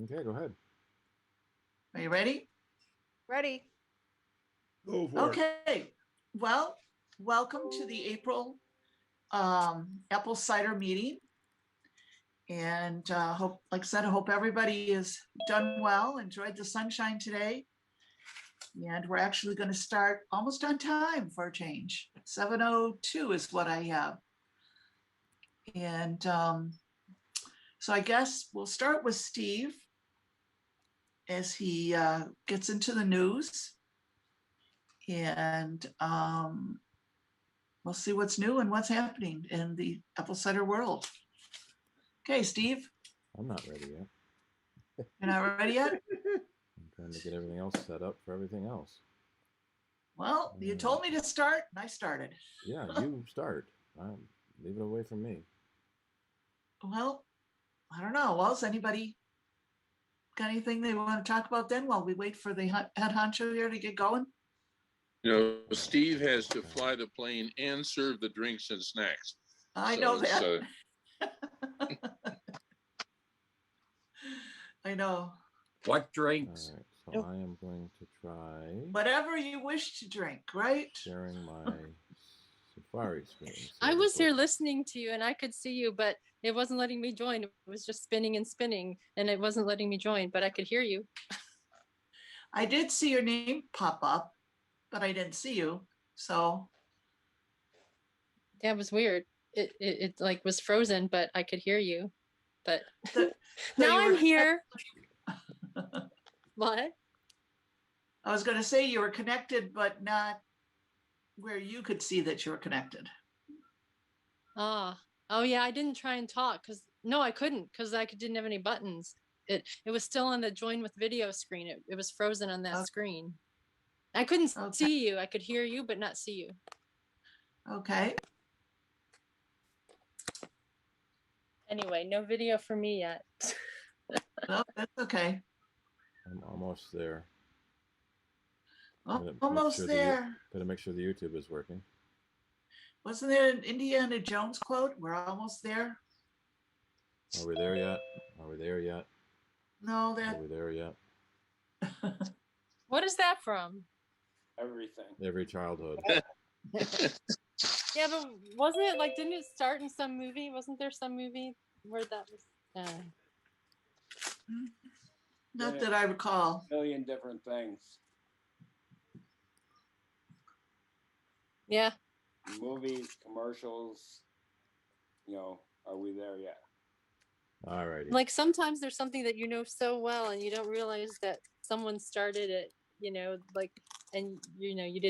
Okay, go ahead. Are you ready? Ready. Go for it. Okay. Well, welcome to the April Apple Cider meeting. And hope, like I said, I hope everybody is done well, enjoyed the sunshine today. And we're actually going to start almost on time for a change. 7:02 is what I have. And so I guess we'll start with Steve as he gets into the news. And we'll see what's new and what's happening in the apple cider world. Okay, Steve. I'm not ready yet. You're not ready yet? I'm trying to get everything else set up for everything else. Well, you told me to start, and I started. Yeah, you start. Leave it away from me. Well, I don't know. Well, does anybody got anything they want to talk about then while we wait for the head honcho here to get going? You know, Steve has to fly the plane and serve the drinks and snacks. I know that. I know. What drinks? All right, so I am going to try whatever you wish to drink, right? sharing my Safari screen. So I was here listening to you and I could see you, but it wasn't letting me join. It was just spinning and spinning and it wasn't letting me join, but I could hear you. I did see your name pop up, but I didn't see you. So yeah, it was weird. It like was frozen, but I could hear you. But now I'm here. What? I was going to say you were connected, but not where you could see that you were connected. Oh yeah, I didn't try and talk because no, I couldn't because I didn't have any buttons. It was still on the join with video screen. It was frozen on that screen. I couldn't see you. I could hear you, but not see you. Okay. Anyway, no video for me yet. No, that's okay. I'm almost there. Almost there. Gotta make sure the YouTube is working. Wasn't there an Indiana Jones quote? We're almost there. Are we there yet? Are we there yet? No, Are we there yet? What is that from? Everything. Every childhood. Yeah, but wasn't it like, didn't it start in some movie? Wasn't there some movie where that was? Not that I recall. A million different things. Yeah. Movies, commercials, you know, are we there yet? All righty. Like sometimes there's something that you know so well and you don't realize that someone started it, you know, like, and you know, you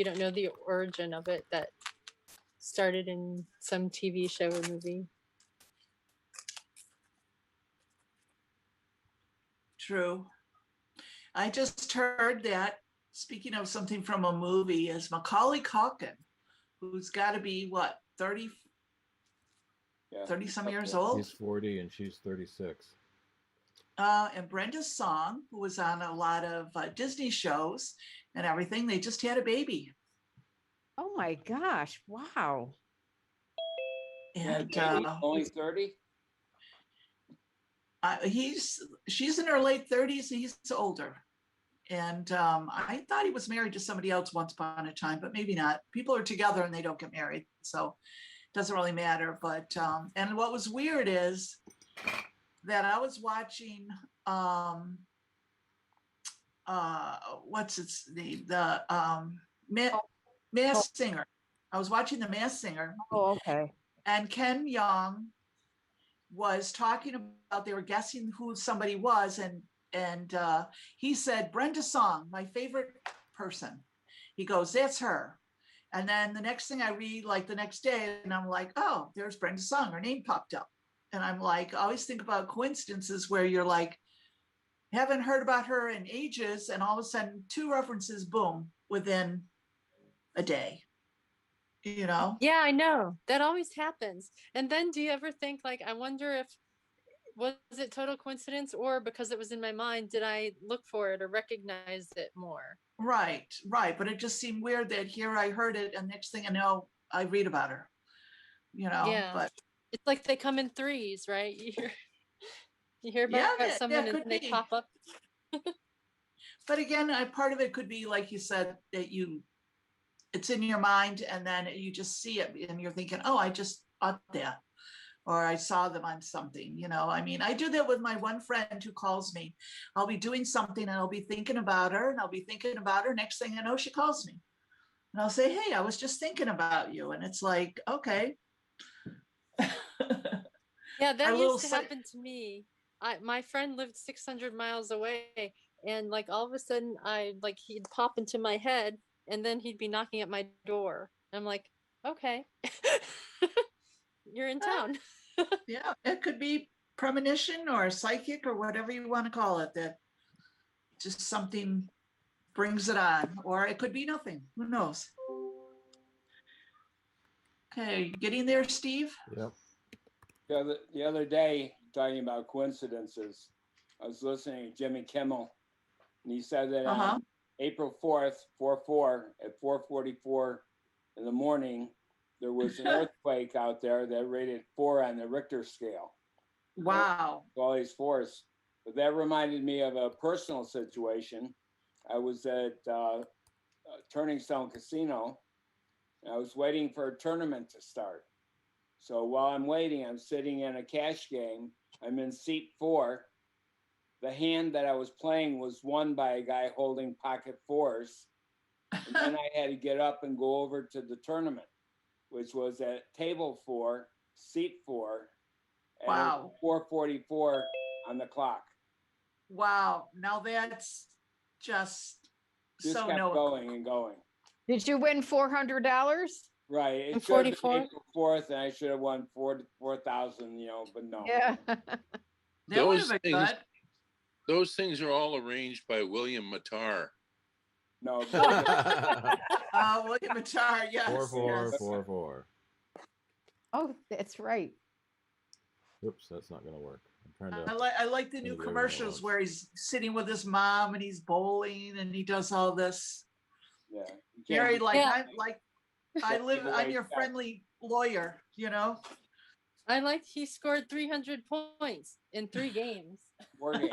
don't know the origin of it that started in some TV show or movie. True. I just heard that, speaking of something from a movie, is Macaulay Culkin, who's got to be, what, 30 some years old? He's 40 and she's 36. And Brenda Song, who was on a lot of Disney shows and everything, they just had a baby. Oh my gosh, wow. And only 30? She's in her late 30s, he's older. And I thought he was married to somebody else once upon a time, but maybe not. People are together and they don't get married, so it doesn't really matter. But and what was weird is that I was watching what's its name? The Masked Singer. I was watching the Masked Singer. Oh, okay. And Ken Jeong was talking about, they were guessing who somebody was, and he said, Brenda Song, my favorite person. He goes, that's her. And then the next thing I read, like the next day, and I'm like, oh, there's Brenda Song, her name popped up. And I'm like, I always think about coincidences where you're like, haven't heard about her in ages, and all of a sudden 2 references, boom, within a day. You know? Yeah, I know. That always happens. And then do you ever think, like, I wonder if, was it total coincidence, or because it was in my mind, did I look for it or recognize it more? Right. But it just seemed weird that here I heard it, and next thing I know, I read about her. You know? Yeah. But it's like they come in threes, right? You hear Yeah, about someone and could they be. pop up. But again, part of it could be, like you said, that it's in your mind and then you just see it and you're thinking, oh, I just bought that. Or I saw them on something, I mean, I do that with my one friend who calls me. I'll be doing something and I'll be thinking about her and I'll be thinking about her. Next thing I know, she calls me. And I'll say, hey, I was just thinking about you. And it's like, okay. Yeah, that Our little used to site- happen to me. My friend lived 600 miles away, and like all of a sudden, he'd pop into my head, and then he'd be knocking at my door. I'm like, okay, you're in town. Yeah, it could be premonition or psychic or whatever you want to call it, that just something brings it on, or it could be nothing. Who knows? Okay, getting there, Steve? Yep. The other day, talking about coincidences, I was listening to Jimmy Kimmel, and he said that on April 4th, 4/4, at 4:44 in the morning, there was an earthquake out there that rated 4 on the Richter scale. Wow. All these fours. But that reminded me of a personal situation. I was at Turning Stone Casino, and I was waiting for a tournament to start. So while I'm waiting, I'm sitting in a cash game. I'm in seat 4. The hand that I was playing was won by a guy holding pocket 4s. And then I had to get up and go over to the tournament, which was at table 4, seat 4. And wow. 4:44 on the clock. Wow. Now that's just so kept no. going and going. Did you win $400? Right. It And should have 44? been April 4th, and I should have won 4,000, but no. Yeah. That would have been good. Those things are all arranged by William Mattar. No. William Mattar, yes. 4-4-4-4. Oh, that's right. Oops, that's not going to work. I'm trying to. I like the new commercials where he's sitting with his mom and he's bowling and he does all this. Yeah. Very Yeah. I'm your friendly lawyer, I liked he scored 300 points in 3 games. War game.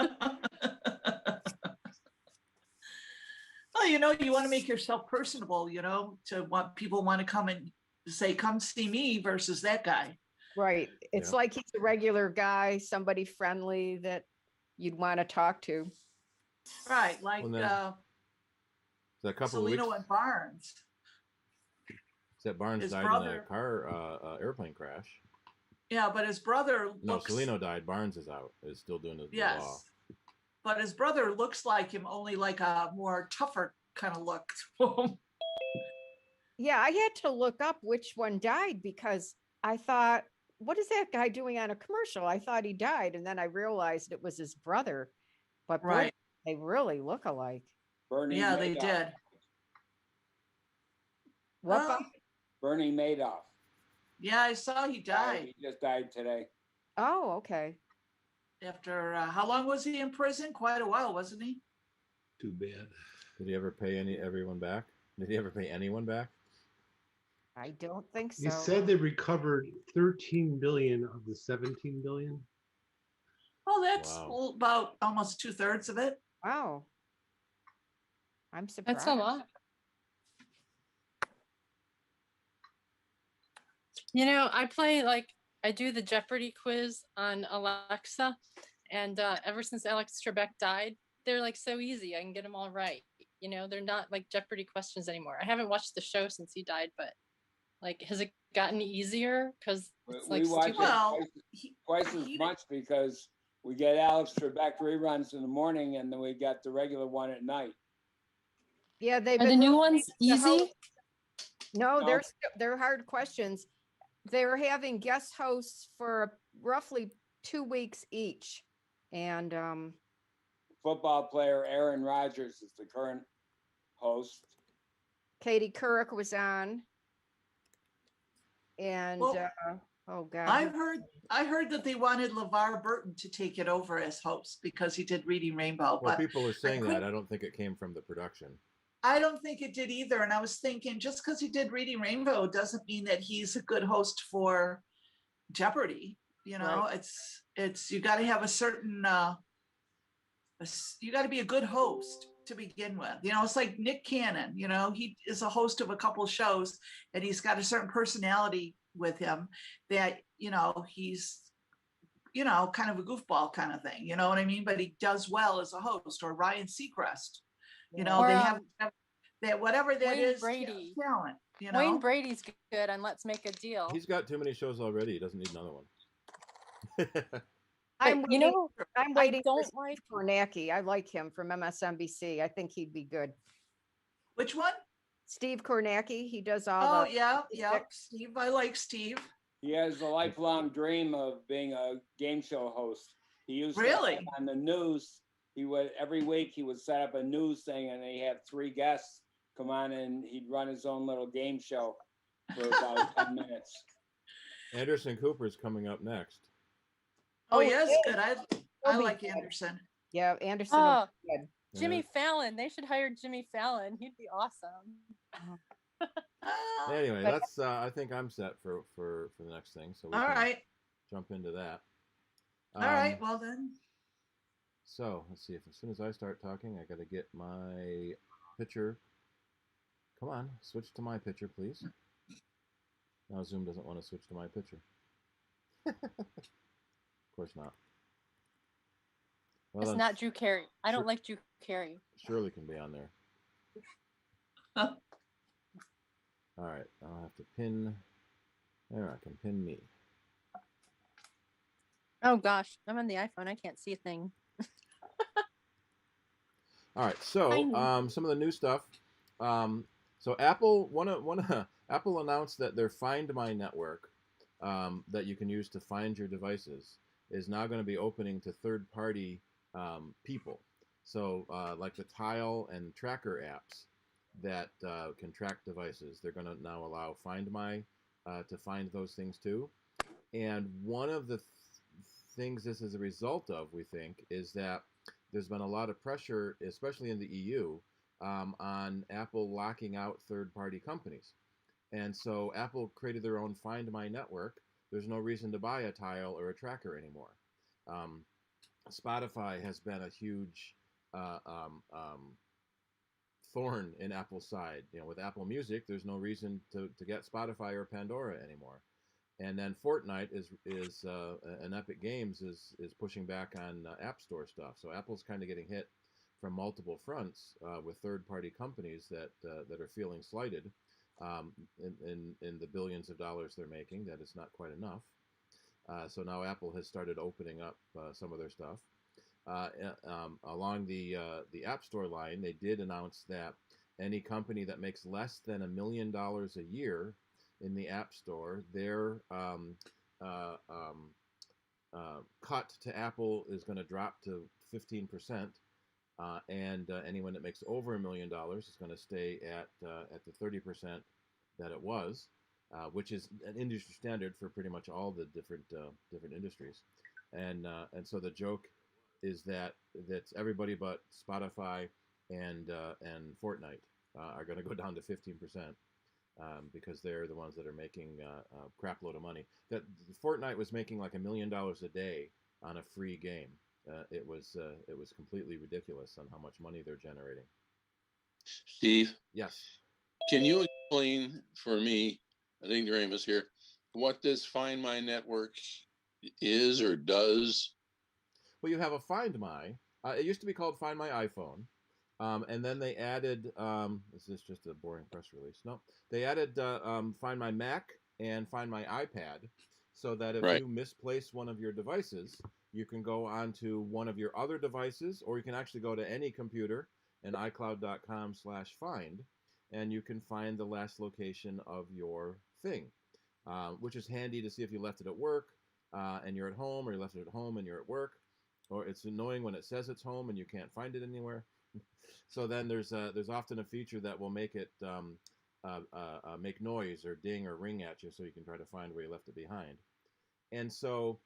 Well, you want to make yourself personable, to what people want to come and say, come see me versus that guy. Right. It's like he's a regular guy, somebody friendly that you'd want to talk to. Right. Like a couple Salino of weeks. and Barnes. That Barnes His died brother, in a car airplane crash. Yeah, but his brother looks... No, Salino died. Barnes is out. Is still doing the yes. law. But his brother looks like him, only like a more tougher kind of look. Yeah, I had to look up which one died because I thought, what is that guy doing on a commercial? I thought he died, and then I realized it was his brother. But right. They really look alike. Bernie yeah, Madoff. they did. What? Well, Bernie Madoff. Yeah, I saw he died. He just died today. Oh, okay. After, how long was he in prison? Quite a while, wasn't he? Too bad. Did he ever pay everyone back? Did he ever pay anyone back? I don't think so. He said they recovered 13 billion of the 17 billion. Oh, that's about almost 2/3 of it. Wow. I'm surprised. That's a lot. I do the Jeopardy quiz on Alexa, and ever since Alex Trebek died, they're like so easy. I can get them all right. They're not like Jeopardy questions anymore. I haven't watched the show since he died, but has it gotten easier? Because it's like we watch stupid. Well, twice as much because we get Alex Trebek reruns in the morning, and then we got the regular one at night. Yeah, they've Are the new ones easy? No, they're hard questions. They're having guest hosts for roughly 2 weeks each. And Football player Aaron Rodgers is the current host. Katie Couric was on. And oh God. I heard that they wanted LeVar Burton to take it over as host because he did Reading Rainbow. Well, but people are saying that. I don't think it came from the production. I don't think it did either. And I was thinking, just because he did Reading Rainbow doesn't mean that he's a good host for Jeopardy. Right. It's you got to have a certain, you got to be a good host to begin with. You know, it's like Nick Cannon, you know, he is a host of a couple shows and he's got a certain personality with him that, you know, he's, you know, kind of a goofball kind of thing, you know what I mean? But he does well as a host. Or Ryan Seacrest, you know, Or, they have that, whatever that Wayne is, Brady. talent, you know. Wayne Brady's good on Let's Make a Deal. He's got too many shows already. He doesn't need another one. I'm you know, I'm I waiting for don't like. Steve Kornacki. I like him from MSNBC. I think he'd be good. Which one? Steve Kornacki, he does all Oh, the yeah, Steve. I like Steve. He has a lifelong dream of being a game show host. He used Really? to on the news. He would every week he would set up a news thing, and he had 3 guests come on, and he'd run his own little game show for about 10 minutes. Anderson Cooper's coming up next. Oh, Oh, yes, yeah. good. I He'll be like good. Anderson. Yeah, Anderson. will Oh, be good. Jimmy Fallon. They should hire Jimmy Fallon. He'd be awesome. Anyway, But- that's I think I'm set for the next thing. So we All can right. jump into that. All right. Well, then. So let's see if as soon as I start talking, I got to get my picture. Come on, switch to my picture, please. Now Zoom doesn't want to switch to my picture. Of course not. Well, It's then not Drew Carey. I don't Sure. like Drew Carey. Shirley can be on there. All right, I'll have to pin. There, I can pin me. Oh gosh, I'm on the iPhone. I can't see a thing. All right, so Tiny. some of the new stuff. So Apple Apple announced that their Find My network that you can use to find your devices is now going to be opening to third-party people. So like the Tile and Tracker apps that can track devices, they're going to now allow Find My to find those things too. And one of the things this is a result of, we think, is that there's been a lot of pressure, especially in the EU, on Apple locking out third-party companies. And so Apple created their own Find My network. There's no reason to buy a Tile or a Tracker anymore. Spotify has been a huge thorn in Apple's side. You know, with Apple Music, there's no reason to get Spotify or Pandora anymore. And then Fortnite is and Epic Games is pushing back on App Store stuff. So Apple's kind of getting hit from multiple fronts with third-party companies that are feeling slighted in the billions of dollars they're making. That is not quite enough. So now Apple has started opening up some of their stuff. Along the App Store line, they did announce that any company that makes less than $1 million a year in the App Store, their cut to Apple is going to drop to 15%, and anyone that makes over $1 million is going to stay at the 30% that it was, which is an industry standard for pretty much all the different industries. And so the joke is that that's everybody but Spotify and Fortnite are going to go down to 15%. Because they're the ones that are making a crap load of money. That Fortnite was making like $1 million a day on a free game. It was completely ridiculous on how much money they're generating. Steve, Yes. can you explain for me, an ignoramus here, what this Find My network is or does? Well, you have a Find My. It used to be called Find My iPhone. And then they added, is this just a boring press release? No, they added Find My Mac and Find My iPad, so that if you misplace one of your devices, you can go onto one of your other devices, or you can actually go to any computer and iCloud.com/find, and you can find the last location of your thing, which is handy to see if you left it at work and you're at home, or you left it at home and you're at work, or it's annoying when it says it's home and you can't find it anywhere. So then there's often a feature that will make it make noise or ding or ring at you, so you can try to find where you left it behind. And so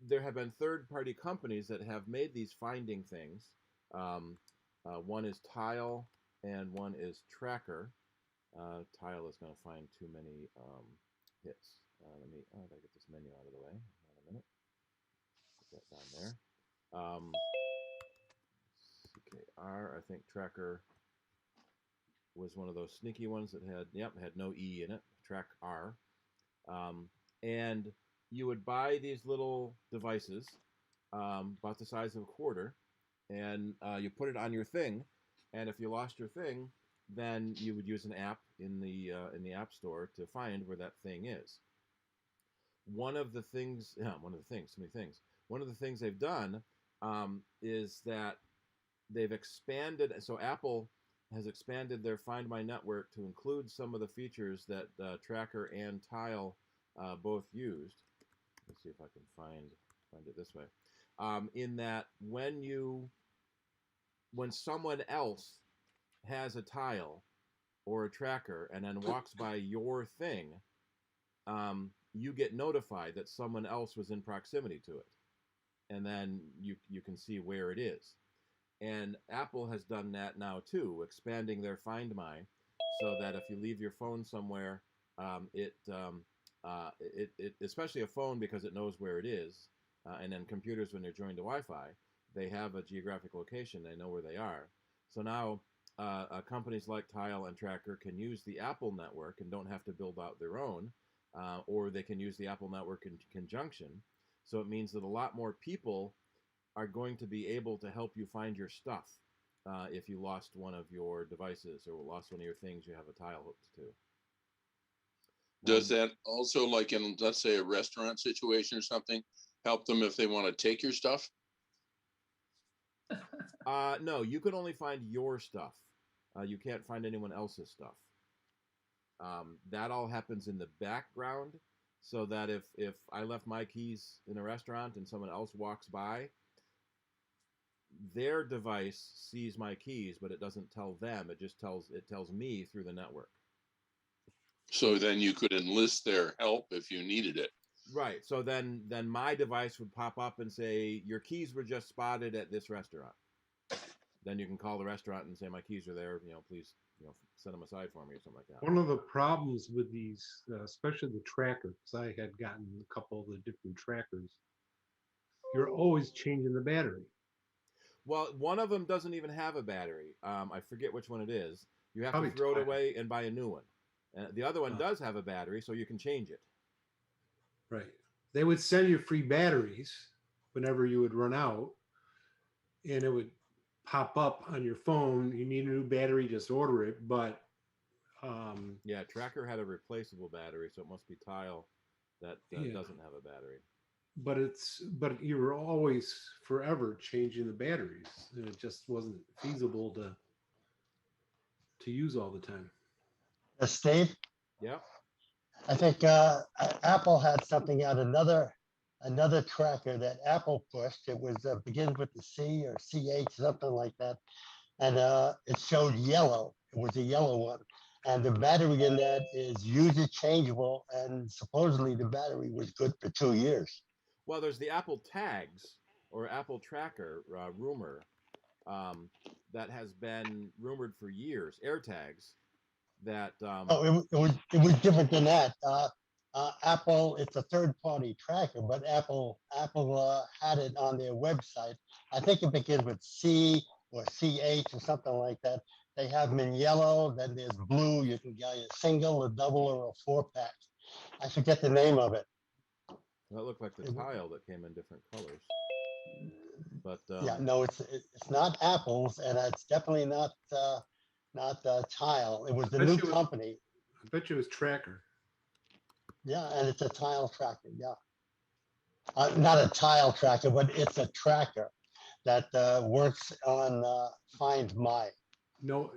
there have been third-party companies that have made these finding things. One is Tile and one is Tracker. Tile is going to find too many hits. I gotta get this menu out of the way. Hold on a minute. Put that down there. CKR, I think Tracker was one of those sneaky ones that had no E in it. Track R. And you would buy these little devices about the size of a quarter, and you put it on your thing. And if you lost your thing, then you would use an app in the App Store to find where that thing is. One of the things they've done is that they've expanded. So Apple has expanded their Find My network to include some of the features that Tracker and Tile both used. Let's see if I can find it this way. In that when someone else has a Tile or a Tracker and then walks by your thing, you get notified that someone else was in proximity to it, and then you can see where it is. And Apple has done that now too, expanding their Find My, so that if you leave your phone somewhere, it especially a phone, because it knows where it is, and then computers, when they're joined to Wi-Fi, they have a geographic location, they know where they are. So now companies like Tile and Tracker can use the Apple network and don't have to build out their own, or they can use the Apple network in conjunction. So it means that a lot more people are going to be able to help you find your stuff if you lost one of your devices or lost one of your things you have a Tile hooked to. Does that also, like in, let's say, a restaurant situation or something, help them if they want to take your stuff? No, you can only find your stuff. You can't find anyone else's stuff. That all happens in the background, so that if I left my keys in a restaurant and someone else walks by, their device sees my keys, but it doesn't tell them. It just tells me through the network. So then you could enlist their help if you needed it. Right. So then my device would pop up and say, your keys were just spotted at this restaurant. Then you can call the restaurant and say, my keys are there, please, set them aside for me or something like that. One of the problems with these, especially the Tracker, because I had gotten a couple of the different Trackers, you're always changing the battery. Well, one of them doesn't even have a battery. I forget which one it is. You have Probably to throw it Tile. away and buy a new one. The other one does have a battery, so you can change it. Right. They would send you free batteries whenever you would run out, and it would pop up on your phone. You need a new battery, just order it. But yeah, Tracker had a replaceable battery, so it must be Tile that Yeah. doesn't have a battery. But you were always forever changing the batteries, and it just wasn't feasible to use all the time. Steve, Yeah. I think Apple had something out, another tracker that Apple pushed. It was begins with the C or CH, something like that, and it showed yellow. It was a yellow one, and the battery in that is user changeable, and supposedly the battery was good for 2 years. Well, there's the Apple Tags or Apple Tracker rumor that has been rumored for years. AirTags that. Oh, it was different than that. Apple, it's a third-party tracker, but Apple had it on their website. I think it begins with C or CH or something like that. They have them in yellow. Then there's blue. You can get a single, a double, or a 4-pack. I forget the name of it. That looked like the Tile that came in different colors. But yeah, no, it's not Apple's, and it's definitely not Tile. It was the new company. I bet you it was Tracker. Yeah, and it's a Tile tracker. Yeah, not a Tile tracker, but it's a tracker that works on Find My. No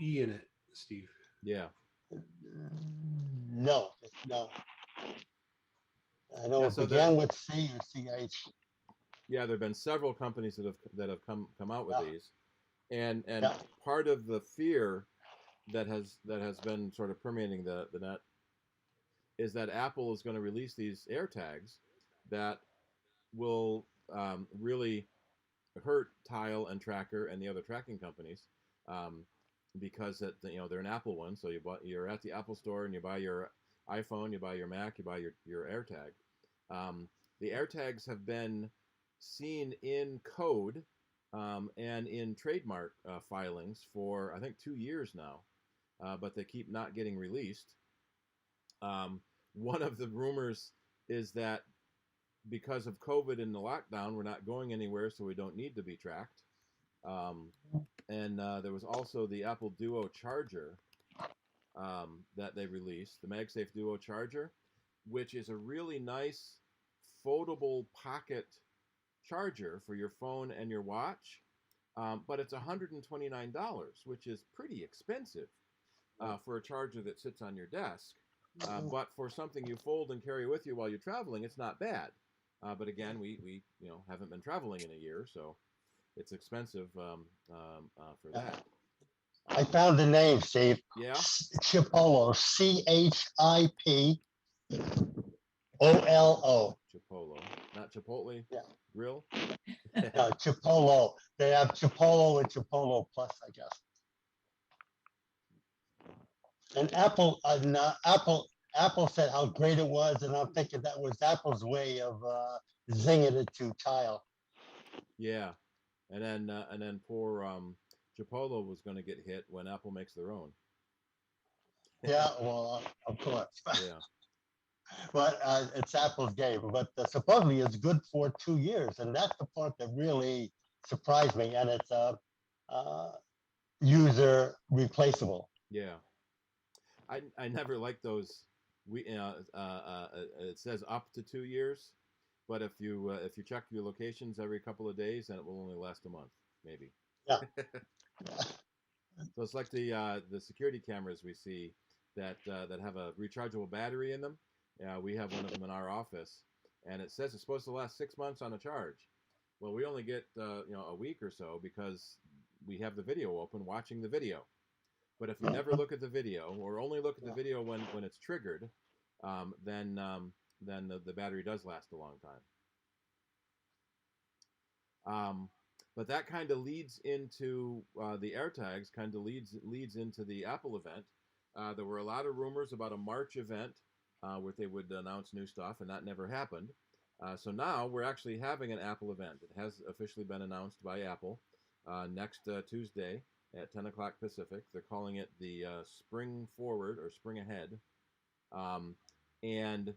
E in it, Steve. Yeah. No. I know it began with C or CH. Yeah, there have been several companies that have come out with these, and part of the fear that has been sort of permeating the net is that Apple is going to release these AirTags that will really hurt Tile and Tracker and the other tracking companies, because they're an Apple one. So you're at the Apple store and you buy your iPhone, you buy your Mac, you buy your AirTag. The AirTags have been seen in code and in trademark filings for, I think, 2 years now, but they keep not getting released. One of the rumors is that because of COVID and the lockdown, we're not going anywhere, so we don't need to be tracked. And there was also the Apple Duo charger that they released, the MagSafe Duo charger, which is a really nice foldable pocket charger for your phone and your watch, but it's $129, which is pretty expensive for a charger that sits on your desk. But for something you fold and carry with you while you're traveling, it's not bad. But again, we haven't been traveling in a year, so it's expensive for that. I found the name, Steve. Yeah. Chipolo. CHIPOLO. Chipolo, not Chipotle. Yeah. Grill. No, Chipolo. They have Chipolo and Chipolo Plus, I guess. And Apple said how great it was, and I'm thinking that was Apple's way of zinging it to Kyle. Yeah, and then poor Chipolo was going to get hit when Apple makes their own. Yeah, well, of course. Yeah. But it's Apple's game. But supposedly it's good for 2 years, and that's the part that really surprised me. And it's user replaceable. Yeah. I never liked those. It says up to 2 years, but if you check your locations every couple of days, then it will only last a month, maybe. Yeah. So it's like the security cameras we see that have a rechargeable battery in them. We have one of them in our office, and it says it's supposed to last 6 months on a charge. Well, we only get a week or so because we have the video open, watching the video. But if you never look at the video, or only look at the video when it's triggered, then the battery does last a long time. But that kind of leads into the AirTags, kind of leads into the Apple event. There were a lot of rumors about a March event where they would announce new stuff, and that never happened. So now we're actually having an Apple event. It has officially been announced by Apple next Tuesday at 10 o'clock Pacific. They're calling it the Spring Forward or Spring Ahead. And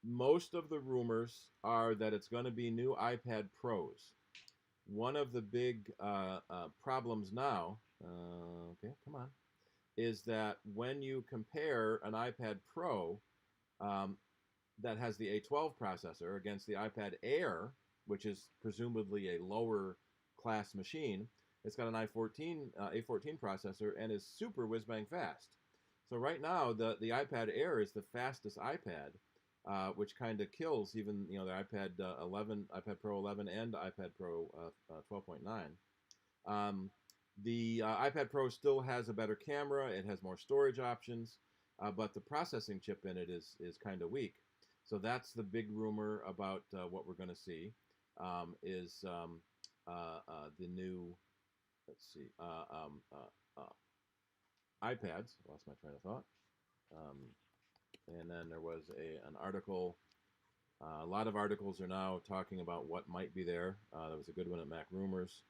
most of the rumors are that it's going to be new iPad Pros. One of the big problems now, okay, come on, is that when you compare an iPad Pro that has the A12 processor against the iPad Air, which is presumably a lower class machine, it's got an A14 processor and is super whiz-bang fast. So right now, the iPad Air is the fastest iPad, which kind of kills even the iPad 11, iPad Pro 11, and iPad Pro 12.9. The iPad Pro still has a better camera. It has more storage options, but the processing chip in it is kind of weak. So that's the big rumor about what we're going to see is the new, let's see, iPads. I lost my train of thought. And then there was an article. A lot of articles are now talking about what might be there. There was a good one at Mac Rumors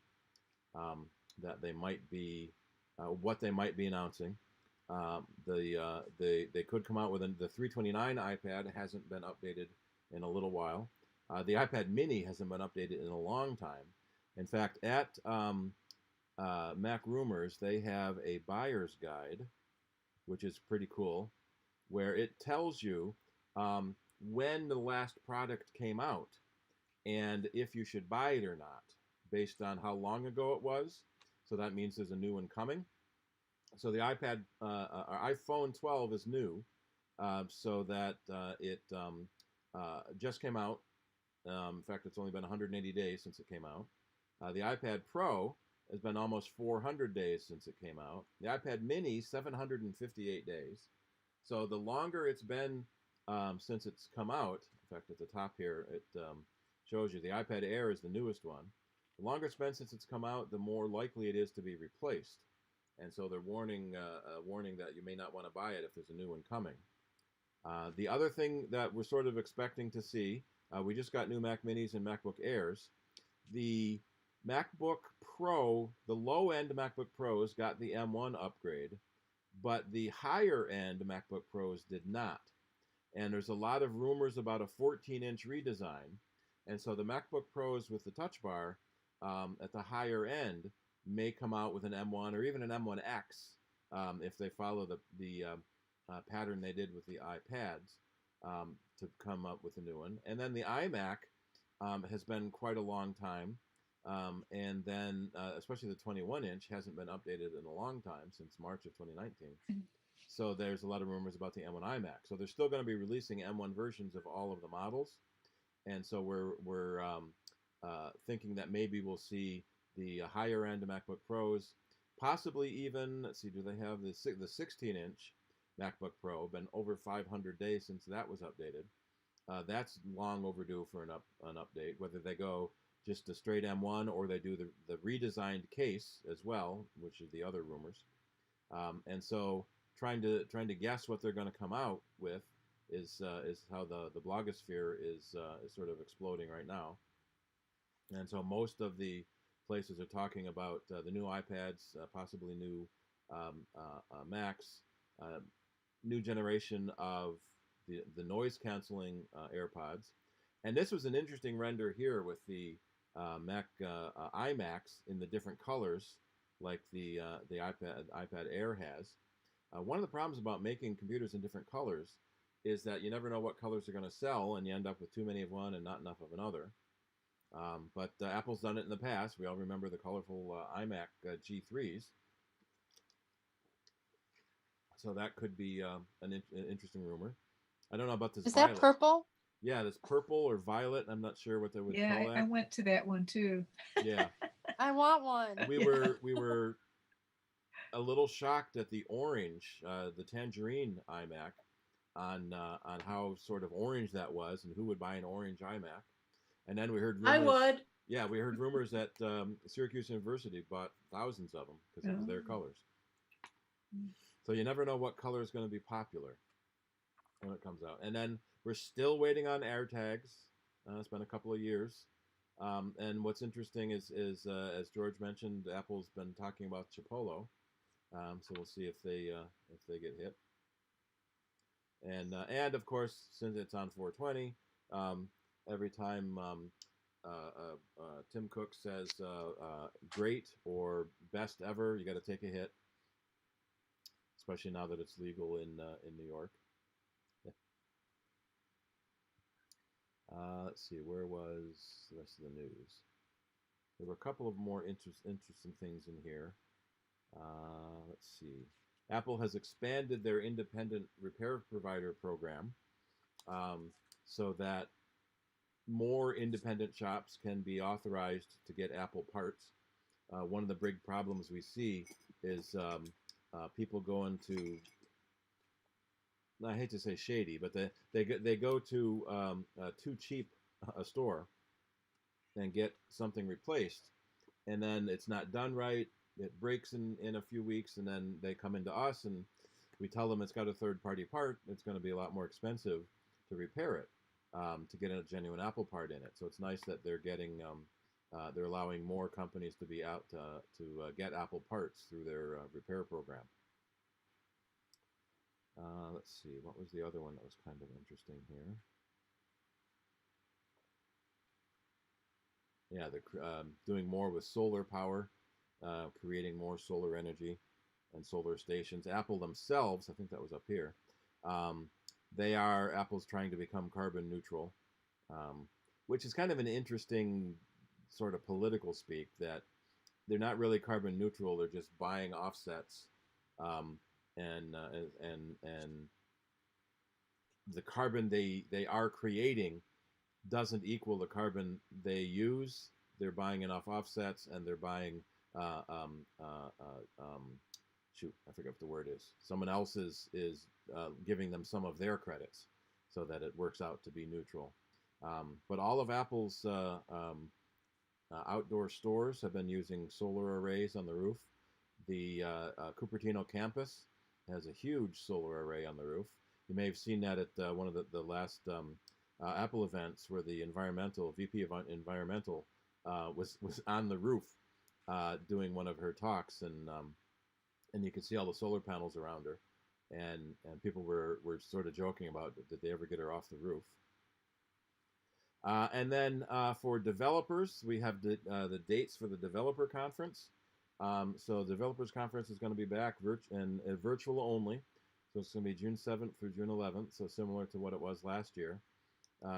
that they might be, what they might be announcing. They could come out with the 329 iPad hasn't been updated in a little while. The iPad Mini hasn't been updated in a long time. In fact, at Mac Rumors, they have a buyer's guide, which is pretty cool, where it tells you when the last product came out and if you should buy it or not, based on how long ago it was. So that means there's a new one coming. So the iPhone 12 is new, so that it just came out. In fact, it's only been 180 days since it came out. The iPad Pro has been almost 400 days since it came out. The iPad Mini, 758 days. So the longer it's been since it's come out, in fact, at the top here, it shows you the iPad Air is the newest one. The longer it's been since it's come out, the more likely it is to be replaced. And so they're warning that you may not want to buy it if there's a new one coming. The other thing that we're sort of expecting to see, We just got new Mac Minis and MacBook Airs. The MacBook Pro, the low-end MacBook Pros got the M1 upgrade, but the higher-end MacBook Pros did not. And there's a lot of rumors about a 14-inch redesign. And so the MacBook Pros with the Touch Bar at the higher end may come out with an M1 or even an M1X if they follow the pattern they did with the iPads to come up with a new one. And then the iMac has been quite a long time. And then especially the 21-inch hasn't been updated in a long time, since March of 2019. So there's a lot of rumors about the M1 iMac. So they're still going to be releasing M1 versions of all of the models. And so we're thinking that maybe we'll see the higher end MacBook Pros, possibly even, let's see, do they have the 16-inch MacBook Pro? Been over 500 days since that was updated. That's long overdue for an update, whether they go just a straight M1 or they do the redesigned case as well, which is the other rumors. And so trying to guess what they're going to come out with is how the blogosphere is sort of exploding right now. And so most of the places are talking about the new iPads, possibly new Macs, new generation of the noise canceling AirPods. And this was an interesting render here with the iMacs in the different colors, like the iPad Air has. One of the problems about making computers in different colors is that you never know what colors are going to sell, and you end up with too many of one and not enough of another. But Apple's done it in the past. We all remember the colorful iMac G3s. So that could be an interesting rumor. I don't know about this. Is violet. that purple? Yeah, this purple or violet. I'm not sure what they would call that. I went to that one too. Yeah. I want one. We were a little shocked at the orange, the tangerine iMac, on how sort of orange that was, and who would buy an orange iMac. And then we heard rumors. I would. Yeah, we heard rumors that Syracuse University bought thousands of them because it was their colors. So you never know what color is going to be popular when it comes out. And then we're still waiting on AirTags. It's been a couple of years. And what's interesting is as George mentioned, Apple's been talking about Chipolo. So we'll see if they get hit. And of course, since it's on 420, every time Tim Cook says great or best ever, you got to take a hit. Especially now that it's legal in New York. Let's see, where was the rest of the news? There were a couple of more interesting things in here. Let's see. Apple has expanded their independent repair provider program so that more independent shops can be authorized to get Apple parts. One of the big problems we see is people going to, I hate to say shady, but they go to too cheap a store and get something replaced, and then it's not done right. It breaks in a few weeks, and then they come into us, and we tell them it's got a third-party part. It's going to be a lot more expensive to repair it, to get a genuine Apple part in it. So it's nice that they're getting, they're allowing more companies to be out to get Apple parts through their repair program. Let's see, what was the other one that was kind of interesting here? Yeah, they're doing more with solar power, creating more solar energy and solar stations. Apple themselves, I think that was up here, Apple's trying to become carbon neutral, which is kind of an interesting sort of political speak, that they're not really carbon neutral, they're just buying offsets. And the carbon they are creating doesn't equal the carbon they use. They're buying enough offsets, and they're buying shoot, I forget what the word is. Someone else is giving them some of their credits, so that it works out to be neutral. But all of Apple's outdoor stores have been using solar arrays on the roof. The Cupertino campus has a huge solar array on the roof. You may have seen that at one of the last Apple events where the VP of environmental was on the roof doing one of her talks, and you could see all the solar panels around her, and people were sort of joking about, did they ever get her off the roof? And then for developers, we have the dates for the developer conference. So the developers conference is going to be back virtual only. So it's going to be June 7th through June 11th. So similar to what it was last year.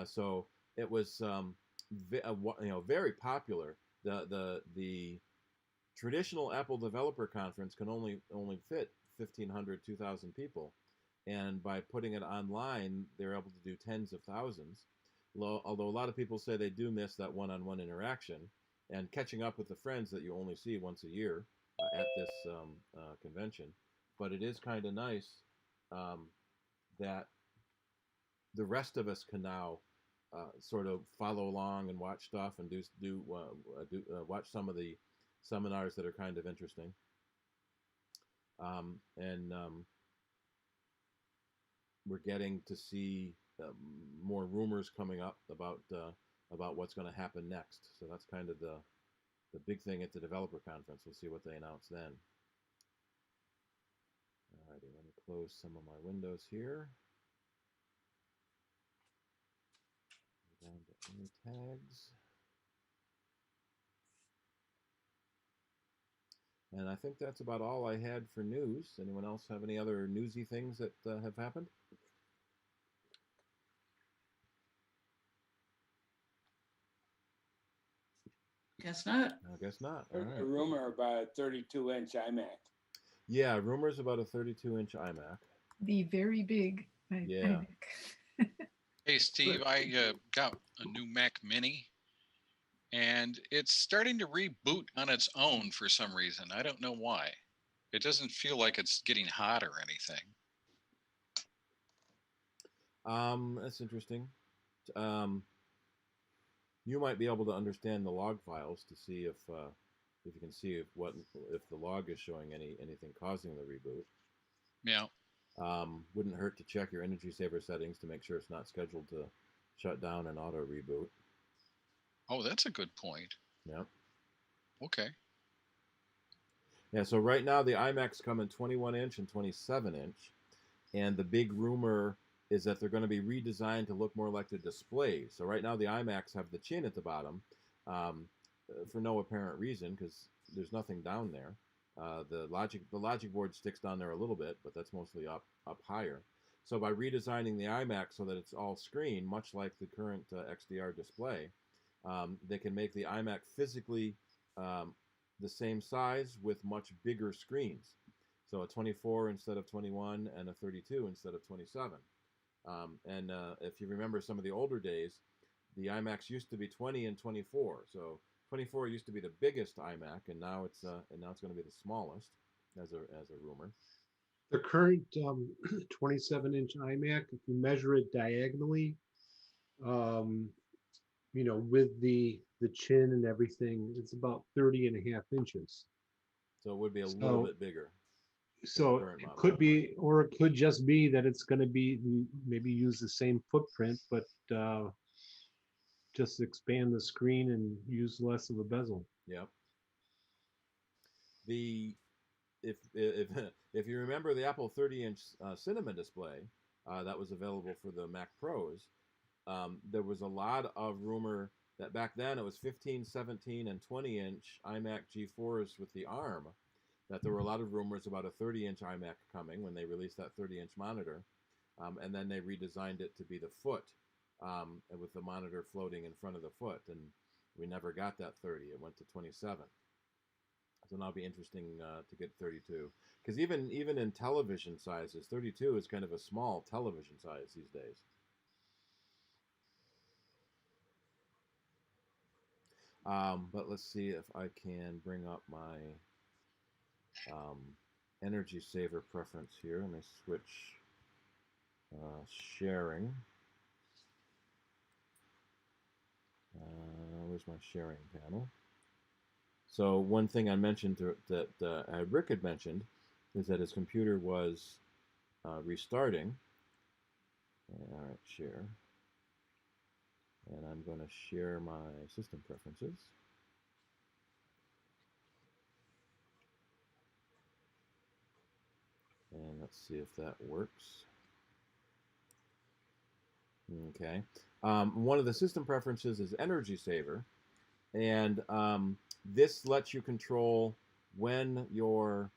So it was very popular. The traditional Apple developer conference can only fit 1,500, 2,000 people, and by putting it online, they're able to do tens of thousands. Although a lot of people say they do miss that one-on-one interaction and catching up with the friends that you only see once a year at this convention. But it is kind of nice that the rest of us can now sort of follow along and watch stuff and watch some of the seminars that are kind of interesting. We're getting to see more rumors coming up about what's going to happen next. So that's kind of the big thing at the developer conference. We'll see what they announce then. Alrighty, let me close some of my windows here. Down to any tags. And I think that's about all I had for news. Anyone else have any other newsy things that have happened? Guess not. I guess not. All Heard right. a rumor about a 32-inch iMac. Yeah, rumors about a 32-inch iMac. The very big Yeah. iMac. Hey, Steve, I got a new Mac Mini, and it's starting to reboot on its own for some reason. I don't know why. It doesn't feel like it's getting hot or anything. That's interesting. You might be able to understand the log files to see if you can see if the log is showing anything causing the reboot. Yeah. Wouldn't hurt to check your energy saver settings to make sure it's not scheduled to shut down and auto reboot. Oh, that's a good point. Yeah. Okay. Yeah, so right now the iMacs come in 21-inch and 27-inch, and the big rumor is that they're going to be redesigned to look more like the displays. So right now the iMacs have the chin at the bottom for no apparent reason because there's nothing down there. The logic board sticks down there a little bit, but that's mostly up higher. So by redesigning the iMac so that it's all screen, much like the current XDR display, they can make the iMac physically the same size with much bigger screens. So a 24 instead of 21 and a 32 instead of 27. If you remember some of the older days, the iMacs used to be 20 and 24. So 24 used to be the biggest iMac, and now it's going to be the smallest, as a rumor. The current 27-inch iMac, if you measure it diagonally, with the chin and everything, it's about 30.5 inches. So it would be a little bit bigger. So it could be, or it could just be that it's going to be maybe use the same footprint, but just expand the screen and use less of a bezel. Yep. If you remember the Apple 30-inch Cinema display that was available for the Mac Pros, there was a lot of rumor that back then it was 15, 17, and 20-inch iMac G4s with the ARM, that there were a lot of rumors about a 30-inch iMac coming when they released that 30-inch monitor, and then they redesigned it to be the foot, with the monitor floating in front of the foot, and we never got that 30. It went to 27. So now it'll be interesting to get 32, because even in television sizes, 32 is kind of a small television size these days. But let's see if I can bring up my energy saver preference here. Let me switch sharing. Where's my sharing panel? So one thing I mentioned that Rick had mentioned is that his computer was restarting. All right, share. And I'm going to share my system preferences. And let's see if that works. Okay. One of the system preferences is energy saver. And this lets you control when your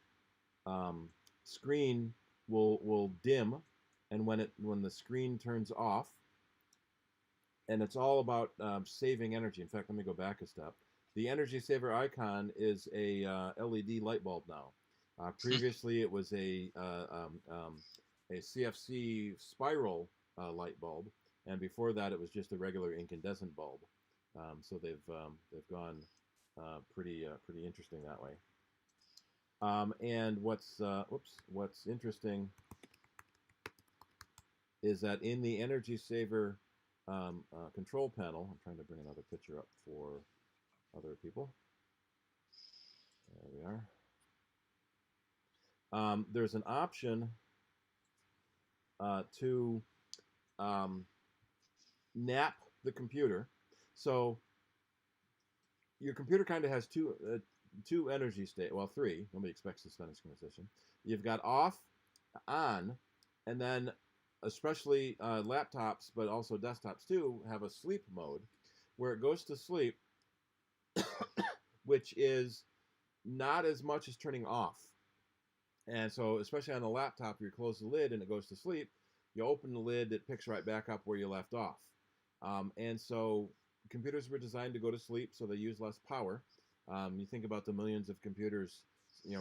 screen will dim and when the screen turns off. And it's all about saving energy. In fact, let me go back a step. The energy saver icon is a LED light bulb now. Previously, it was a CFC spiral light bulb, and before that, it was just a regular incandescent bulb. So they've gone pretty interesting that way. And what's interesting is that in the energy saver control panel, I'm trying to bring another picture up for other people. There we are. There's an option to nap the computer. So your computer kind of has two energy state, well, three. Nobody expects this kind of transition. You've got off, on, and then especially laptops, but also desktops too, have a sleep mode where it goes to sleep, which is not as much as turning off. And so, especially on the laptop, you close the lid and it goes to sleep. You open the lid, it picks right back up where you left off. And so, computers were designed to go to sleep, so they use less power. You think about the millions of computers,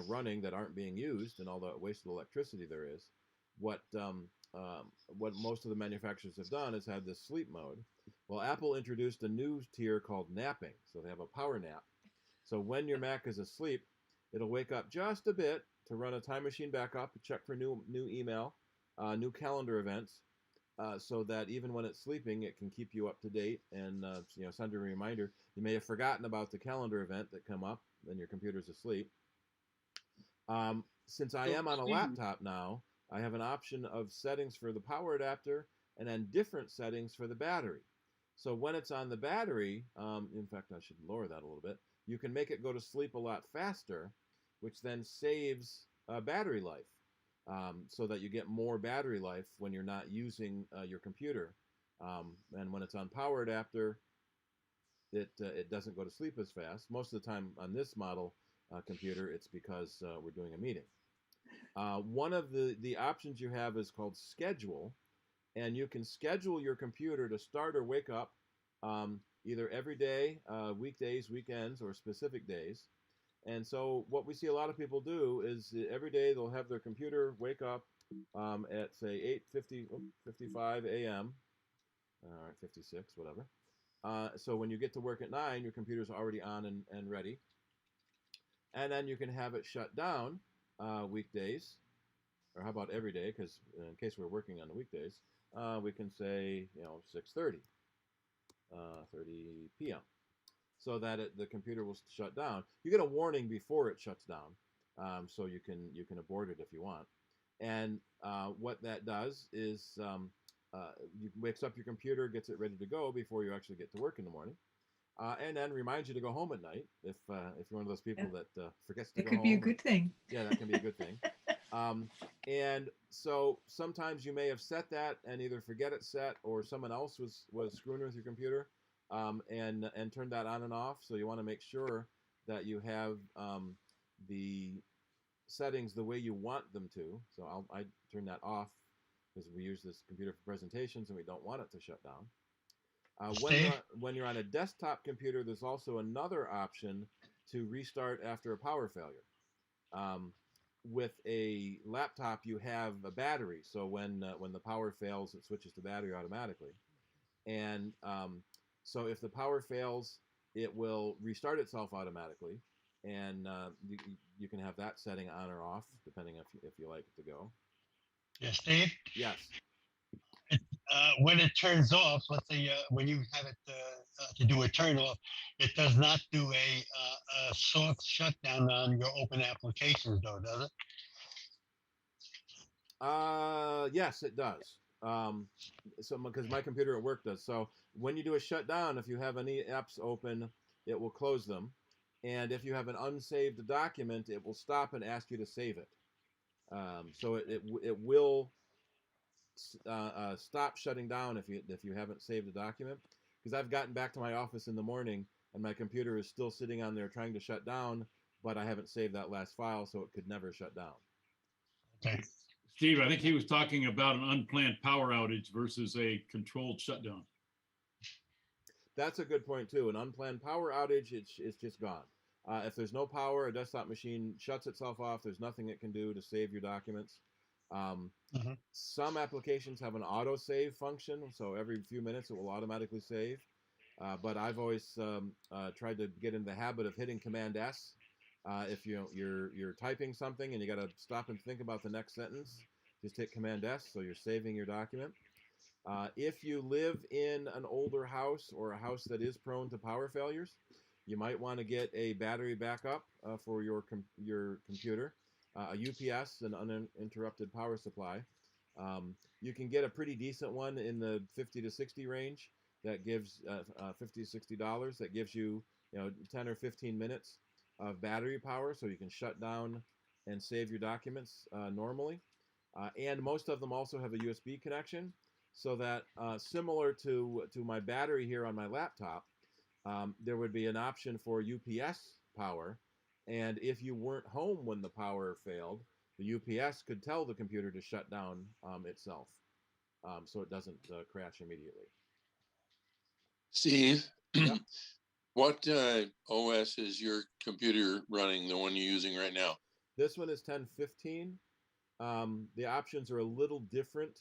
running that aren't being used, and all the wasted electricity there is. What most of the manufacturers have done is had this sleep mode. Well, Apple introduced a new tier called napping, so they have a power nap. So when your Mac is asleep, it'll wake up just a bit to run a time machine backup, check for new email, new calendar events, so that even when it's sleeping, it can keep you up to date and send a reminder. You may have forgotten about the calendar event that come up when your computer's asleep. Since I am on a laptop now, I have an option of settings for the power adapter and then different settings for the battery. So when it's on the battery, in fact, I should lower that a little bit, you can make it go to sleep a lot faster, which then saves battery life. So that you get more battery life when you're not using your computer. And when it's on power adapter, it doesn't go to sleep as fast. Most of the time on this model computer, it's because we're doing a meeting. One of the options you have is called schedule, and you can schedule your computer to start or wake up either every day, weekdays, weekends, or specific days. And so what we see a lot of people do is every day they'll have their computer wake up at, say, 8:55 a.m., all right, 56, whatever. So when you get to work at 9, your computer's already on and ready. And then you can have it shut down weekdays, or how about every day, because in case we're working on the weekdays, we can say, 6:30 p.m. so that the computer will shut down. You get a warning before it shuts down, so you can abort it if you want. And what that does is you wakes up your computer, gets it ready to go before you actually get to work in the morning, and then reminds you to go home at night if you're one of those people that forgets to go home. That could be a good thing. Yeah, that can be a good thing. And so sometimes you may have set that and either forget it set, or someone else was screwing with your computer. And turn that on and off. So you want to make sure that you have the settings the way you want them to. So I turn that off because we use this computer for presentations and we don't want it to shut down. When you're on a desktop computer, there's also another option to restart after a power failure. With a laptop, you have a battery. So when the power fails, it switches to battery automatically. And so if the power fails, it will restart itself automatically, and you can have that setting on or off depending if you like it to go. Yes, Steve? Yes. When it turns off, let's say when you have it to do a turn off, it does not do a soft shutdown on your open applications, though, does it? Yes, it does. So because my computer at work does. So when you do a shutdown, if you have any apps open, it will close them. And if you have an unsaved document, it will stop and ask you to save it. So it will stop shutting down if you haven't saved a document. Because I've gotten back to my office in the morning and my computer is still sitting on there trying to shut down, but I haven't saved that last file, so it could never shut down. Okay. Steve, I think he was talking about an unplanned power outage versus a controlled shutdown. That's a good point too. An unplanned power outage, it's just gone. If there's no power, a desktop machine shuts itself off. There's nothing it can do to save your documents. Some applications have an auto save function, so every few minutes it will automatically save. But I've always tried to get in the habit of hitting Command S. If you're typing something and you got to stop and think about the next sentence, just hit Command S, so you're saving your document. If you live in an older house or a house that is prone to power failures, you might want to get a battery backup for your computer, a UPS, an uninterrupted power supply. You can get a pretty decent one in the 50 to 60 range that gives $50 to $60. That gives you 10 or 15 minutes of battery power, so you can shut down and save your documents normally. And most of them also have a USB connection, so that similar to my battery here on my laptop, there would be an option for UPS power. And if you weren't home when the power failed, the UPS could tell the computer to shut down itself, so it doesn't crash immediately. Steve, Yep. what OS is your computer running, the one you're using right now? This one is 10.15. The options are a little different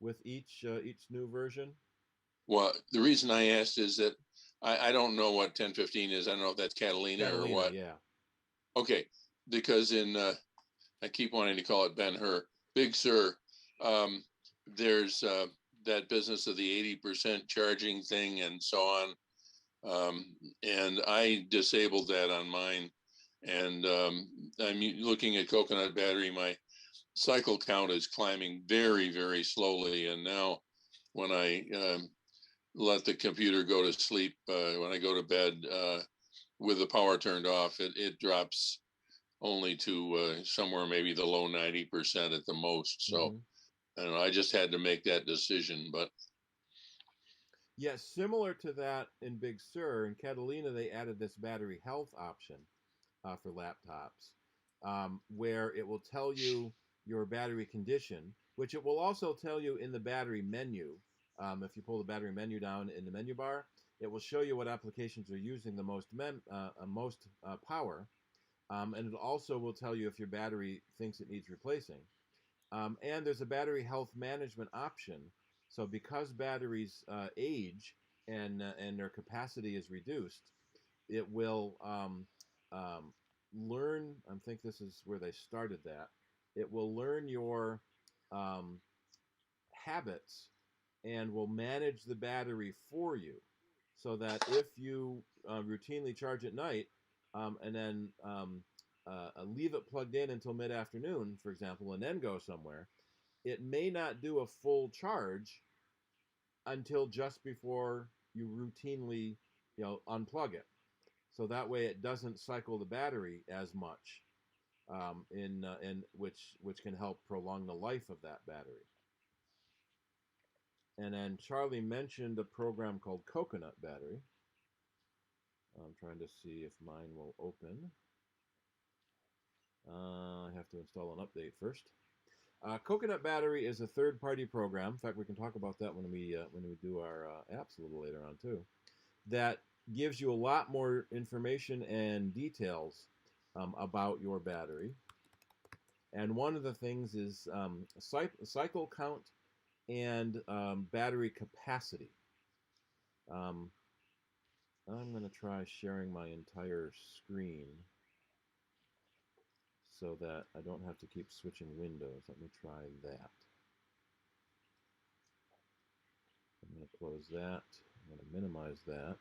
with each new version. Well, the reason I asked is that I don't know what 10.15 is. I don't know if that's Catalina or what. Yeah. Okay, because I keep wanting to call it Ben-Hur, Big Sur. There's that business of the 80% charging thing and so on. And I disabled that on mine. And I'm looking at Coconut Battery. My cycle count is climbing very, very slowly. And now when I let the computer go to sleep, when I go to bed with the power turned off, it drops only to somewhere maybe the low 90% at the most. So I don't know, I just had to make that decision. But yeah, similar to that in Big Sur, in Catalina, they added this battery health option for laptops, where it will tell you your battery condition, which it will also tell you in the battery menu. If you pull the battery menu down in the menu bar, it will show you what applications are using the most power. And it also will tell you if your battery thinks it needs replacing. And there's a battery health management option. So because batteries age and their capacity is reduced, it will learn, I think this is where they started that, it will learn your habits and will manage the battery for you, so that if you routinely charge at night and then leave it plugged in until mid-afternoon, for example, and then go somewhere, it may not do a full charge until just before you routinely unplug it. So that way it doesn't cycle the battery as much, in which can help prolong the life of that battery. And then Charlie mentioned a program called Coconut Battery. I'm trying to see if mine will open. I have to install an update first. Coconut Battery is a third-party program. In fact, we can talk about that when we do our apps a little later on too. That gives you a lot more information and details about your battery. And one of the things is cycle count and battery capacity. I'm going to try sharing my entire screen so that I don't have to keep switching windows. Let me try that. I'm going to close that. I'm going to minimize that.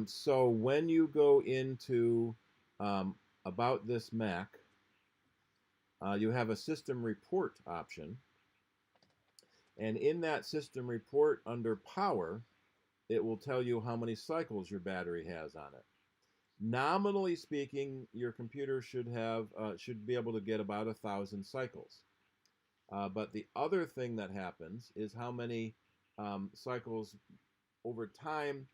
So when you go into About This Mac, you have a system report option. And in that system report under power, it will tell you how many cycles your battery has on it. Nominally speaking, your computer should be able to get about 1,000 cycles. But the other thing that happens is how many cycles over time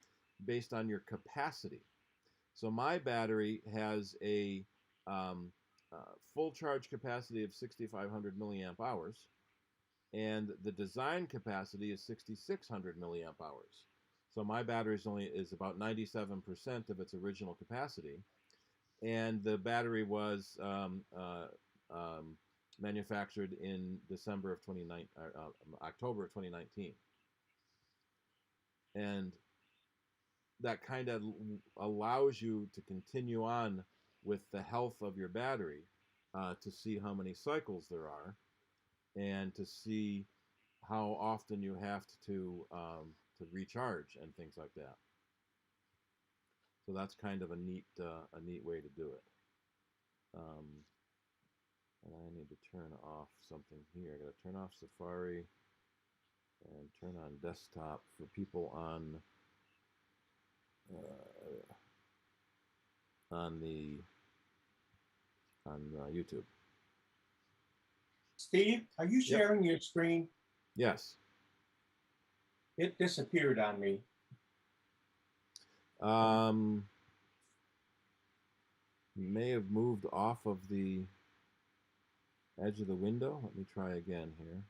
based on your capacity. So my battery has a full charge capacity of 6,500 milliamp hours, and the design capacity is 6,600 milliamp hours. So my battery is about 97% of its original capacity, and the battery was manufactured in October of 2019, and that kind of allows you to continue on with the health of your battery, to see how many cycles there are, and to see how often you have to recharge and things like that. So that's kind of a neat way to do it. And I need to turn off something here. I got to turn off Safari and turn on desktop for people on YouTube. Steve, are you sharing your screen? Yes. It disappeared on me. May have moved off of the edge of the window. Let me try again here.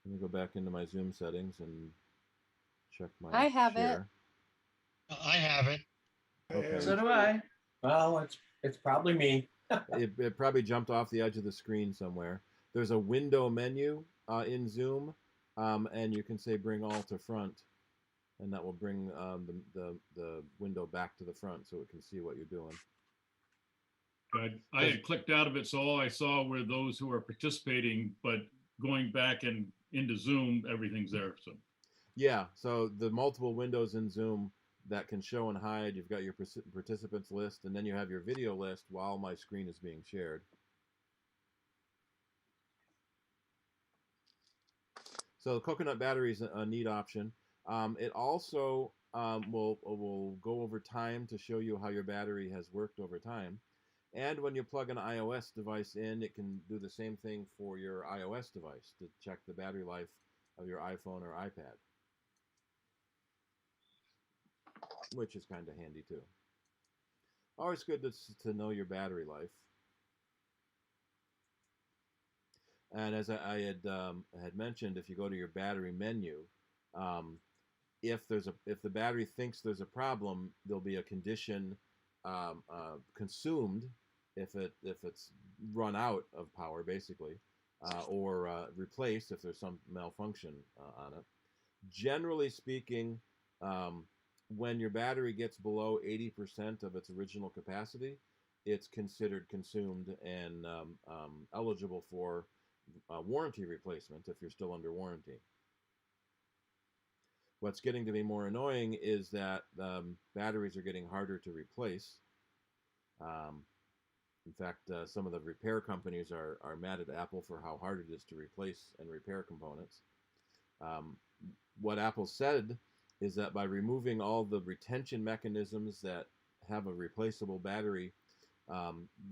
Let me go back into my Zoom settings and check my I have share. I have it. Okay. So do I. Well, it's probably me. It probably jumped off the edge of the screen somewhere. There's a window menu in Zoom, and you can say bring all to front, and that will bring the window back to the front so it can see what you're doing. I had clicked out of it, so all I saw were those who are participating, but going back and into Zoom, everything's there. So yeah, so the multiple windows in Zoom that can show and hide. You've got your participants list, and then you have your video list while my screen is being shared. So the coconut battery is a neat option. It also will go over time to show you how your battery has worked over time. And when you plug an iOS device in, it can do the same thing for your iOS device to check the battery life of your iPhone or iPad, which is kind of handy too. Always good to know your battery life. And as I had mentioned, if you go to your battery menu, if the battery thinks there's a problem, there'll be a condition consumed if it's run out of power, basically, or replaced if there's some malfunction on it. Generally speaking, when your battery gets below 80% of its original capacity, it's considered consumed and eligible for warranty replacement if you're still under warranty. What's getting to be more annoying is that batteries are getting harder to replace. In fact, some of the repair companies are mad at Apple for how hard it is to replace and repair components. What Apple said is that by removing all the retention mechanisms that have a replaceable battery,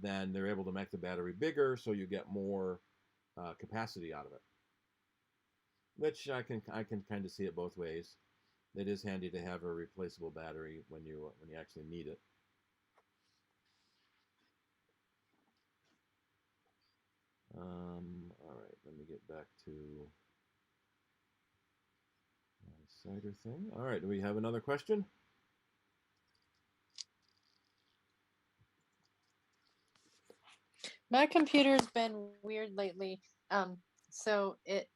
then they're able to make the battery bigger, so you get more capacity out of it. Which I can kind of see it both ways. It is handy to have a replaceable battery when you actually need it. All right, let me get back to my CIDER thing. All right, do we have another question? My computer's been weird lately. So it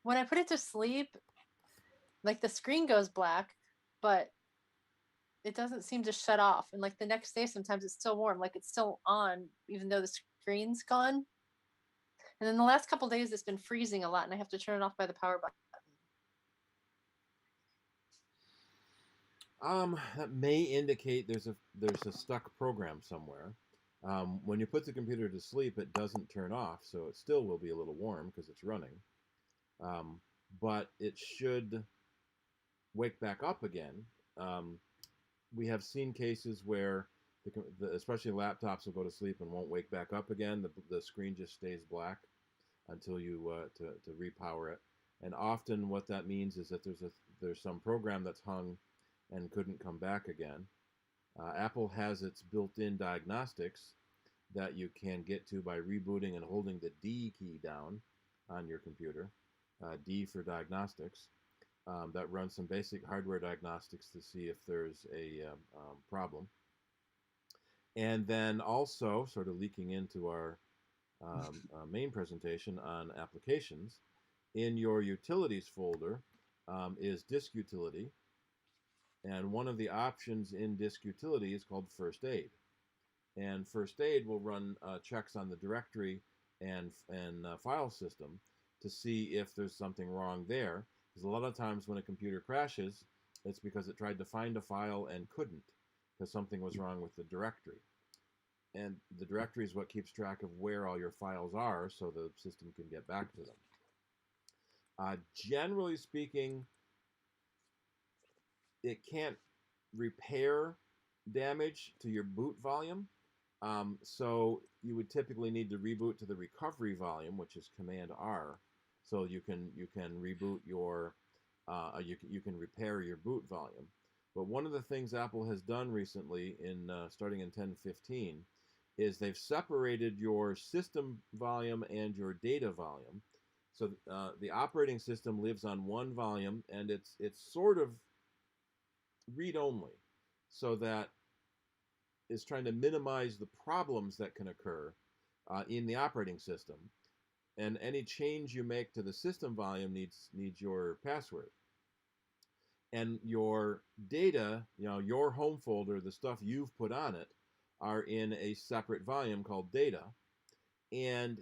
when I put it to sleep, like the screen goes black, but it doesn't seem to shut off. And like the next day, sometimes it's still warm, like it's still on, even though the screen's gone. And then the last couple of days, it's been freezing a lot, and I have to turn it off by the power button. That may indicate there's a stuck program somewhere. When you put the computer to sleep, it doesn't turn off, so it still will be a little warm because it's running. But it should wake back up again. We have seen cases where, especially laptops, will go to sleep and won't wake back up again. The screen just stays black until you to repower it. And often what that means is that there's some program that's hung and couldn't come back again. Apple has its built-in diagnostics that you can get to by rebooting and holding the D key down on your computer, D for diagnostics. That runs some basic hardware diagnostics to see if there's a problem. And then also, sort of leaking into our main presentation on applications, in your utilities folder is disk utility. And one of the options in disk utility is called first aid. And first aid will run checks on the directory and file system to see if there's something wrong there. Because a lot of times when a computer crashes, it's because it tried to find a file and couldn't, because something was wrong with the directory. And the directory is what keeps track of where all your files are so the system can get back to them. Generally speaking, it can't repair damage to your boot volume. So you would typically need to reboot to the recovery volume, which is Command R. So you can reboot your you can repair your boot volume. But one of the things Apple has done recently, starting in 10.15, is they've separated your system volume and your data volume. So the operating system lives on one volume, and it's sort of read-only, so that it's trying to minimize the problems that can occur in the operating system. And any change you make to the system volume needs your password. And your data, your home folder, the stuff you've put on it, are in a separate volume called data. And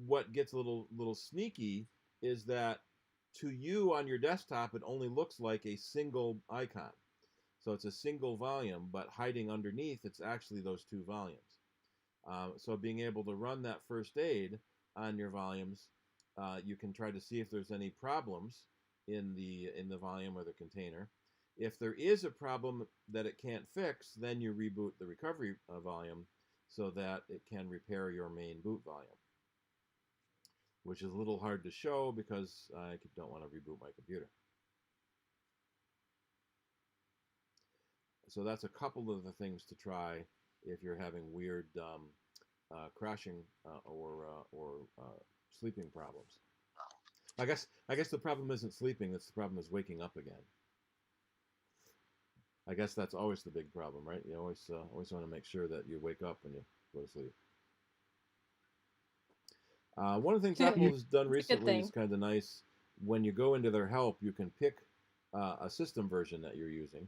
what gets a little sneaky is that to you on your desktop, it only looks like a single icon. So it's a single volume, but hiding underneath, it's actually those two volumes. So being able to run that first aid on your volumes, you can try to see if there's any problems in the volume or the container. If there is a problem that it can't fix, then you reboot the recovery volume so that it can repair your main boot volume, which is a little hard to show because I don't want to reboot my computer. So that's a couple of the things to try if you're having weird crashing or sleeping problems. I guess the problem isn't sleeping; the problem is waking up again. I guess that's always the big problem, right? You always want to make sure that you wake up when you go to sleep. One of the things Apple has done recently is kind of nice. When you go into their help, you can pick a system version that you're using,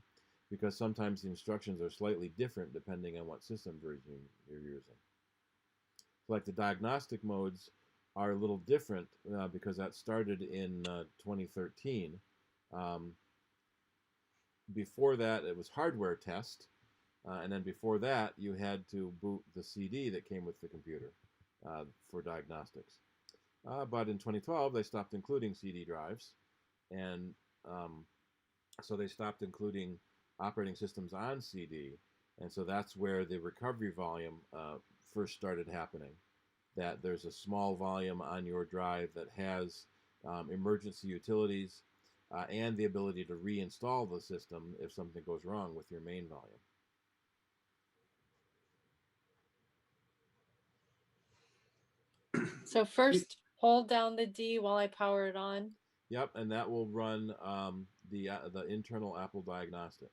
because sometimes the instructions are slightly different depending on what system version you're using. Like the diagnostic modes are a little different because that started in 2013. Before that, it was hardware test, and then before that, you had to boot the CD that came with the computer for diagnostics. But in 2012, they stopped including CD drives, and so they stopped including operating systems on CD, and so that's where the recovery volume first started happening. That there's a small volume on your drive that has emergency utilities and the ability to reinstall the system if something goes wrong with your main volume. So first, hold down the D while I power it on. Yep, and that will run the internal Apple Diagnostics.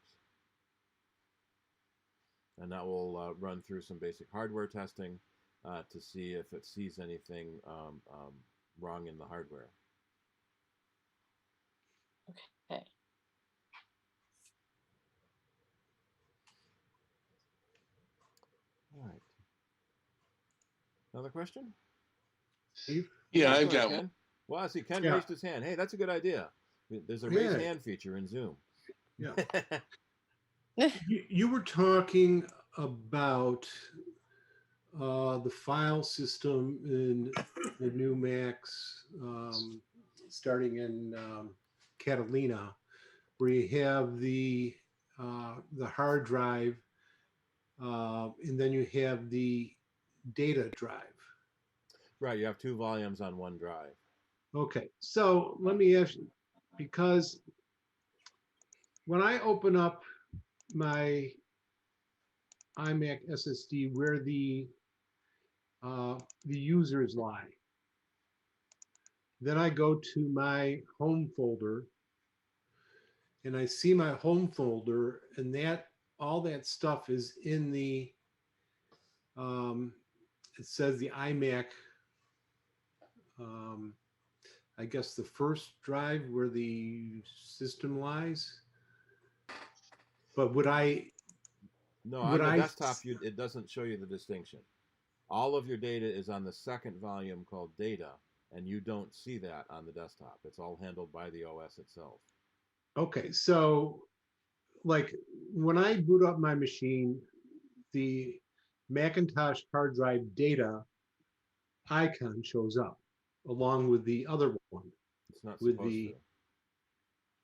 And that will run through some basic hardware testing to see if it sees anything wrong in the hardware. Okay. All right. Another question? Steve? Yeah, Go I've ahead, got Ken. one. Well, I see Ken Yeah. raised his hand. Hey, that's a good idea. There's a raise Yeah. hand feature in Zoom. Yeah. You were talking about the file system in the new Macs, starting in Catalina, where you have the hard drive, and then you have the data drive. Right, you have 2 volumes on 1 drive. Okay, so let me ask you, because when I open up my iMac SSD where the users lie, then I go to my home folder and I see my home folder, and that all that stuff is in the it says the iMac, I guess the first drive where the system lies. But would I? No, on the desktop, it doesn't show you the distinction. All of your data is on the second volume called data, and you don't see that on the desktop. It's all handled by the OS itself. Okay, so like when I boot up my machine, the Macintosh hard drive data icon shows up along with the other one. It's not with supposed the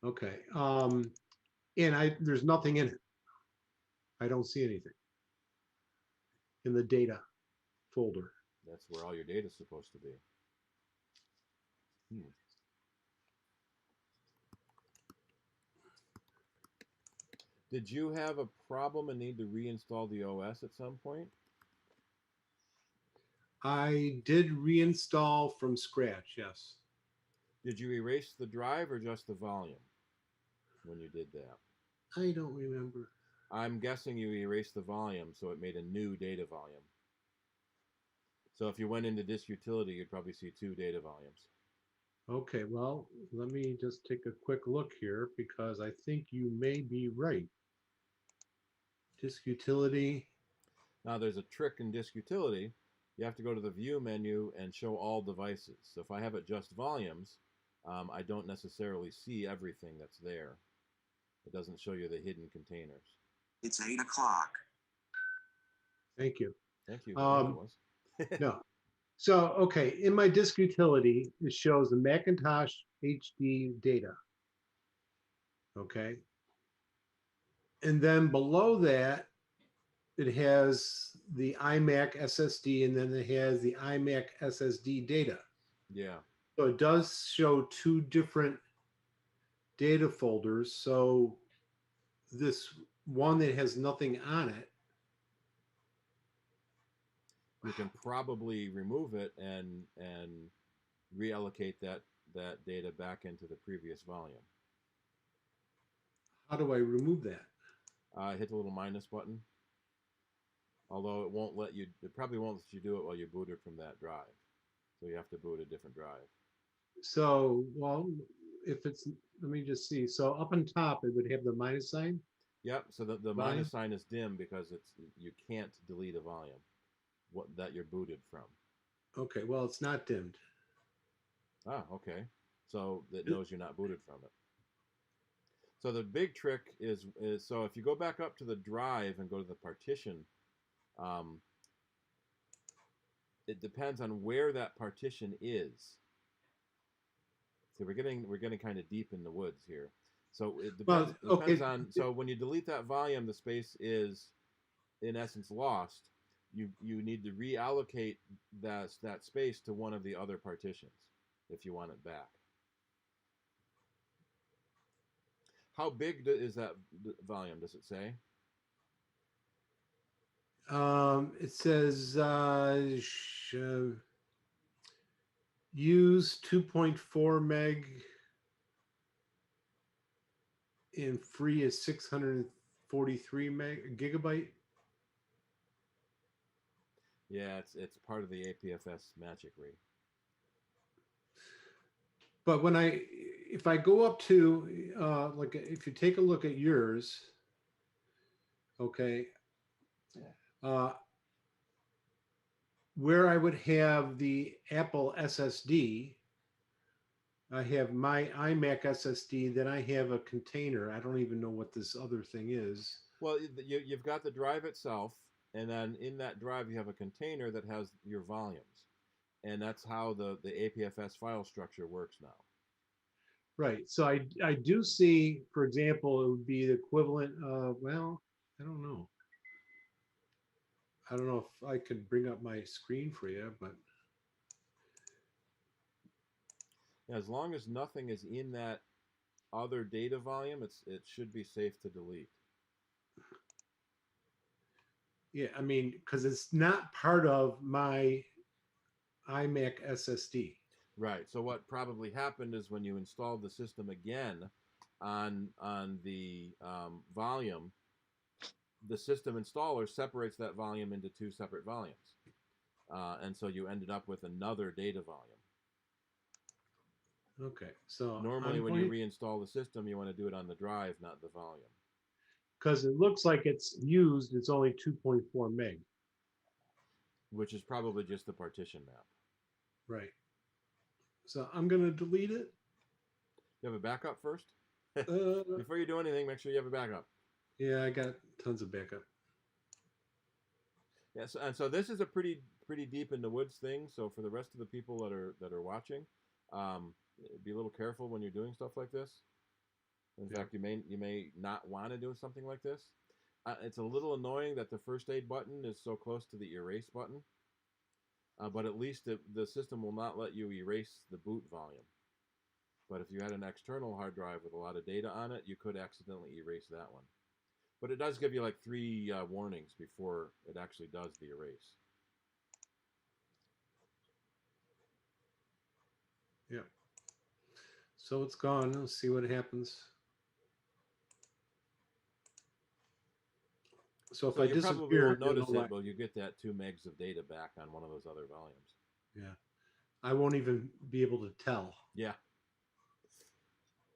to. Okay, and there's nothing in it. I don't see anything in the data folder. That's where all your data is supposed to be. Did you have a problem and need to reinstall the OS at some point? I did reinstall from scratch, yes. Did you erase the drive or just the volume when you did that? I don't remember. I'm guessing you erased the volume, so it made a new data volume. So if you went into disk utility, you'd probably see 2 data volumes. Okay, well, let me just take a quick look here because I think you may be right. Disk utility. Now there's a trick in disk utility. You have to go to the view menu and show all devices. So if I have it just volumes, I don't necessarily see everything that's there. It doesn't show you the hidden containers. It's 8 o'clock. Thank you. Thank you. No. So, okay, in my disk utility, it shows the Macintosh HD data. Okay. And then below that, it has the iMac SSD, and then it has the iMac SSD data. Yeah. So it does show 2 different data folders. So this one that has nothing on it, you can probably remove it and reallocate that data back into the previous volume. How do I remove that? Hit the little minus button. Although it won't let you, it probably won't let you do it while you're booted from that drive. So you have to boot a different drive. So, well, if it's, let me just see. So up on top, it would have the minus sign? Yep, so the minus sign is dim because you can't delete a volume that you're booted from. Okay, well, it's not dimmed. Ah, okay. So it knows you're not booted from it. So the big trick is so if you go back up to the drive and go to the partition, it depends on where that partition is. So we're getting kind of deep in the woods here. So it depends, depends on, so when you delete that volume, the space is in essence lost. You need to reallocate that space to one of the other partitions if you want it back. How big is that volume? Does it say? It says use 2.4 meg and free is 643 gigabyte. Yeah, it's part of the APFS magicry. But if I go up to like if you take a look at yours, okay, where I would have the Apple SSD, I have my iMac SSD, then I have a container. I don't even know what this other thing is. Well, you've got the drive itself, and then in that drive you have a container that has your volumes, and that's how the APFS file structure works now. Right. So I do see, for example, it would be the equivalent of, well, I don't know. I don't know if I could bring up my screen for you, but As long as nothing is in that other data volume, it should be safe to delete. yeah, I mean, because it's not part of my iMac SSD. Right. So what probably happened is when you installed the system again on the volume, the system installer separates that volume into two separate volumes, and so you ended up with another data volume. Okay, so Normally, when you reinstall the system, you want to do it on the drive, not the volume. Because it looks like it's used, it's only 2.4 meg. Which is probably just the partition map. Right. So I'm going to delete it. You have a backup first? Before you do anything, make sure you have a backup. Yeah, I got tons of backup. Yes, and so this is a pretty deep in the woods thing. So for the rest of the people that are watching, be a little careful when you're doing stuff like this. In fact, you may not want to do something like this. It's a little annoying that the first aid button is so close to the erase button, but at least the system will not let you erase the boot volume. But if you had an external hard drive with a lot of data on it, you could accidentally erase that one. But it does give you like 3 warnings before it actually does the erase. Yeah. So it's gone. Let's see what happens. So if I you disappear, probably won't notice you'll know it, but you get that 2 megs of data back on one of those other volumes. Yeah. I won't even be able to tell. Yeah.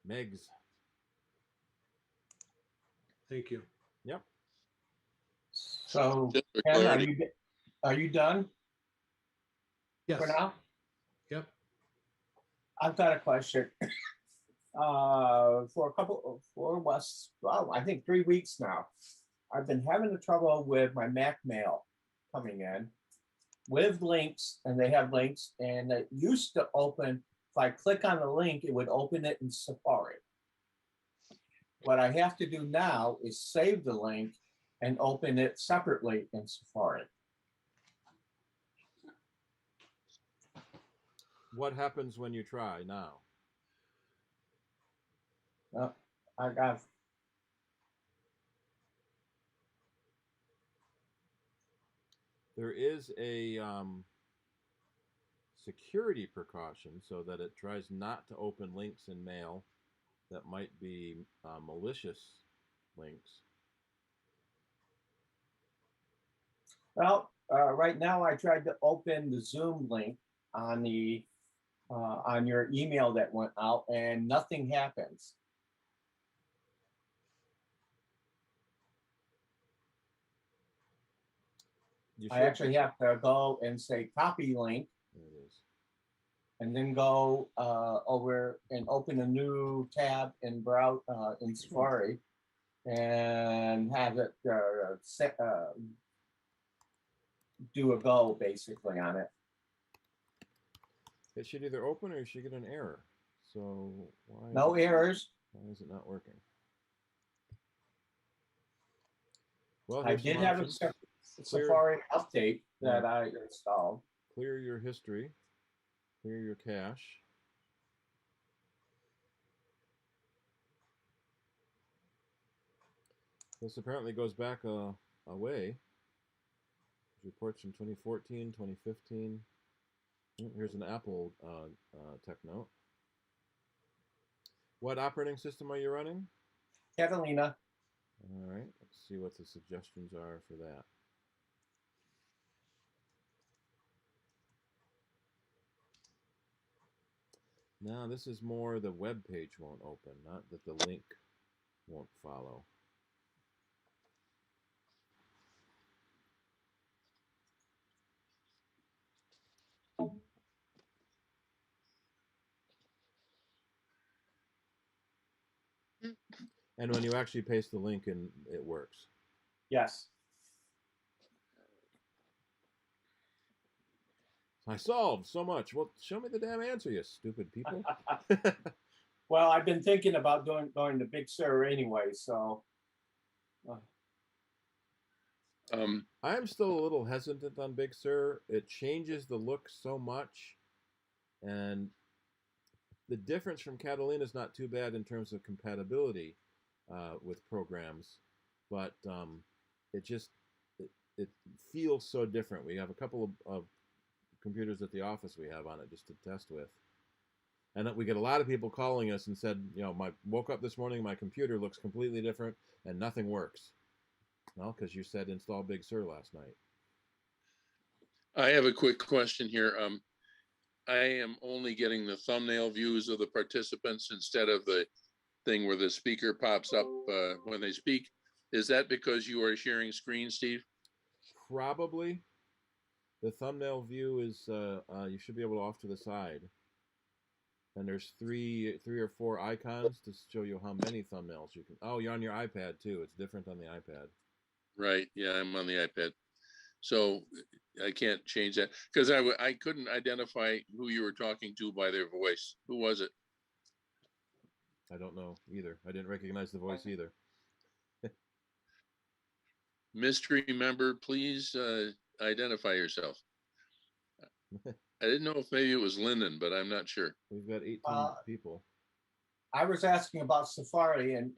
Megs. Thank you. Yep. So, Just for Ken, clarity. are you done Yes. for now? Yep. I've got a question. I think 3 weeks now, I've been having the trouble with my Mac mail coming in with links, and they have links, and it used to open, if I click on the link, it would open it in Safari. What I have to do now is save the link and open it separately in Safari. What happens when you try now? I got. There is a security precaution so that it tries not to open links in mail that might be malicious links. Well, right now I tried to open the Zoom link on the on your email that went out, and nothing happens. I actually have to go and say copy link. There it is. And then go over and open a new tab in browse in Safari, and have it do a go basically on it. It should either open or you should get an error. So why? No errors. Why is it not working? Well, I did have a Safari update that I installed. Clear your history. Clear your cache. This apparently goes back a way. Reports from 2014, 2015. Here's an Apple tech note. What operating system are you running? Catalina. All right, let's see what the suggestions are for that. Now this is more the web page won't open, not that the link won't follow. And when you actually paste the link in, it works. Yes. I solved so much. Well, show me the damn answer, you stupid people. Well, I've been thinking about going to Big Sur anyway, so. I am still a little hesitant on Big Sur. It changes the look so much, and the difference from Catalina is not too bad in terms of compatibility with programs, but it feels so different. We have a couple of computers at the office we have on it just to test with, and we get a lot of people calling us and said, woke up this morning, my computer looks completely different and nothing works. Well, because you said install Big Sur last night. I have a quick question here. I am only getting the thumbnail views of the participants instead of the thing where the speaker pops up when they speak. Is that because you are sharing screen, Steve? Probably. The thumbnail view is you should be able to off to the side, and there's three or four icons to show you how many thumbnails you can. Oh, you're on your iPad too. It's different on the iPad. Right. Yeah, I'm on the iPad, so I can't change that because I couldn't identify who you were talking to by their voice. Who was it? I don't know either. I didn't recognize the voice either. Mystery member, please identify yourself. I didn't know if maybe it was Lyndon, but I'm not sure. We've got 18 people. I was asking about Safari and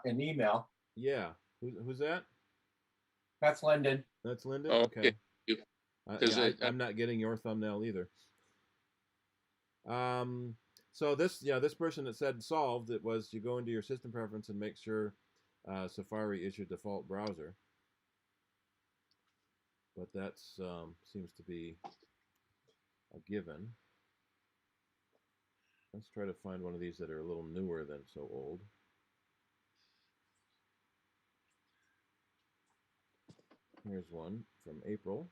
an email. Yeah. Who's that? That's Lyndon. That's Lyndon? Oh, okay. Yeah, I'm not getting your thumbnail either. So this person that said solved, it was you go into your system preference and make sure Safari is your default browser. But that seems to be a given. Let's try to find one of these that are a little newer than so old. Here's one from April.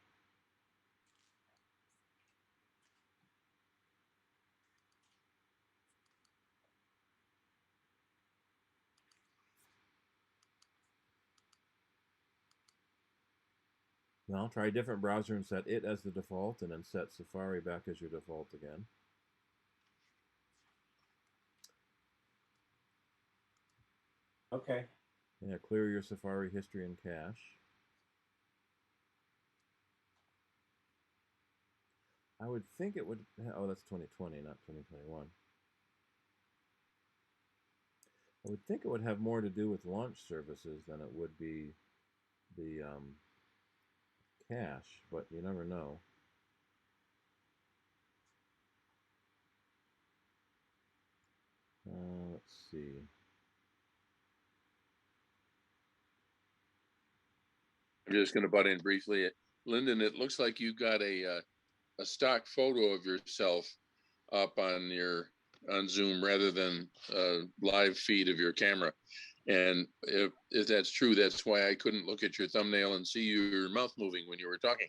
Now try a different browser and set it as the default, and then set Safari back as your default again. Okay. Yeah, clear your Safari history and cache. I would think it would, oh, that's 2020, not 2021. I would think it would have more to do with launch services than it would be the cache, but you never know. Let's see. I'm just going to butt in briefly. Lyndon, it looks like you got a stock photo of yourself up on Zoom rather than a live feed of your camera. And if that's true, that's why I couldn't look at your thumbnail and see your mouth moving when you were talking.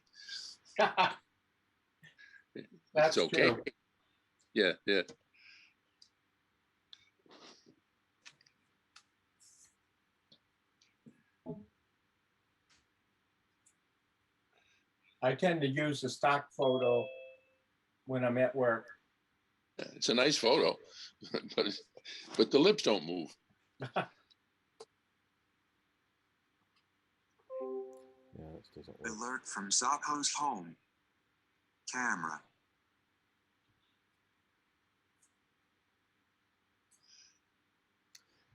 That's okay. true. Yeah, yeah. I tend to use the stock photo when I'm at work. It's a nice photo, but the lips don't move. Yeah, this doesn't work. Alert from Zapo's home camera.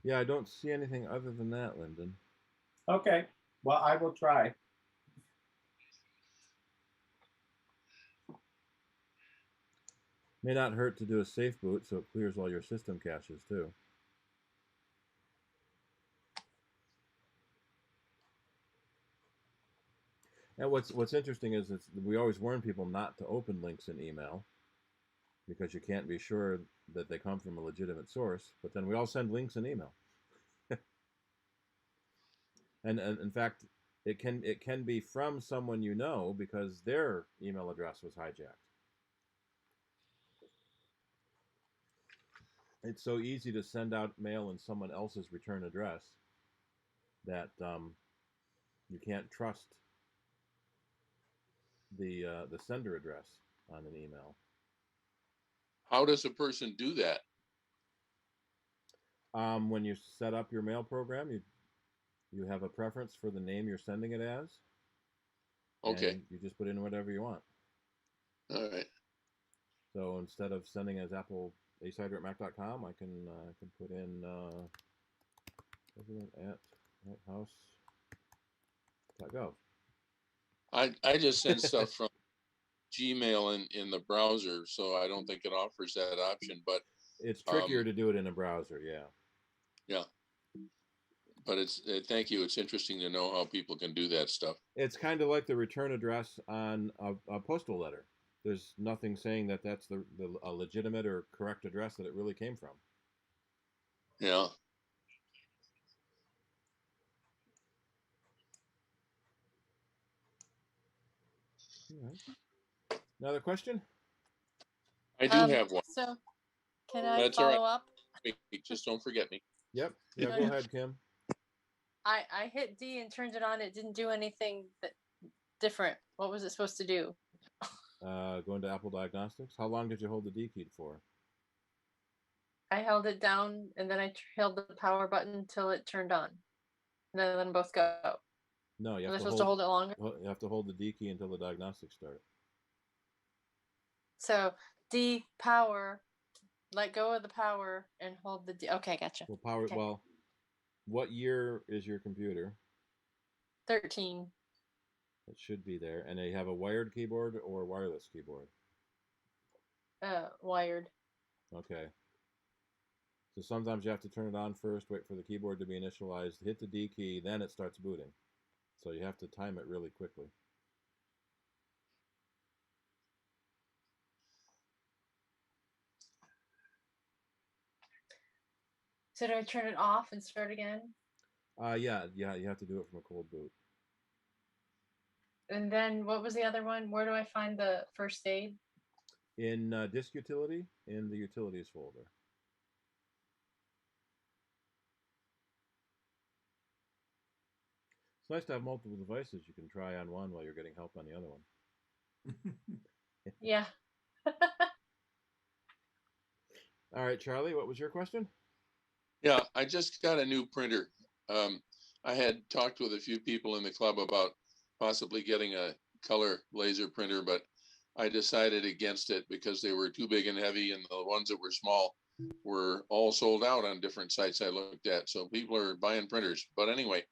Yeah, I don't see anything other than that, Lyndon. Okay, well, I will try. May not hurt to do a safe boot so it clears all your system caches too. And what's interesting is we always warn people not to open links in email because you can't be sure that they come from a legitimate source, but then we all send links in email. and in fact, it can be from someone you know because their email address was hijacked. It's so easy to send out mail in someone else's return address that you can't trust the sender address. on an email. How does a person do that? When you set up your mail program, you have a preference for the name you're sending it as. Okay. And you just put in whatever you want. All right. So instead of sending as Apple CIDER@mac.com, I can put in president at whitehouse.gov. I just send stuff from Gmail in the browser, so I don't think it offers that option. But it's trickier to do it in a browser, yeah. Yeah. But it's thank you. It's interesting to know how people can do that stuff. It's kind of like the return address on a postal letter. There's nothing saying that that's a legitimate or correct address that it really came from. Yeah. Another question? I do have one. So can I That's all follow right. up? Just don't forget me. Yep. Yeah, go ahead, Kim. I hit D and turned it on. It didn't do anything different. What was it supposed to do? Going to Apple Diagnostics. How long did you hold the D key for? I held it down and then I held the power button until it turned on. And then let them both go. No, you Am have I to supposed to hold it longer? You have to hold the D key until the diagnostics start. So D power, let go of the power and hold the D. Okay, gotcha. Well, power. Okay. Well, what year is your computer? 13. It should be there. And they have a wired keyboard or wireless keyboard? Wired. Okay. So sometimes you have to turn it on first, wait for the keyboard to be initialized, hit the D key, then it starts booting. So you have to time it really quickly. So do I turn it off and start again? Yeah, you have to do it from a cold boot. And then what was the other one? Where do I find the first aid? In disk utility, in the utilities folder. It's nice to have multiple devices you can try on one while you're getting help on the other one. Yeah. All right, Charlie, what was your question? Yeah, I just got a new printer. I had talked with a few people in the club about possibly getting a color laser printer, but I decided against it because they were too big and heavy, and the ones that were small were all sold out on different sites I looked at. So people are buying printers. But anyway,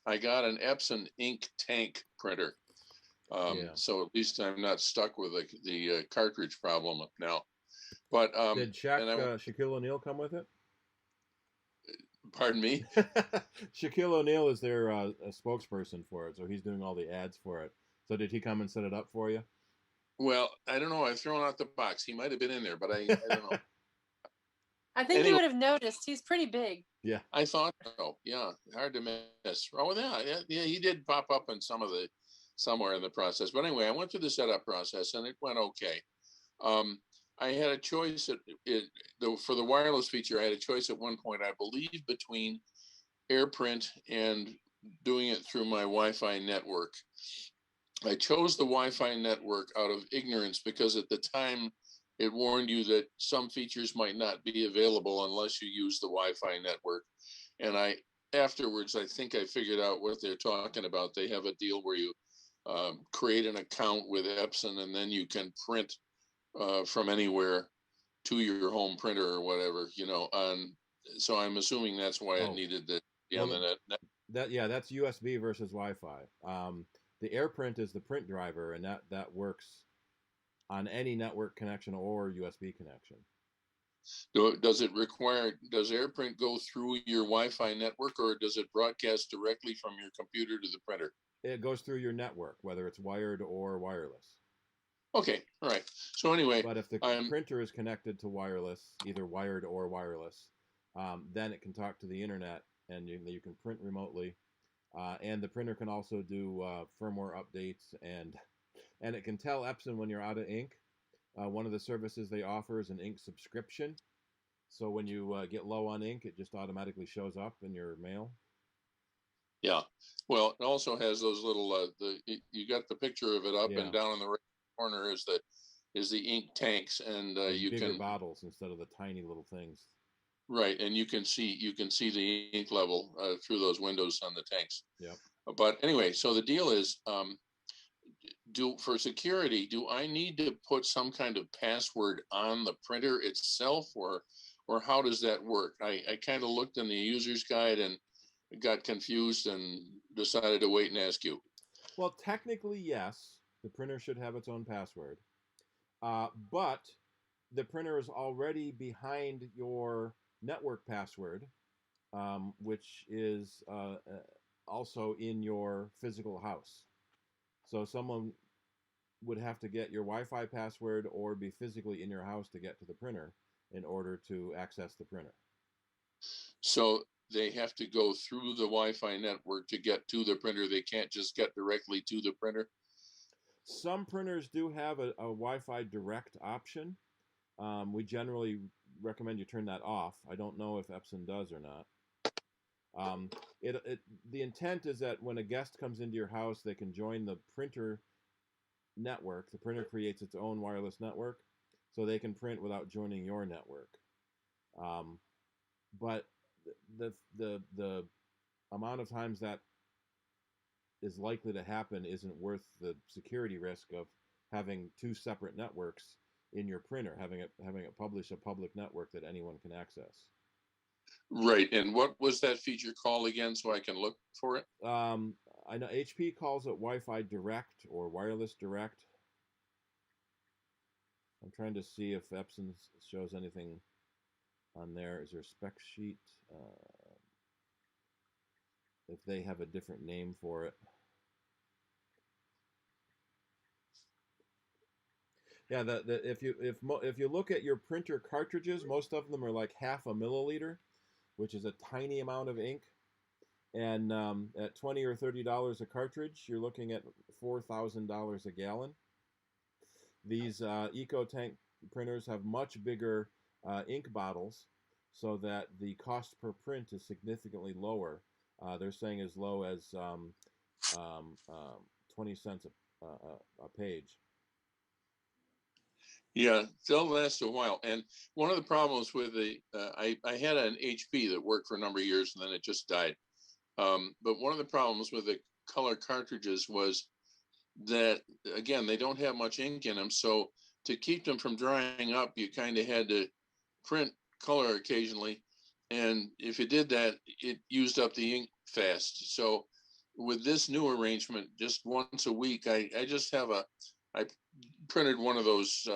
I got an Epson ink tank printer. So at least I'm not stuck with the cartridge problem now. But did Shaquille O'Neal come with it? Pardon me? Shaquille O'Neal is their a spokesperson for it, so he's doing all the ads for it. So did he come and set it up for you? Well, I don't know. I've thrown out the box. He might have been in there, but I don't know. I think you would have noticed. He's pretty big. Yeah. I thought so. Yeah. Hard to miss. Oh, yeah. He did pop up in somewhere in the process. But anyway, I went through the setup process and it went okay. I had a choice for the wireless feature. I had a choice at one point, I believe, between AirPrint and doing it through my Wi-Fi network. I chose the Wi-Fi network out of ignorance because at the time it warned you that some features might not be available unless you use the Wi-Fi network. And afterwards, I think I figured out what they're talking about. They have a deal where you create an account with Epson and then you can print from anywhere to your home printer or whatever, so I'm assuming that's why it needed to be on the net. That's USB versus Wi-Fi. The AirPrint is the print driver, and that works on any network connection or USB connection. Does AirPrint go through your Wi-Fi network, or does it broadcast directly from your computer to the printer? It goes through your network, whether it's wired or wireless. Okay, all right. So anyway, but if the printer is connected to wireless, either wired or wireless, then it can talk to the internet, and you can print remotely. And the printer can also do firmware updates, and it can tell Epson when you're out of ink. One of the services they offer is an ink subscription. So when you get low on ink, it just automatically shows up in your mail. Yeah. Well, it also has those little, you got the picture of it up and down in the right corner is the ink tanks, and Those you bigger can bottles instead of the tiny little things. right, and you can see the ink level through those windows on the tanks. Yep. But anyway, so the deal is, for security, do I need to put some kind of password on the printer itself, or how does that work? I kind of looked in the user's guide and got confused and decided to wait and ask you. Well, technically, yes, the printer should have its own password, but the printer is already behind your network password, which is also in your physical house. So someone would have to get your Wi-Fi password or be physically in your house to get to the printer in order to access the printer. So they have to go through the Wi-Fi network to get to the printer. They can't just get directly to the printer. Some printers do have a Wi-Fi direct option. We generally recommend you turn that off. I don't know if Epson does or not. The intent is that when a guest comes into your house, they can join the printer network. The printer creates its own wireless network, so they can print without joining your network. But the amount of times that is likely to happen isn't worth the security risk of having two separate networks in your printer, having it publish a public network that anyone can access. Right. And what was that feature called again, so I can look for it? I know HP calls it Wi-Fi Direct or Wireless Direct. I'm trying to see if Epson shows anything on there. Is there a spec sheet? If they have a different name for it. Yeah, if you look at your printer cartridges, most of them are like half a milliliter, which is a tiny amount of ink. And at $20 or $30 a cartridge, you're looking at $4,000 a gallon. These EcoTank printers have much bigger ink bottles, so that the cost per print is significantly lower. They're saying as low as 20 cents a page. Yeah, they'll last a while. And one of the problems with I had an HP that worked for a number of years and then it just died. But one of the problems with the color cartridges was that, again, they don't have much ink in them. So to keep them from drying up, you kind of had to print color occasionally. And if you did that, it used up the ink fast. So with this new arrangement, just once a week, I printed one of those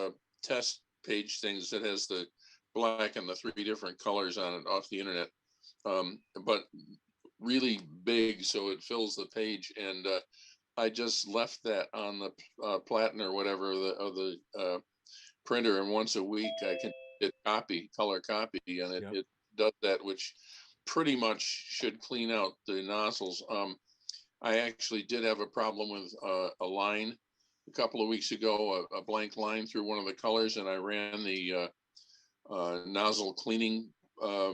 test page things that has the black and the 3 different colors on it off the internet, but really big, so it fills the page. And I just left that on the platen or whatever of the printer, and once a week I can hit color copy, and it does that, which pretty much should clean out the nozzles. I actually did have a problem with a line a couple of weeks ago, a blank line through one of the colors, and I ran the nozzle cleaning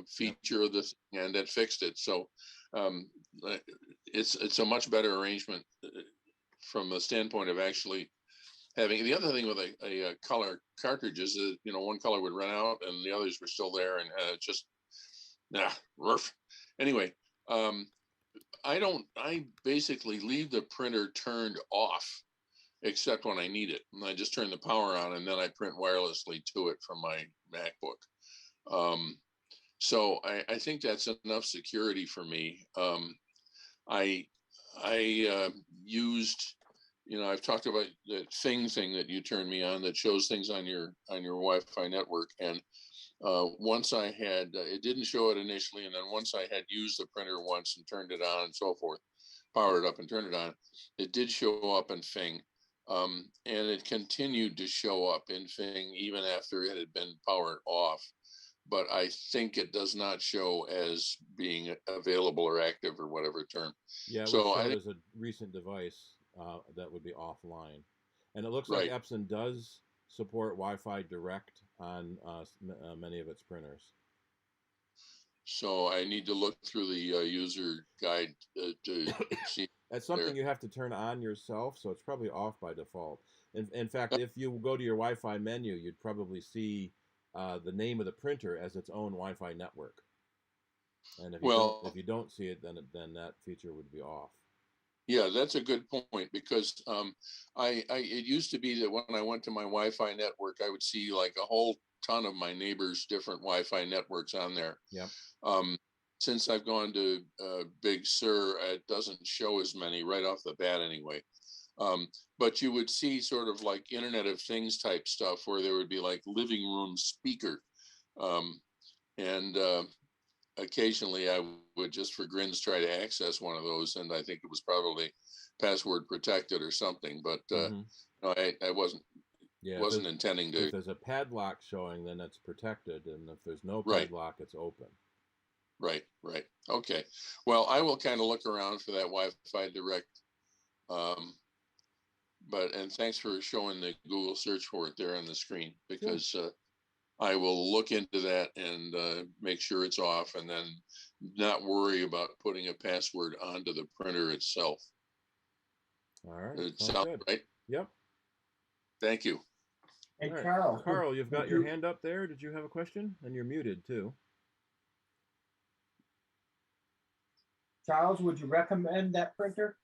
feature of this, and that fixed it. So it's a much better arrangement from the standpoint of actually having. The other thing with a color cartridge is that, one color would run out and the others were still there, and just roof. Anyway, I basically leave the printer turned off except when I need it, and I just turn the power on, and then I print wirelessly to it from my MacBook. So I think that's enough security for me. I used, I've talked about the thing that you turned me on that shows things on your Wi-Fi network, and once I had, it didn't show it initially, and then once I had used the printer once and turned it on and so forth, powered it up and turned it on, it did show up in Fing. And it continued to show up in Fing even after it had been powered off. But I think it does not show as being available or active or whatever term. Yeah, it so would show as a recent device that would be offline. And it looks right. like Epson does support Wi-Fi Direct on many of its printers. So I need to look through the user guide to see. That's something there. you have to turn on yourself, so it's probably off by default. In fact, if you go to your Wi-Fi menu, you'd probably see the name of the printer as its own Wi-Fi network. And if you don't see it, then that feature would be off. Yeah, that's a good point, because it used to be that when I went to my Wi-Fi network, I would see like a whole ton of my neighbors' different Wi-Fi networks on there. Yeah. Since I've gone to Big Sur, it doesn't show as many right off the bat anyway. But you would see sort of like Internet of Things type stuff where there would be like living room speaker. And occasionally I would just for grins try to access one of those. And I think it was probably password protected or something, but no, I wasn't intending to. If there's a padlock showing, then it's protected. And if there's no Right. padlock, it's open. Right. Okay. Well, I will kind of look around for that Wi-Fi Direct. And thanks for showing the Google search for it there on the screen, because I will look into that and make sure it's off, and then not worry about putting a password onto the printer itself. All right. It sounds good. right. Yep. Thank you. Hey, All right. Carl. Carl, you've got your hand up there. Did you have a question? And you're muted too. Charles, would you recommend that printer?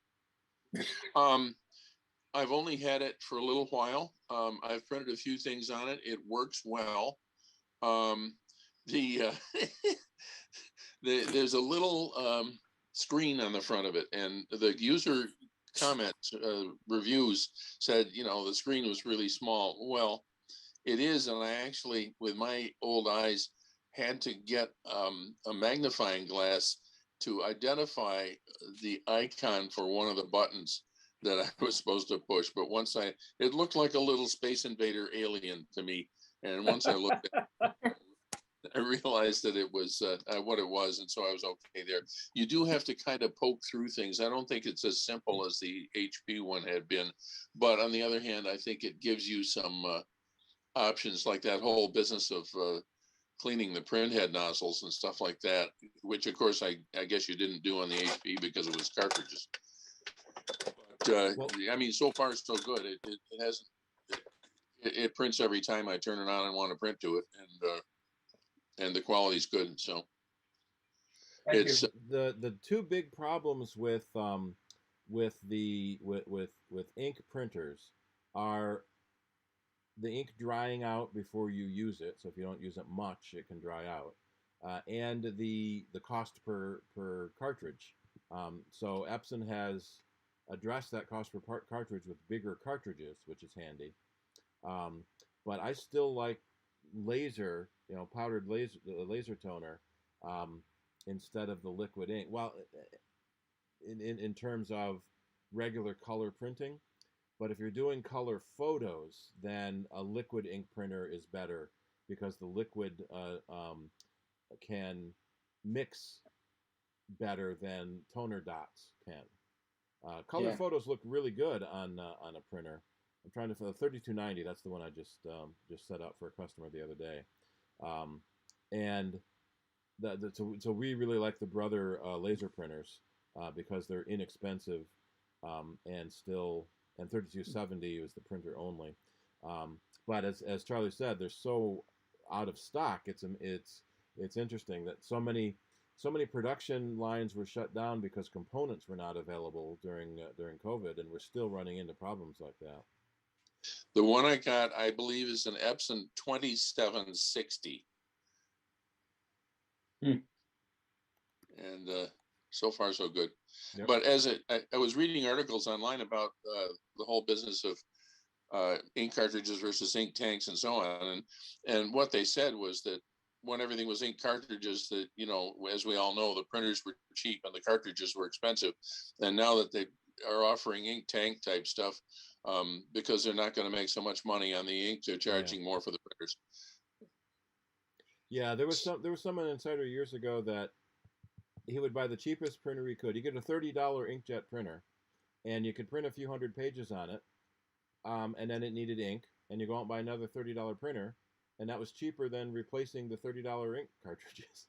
I've only had it for a little while. I've printed a few things on it. It works well. There's a little screen on the front of it, and the user comments reviews said, the screen was really small. Well, it is, and I actually, with my old eyes, had to get a magnifying glass to identify the icon for one of the buttons that I was supposed to push. But it looked like a little Space Invader alien to me. And once I looked at it, I realized that it was what it was. And so I was okay there. You do have to kind of poke through things. I don't think it's as simple as the HP one had been. But on the other hand, I think it gives you some options, like that whole business of cleaning the print head nozzles and stuff like that, which of course I guess you didn't do on the HP because it was cartridges. But I mean, so far so good. It hasn't. It prints every time I turn it on and want to print to it, and the quality's good. So it's the two big problems with ink printers are the ink drying out before you use it. So if you don't use it much, it can dry out, and the cost per cartridge. So Epson has addressed that cost per cartridge with bigger cartridges, which is handy. But I still like laser, powdered laser toner instead of the liquid ink. Well, in terms of regular color printing. But if you're doing color photos, then a liquid ink printer is better, because the liquid can mix better than toner dots can. Color photos look really good on a printer. I'm trying to find the 3290. That's the one I just set up for a customer the other day, and so we really like the Brother laser printers because they're inexpensive and 3270 is the printer only. But as Charlie said, they're so out of stock. It's interesting that so many production lines were shut down because components were not available during COVID, and we're still running into problems like that. The one I got, I believe, is an Epson 2760. And so far, so good. Yep. But I was reading articles online about the whole business of ink cartridges versus ink tanks and so on. And what they said was that when everything was ink cartridges, that, as we all know, the printers were cheap and the cartridges were expensive. And now that they are offering ink tank type stuff, because they're not going to make so much money on the ink, they're charging more for the printers. Yeah, there was some insider years ago that he would buy the cheapest printer he could. You get a $30 inkjet printer, and you could print a few hundred pages on it, and then it needed ink, and you go out and buy another $30 printer, and that was cheaper than replacing the $30 ink cartridges.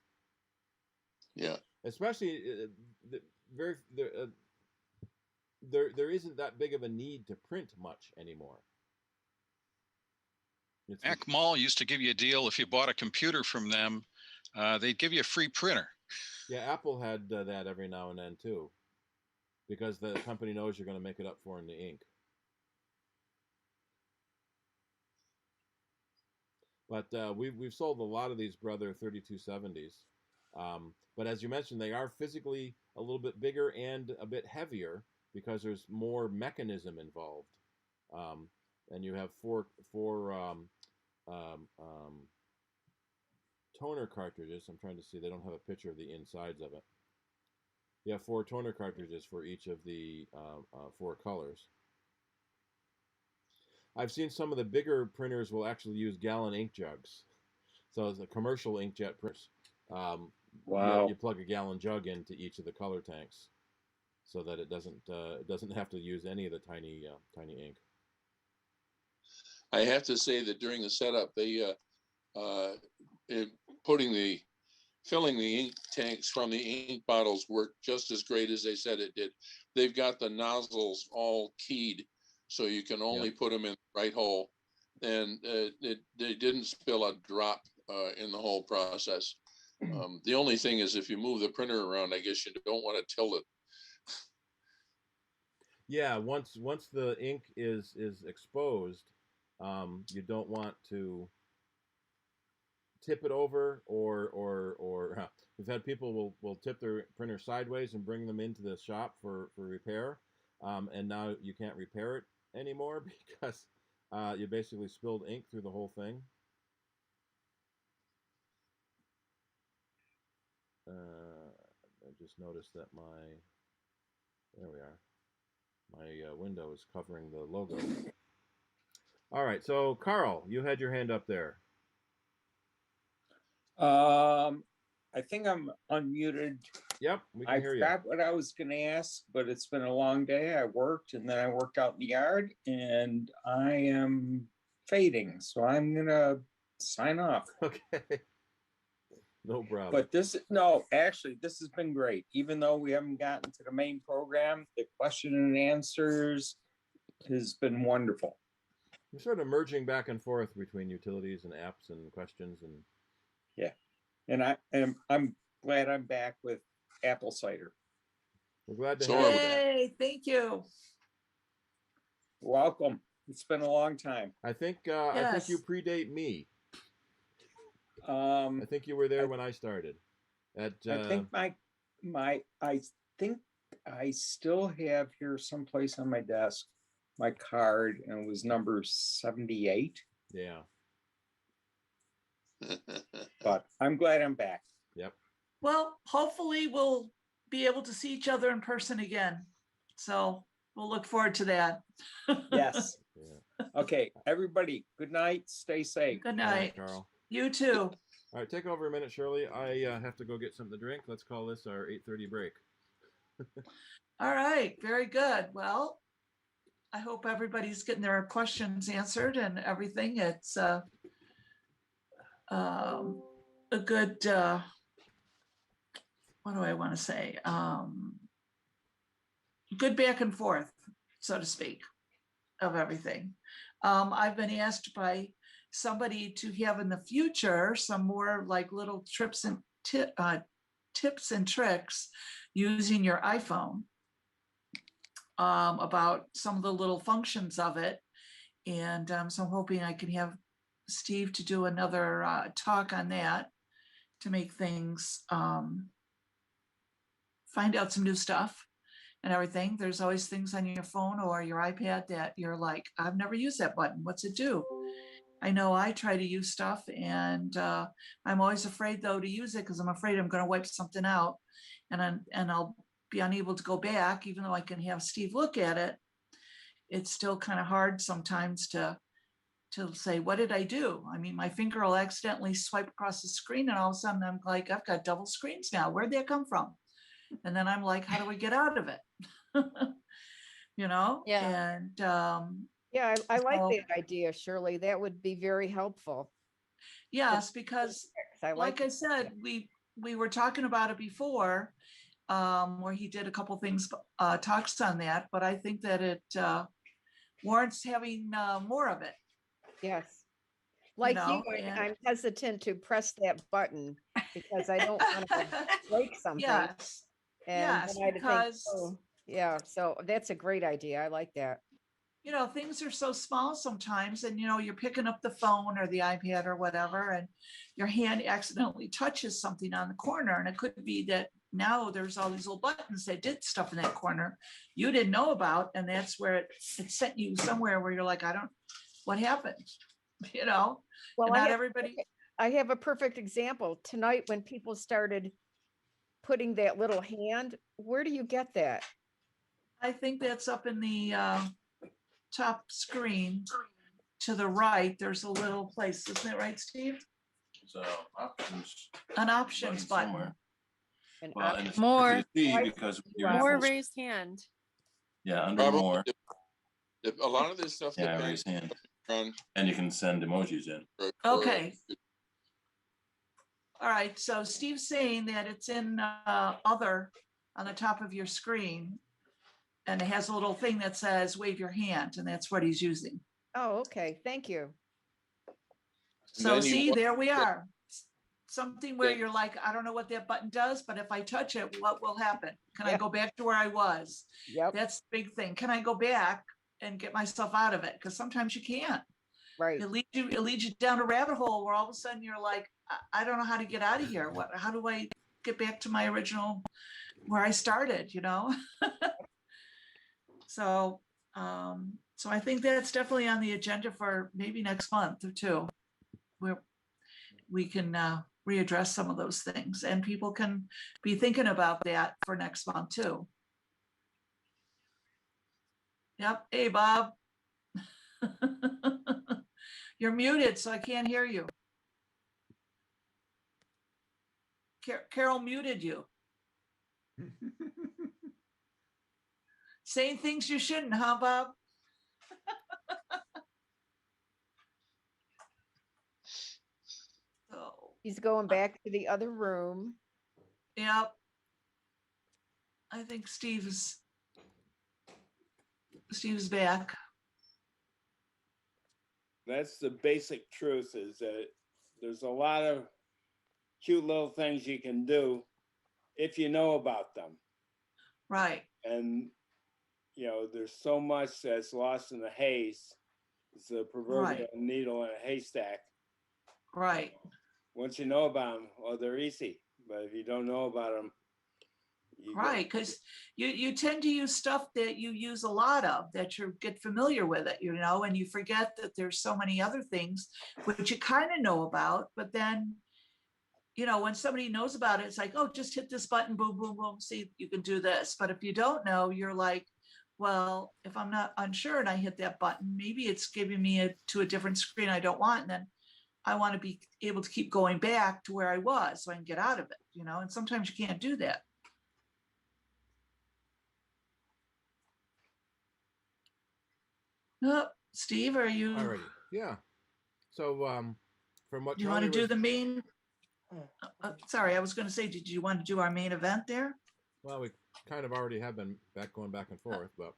Yeah. Especially very there isn't that big of a need to print much anymore. Mac Mall used to give you a deal if you bought a computer from them. They'd give you a free printer. Yeah, Apple had that every now and then too, because the company knows you're going to make it up for in the ink. But we've sold a lot of these Brother 3270s. But as you mentioned, they are physically a little bit bigger and a bit heavier because there's more mechanism involved. And you have four toner cartridges. I'm trying to see. They don't have a picture of the insides of it. You have 4 toner cartridges for each of the 4 colors. I've seen some of the bigger printers will actually use gallon ink jugs. So it's a commercial inkjet printers. Wow. You plug a gallon jug into each of the color tanks, so that it doesn't have to use any of the tiny ink. I have to say that during the setup, they filling the ink tanks from the ink bottles worked just as great as they said it did. They've got the nozzles all keyed, so you can only put them in the right hole, and they didn't spill a drop in the whole process. The only thing is, if you move the printer around, I guess you don't want to tilt it. Yeah, once the ink is exposed, you don't want to tip it over, or we've had people will tip their printer sideways and bring them into the shop for repair, and now you can't repair it anymore because you basically spilled ink through the whole thing. I just noticed that there we are. My window is covering the logo. All right, so Carl, you had your hand up there. I think I'm unmuted. Yep, we can hear you. I forgot what I was going to ask, but it's been a long day. I worked, and then I worked out in the yard, and I am fading, so I'm going to sign off. Okay. No problem. But actually, this has been great. Even though we haven't gotten to the main program, the question and answers has been wonderful. We're sort of merging back and forth between utilities and apps and questions, and and I'm glad I'm back with apple cider. We're glad to have you back. Yay, thank you. Welcome. It's been a long time. I think you predate me. I think you were there when I started. I think I think I still have here someplace on my desk my card, and it was number 78. Yeah. But I'm glad I'm back. Yep. Well, hopefully we'll be able to see each other in person again. So we'll look forward to that. Yes. Yeah. Okay, everybody, good night. Stay safe. Good night. Carl. You too. All right, take over a minute, Shirley. I have to go get something to drink. Let's call this our 8:30 break. All right, very good. Well, I hope everybody's getting their questions answered and everything. It's a good, what do I want to say? Good back and forth, so to speak, of everything. I've been asked by somebody to have in the future some more like little tips and tricks using your iPhone, about some of the little functions of it. And so I'm hoping I can have Steve to do another talk on that to make things, find out some new stuff and everything. There's always things on your phone or your iPad that you're like, I've never used that button. What's it do? I know I try to use stuff, and I'm always afraid though to use it because I'm afraid I'm going to wipe something out, and I'll be unable to go back, even though I can have Steve look at it. It's still kind of hard sometimes to say, what did I do? I mean, my finger will accidentally swipe across the screen, and all of a sudden I'm like, I've got double screens now. Where'd that come from? And then I'm like, how do we get out of it? You know? Yeah. And Yeah, I like so- that idea, Shirley. That would be very helpful. yes, because I like I it. said, we were talking about it before, where he did a couple things, talks on that, but I think that it warrants having more of it. Yes. Like you, know, I'm hesitant to press that button because I don't want to break something. Yes. And Yes, then I'd because think, oh, yeah, so that's a great idea. I like that. you know, things are so small sometimes, and you know, you're picking up the phone or the iPad or whatever, and your hand accidentally touches something on the corner, and it could be that now there's all these little buttons that did stuff in that corner you didn't know about, and that's where it sent you somewhere where you're like, I don't, what happened? You know, well, not everybody. I have a perfect example tonight when people started putting that little hand. Where do you get that? I think that's up in the top screen to the right. There's a little place, isn't it right, Steve? So options. An options button. Somewhere. An Well, and it's More. hard to see because you're in More full screen. raised hand. Yeah, under Probably more. if a lot of this stuff Yeah, depends raise hand. on And you can send emojis in. Okay. All right, so Steve's saying that it's in other on the top of your screen, and it has a little thing that says wave your hand, and that's what he's using. Oh, okay, thank you. So then you see, want- there we are. Something where Yeah. you're like, I don't know what that button does, but if I touch it, what will happen? Can I Yeah. go back to where I was? Yep, That's the big thing. Can I go back and get myself out of it? Because sometimes you can't. right. It leads you down a rabbit hole where all of a sudden you're like, I don't know how to get out of here. How do I get back to my original where I started, you know? So I think that's definitely on the agenda for maybe next month or two, where we can readdress some of those things, and people can be thinking about that for next month too. Yep. Hey, Bob. You're muted, so I can't hear you. Carol muted you. Saying things you shouldn't, huh, Bob? So, He's going back to the other room. yep. I think Steve's back. That's the basic truth, is that there's a lot of cute little things you can do if you know about them. Right. And, you know, there's so much that's lost in the haze. It's a proverbial needle in a haystack. Right. Once you know about them, well, they're easy. But if you don't know about them, Right, because you tend to use stuff that you use a lot of, that you get familiar with it, you know, and you forget that there's so many other things which you kind of know about, but then, you know, when somebody knows about it, it's like, oh, just hit this button, boom, boom, boom, see, you can do this. But if you don't know, you're like, well, if I'm not unsure and I hit that button, maybe it's giving me to a different screen I don't want, and then I want to be able to keep going back to where I was so I can get out of it, you know, and sometimes you can't do that. Steve, are you? Alrighty, yeah. So from what You want to Charlie do was- the main? Sorry, I was going to say, did you want to do our main event there? Well, we kind of already have been going back and forth, but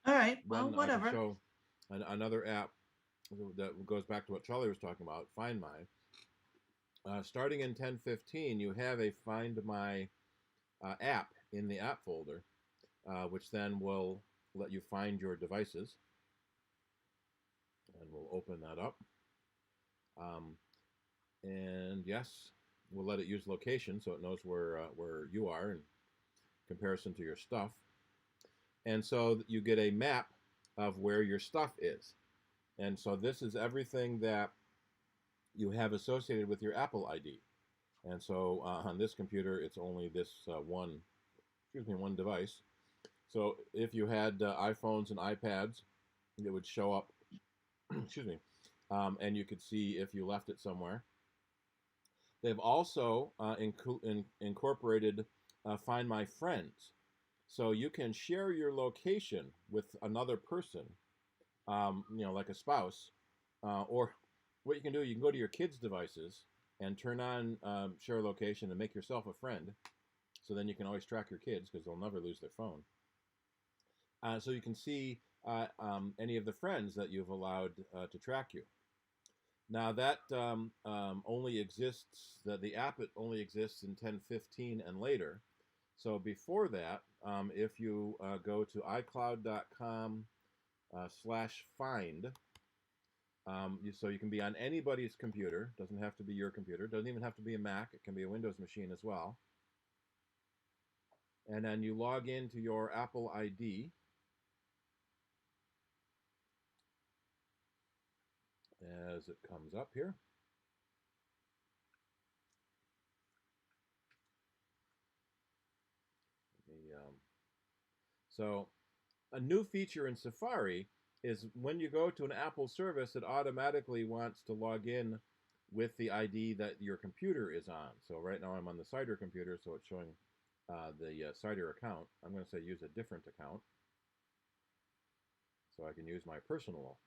All right, well, then I can whatever. show another app that goes back to what Charlie was talking about, Find My. Starting in 10:15, you have a Find My app in the app folder, which then will let you find your devices. And we'll open that up. And yes, we'll let it use location so it knows where you are in comparison to your stuff. And so you get a map of where your stuff is. And so this is everything that you have associated with your Apple ID. And so on this computer, it's only this one device. So if you had iPhones and iPads, it would show up, excuse me, and you could see if you left it somewhere. They've also incorporated Find My Friends. So you can share your location with another person, you know, like a spouse, or what you can do, you can go to your kids' devices and turn on share location and make yourself a friend. So then you can always track your kids because they'll never lose their phone. So you can see any of the friends that you've allowed to track you. Now that only exists, the app it only exists in 10.15 and later. So before that, if you go to iCloud.com/find, so you can be on anybody's computer. Doesn't have to be your computer. Doesn't even have to be a Mac. It can be a Windows machine as well. And then you log into your Apple ID. As it comes up here. So a new feature in Safari is when you go to an Apple service, it automatically wants to log in with the ID that your computer is on. So right now I'm on the CIDER computer, so it's showing the CIDER account. I'm going to say use a different account. So I can use my personal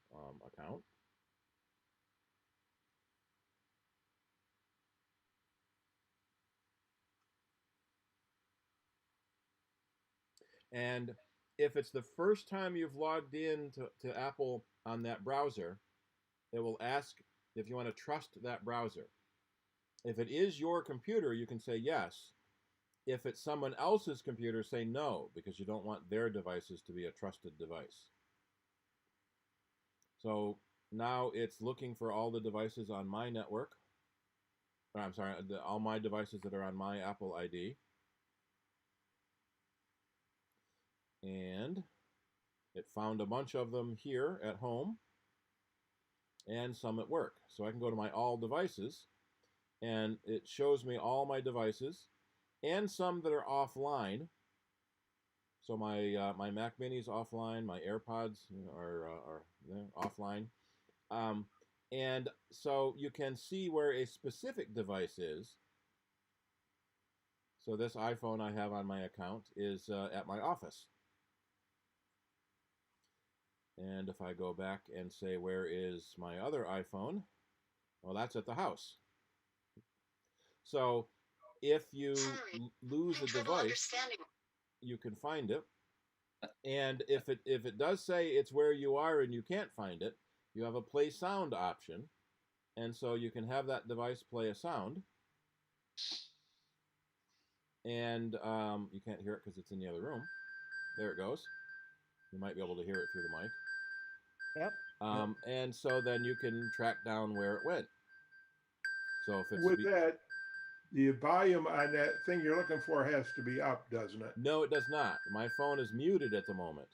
account. And if it's the first time you've logged in to Apple on that browser, it will ask if you want to trust that browser. If it is your computer, you can say yes. If it's someone else's computer, say no, because you don't want their devices to be a trusted device. So now it's looking for all the devices on my network. I'm sorry, all my devices that are on my Apple ID. And it found a bunch of them here at home and some at work. So I can go to my all devices and it shows me all my devices and some that are offline. So my my Mac Mini is offline, my AirPods are offline. And so you can see where a specific device is. So this iPhone I have on my account is at my office. And if I go back and say, where is my other iPhone? Well, that's at the house. So if you lose a device, you can find it. And if it does say it's where you are and you can't find it, you have a play sound option. And so you can have that device play a sound. And you can't hear it because it's in the other room. There it goes. You might be able to hear it through the mic. Yep. And so then you can track down where it went. So if it's with that, the volume on that thing you're looking for has to be up, doesn't it? No, it does not. My phone is muted at the moment,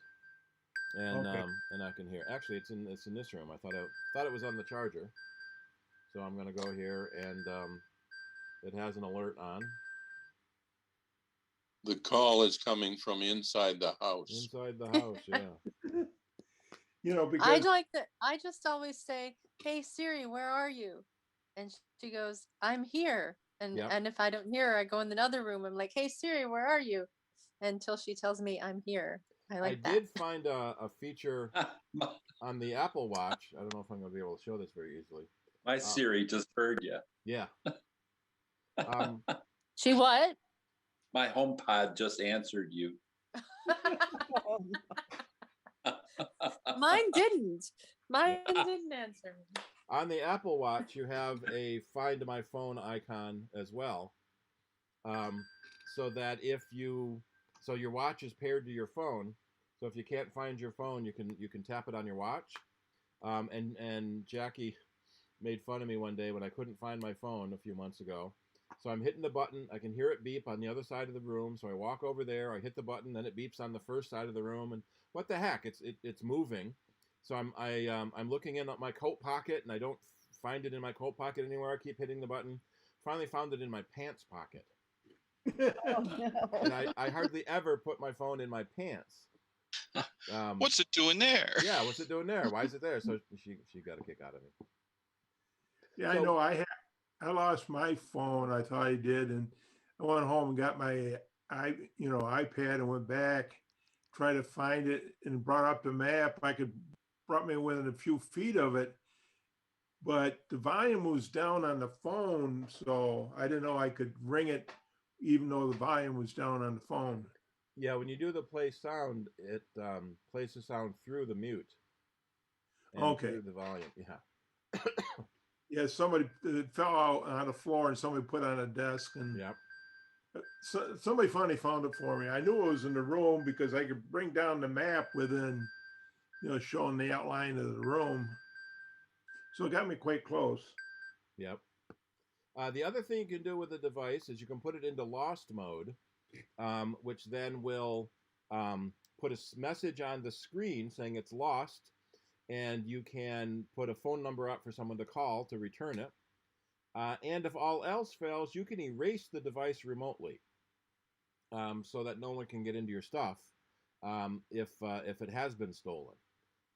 and Okay. And I can hear. Actually, it's in this room. I thought it was on the charger. So I'm gonna go here, and it has an alert on. The call is coming from inside the house. Inside the house, yeah. You know, because I like that. I just always say, "Hey Siri, where are you?" And she goes, "I'm here." And Yep. and if I don't hear her, I go in another room. I'm like, "Hey Siri, where are you?" Until she tells me I'm here. I like that. did find a feature on the Apple Watch. I don't know if I'm gonna be able to show this very easily. My Siri just heard you. Yeah. She what? My HomePod just answered you. Mine didn't. Mine didn't answer me. On the Apple Watch, you have a Find My Phone icon as well, so that so your watch is paired to your phone. So if you can't find your phone, you can tap it on your watch. And Jackie made fun of me one day when I couldn't find my phone a few months ago. So I'm hitting the button. I can hear it beep on the other side of the room. So I walk over there. I hit the button. Then it beeps on the first side of the room. And what the heck? It's moving. So I'm looking in my coat pocket, and I don't find it in my coat pocket anywhere. I keep hitting the button. Finally found it in my pants pocket. Oh, no. And I hardly ever put my phone in my pants. What's it doing there? Yeah, what's it doing there? Why is it there? So she got a kick out of me. yeah, I know I lost my phone. I thought I did, and I went home and got my iPad and went back, tried to find it, and brought up the map. Brought me within a few feet of it, but the volume was down on the phone, so I didn't know I could ring it even though the volume was down on the phone. Yeah, when you do the play sound, it plays the sound through the mute and Okay. through the volume. Yeah. Yeah, somebody it fell out on the floor and somebody put it on a desk, and Yep. so, somebody finally found it for me. I knew it was in the room because I could bring down the map within, showing the outline of the room. So it got me quite close. Yep. The other thing you can do with the device is you can put it into lost mode, which then will put a message on the screen saying it's lost, and you can put a phone number up for someone to call to return it. And if all else fails, you can erase the device remotely, so that no one can get into your stuff if it has been stolen.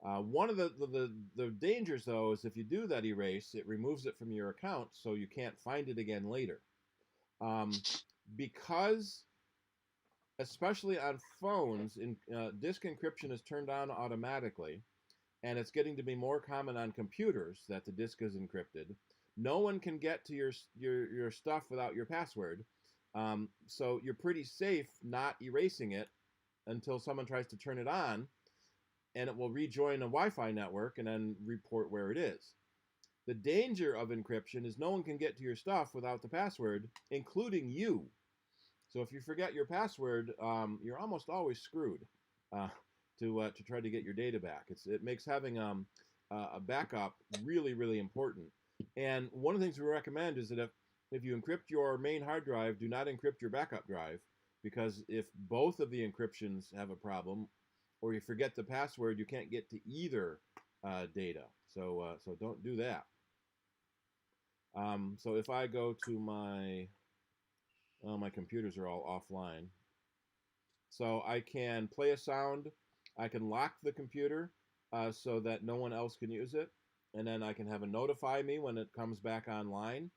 One of the dangers, though, is if you do that erase, it removes it from your account, so you can't find it again later. Because, especially on phones, disk encryption is turned on automatically, and it's getting to be more common on computers that the disk is encrypted. No one can get to your stuff without your password, so you're pretty safe not erasing it until someone tries to turn it on, and it will rejoin a Wi-Fi network and then report where it is. The danger of encryption is no one can get to your stuff without the password, including you. So if you forget your password, you're almost always screwed to try to get your data back. It makes having a backup really, really important. And one of the things we recommend is that if you encrypt your main hard drive, do not encrypt your backup drive, because if both of the encryptions have a problem, or you forget the password, you can't get to either data. So don't do that. So if I go to my computers are all offline. So I can play a sound. I can lock the computer so that no one else can use it. And then I can have it notify me when it comes back online.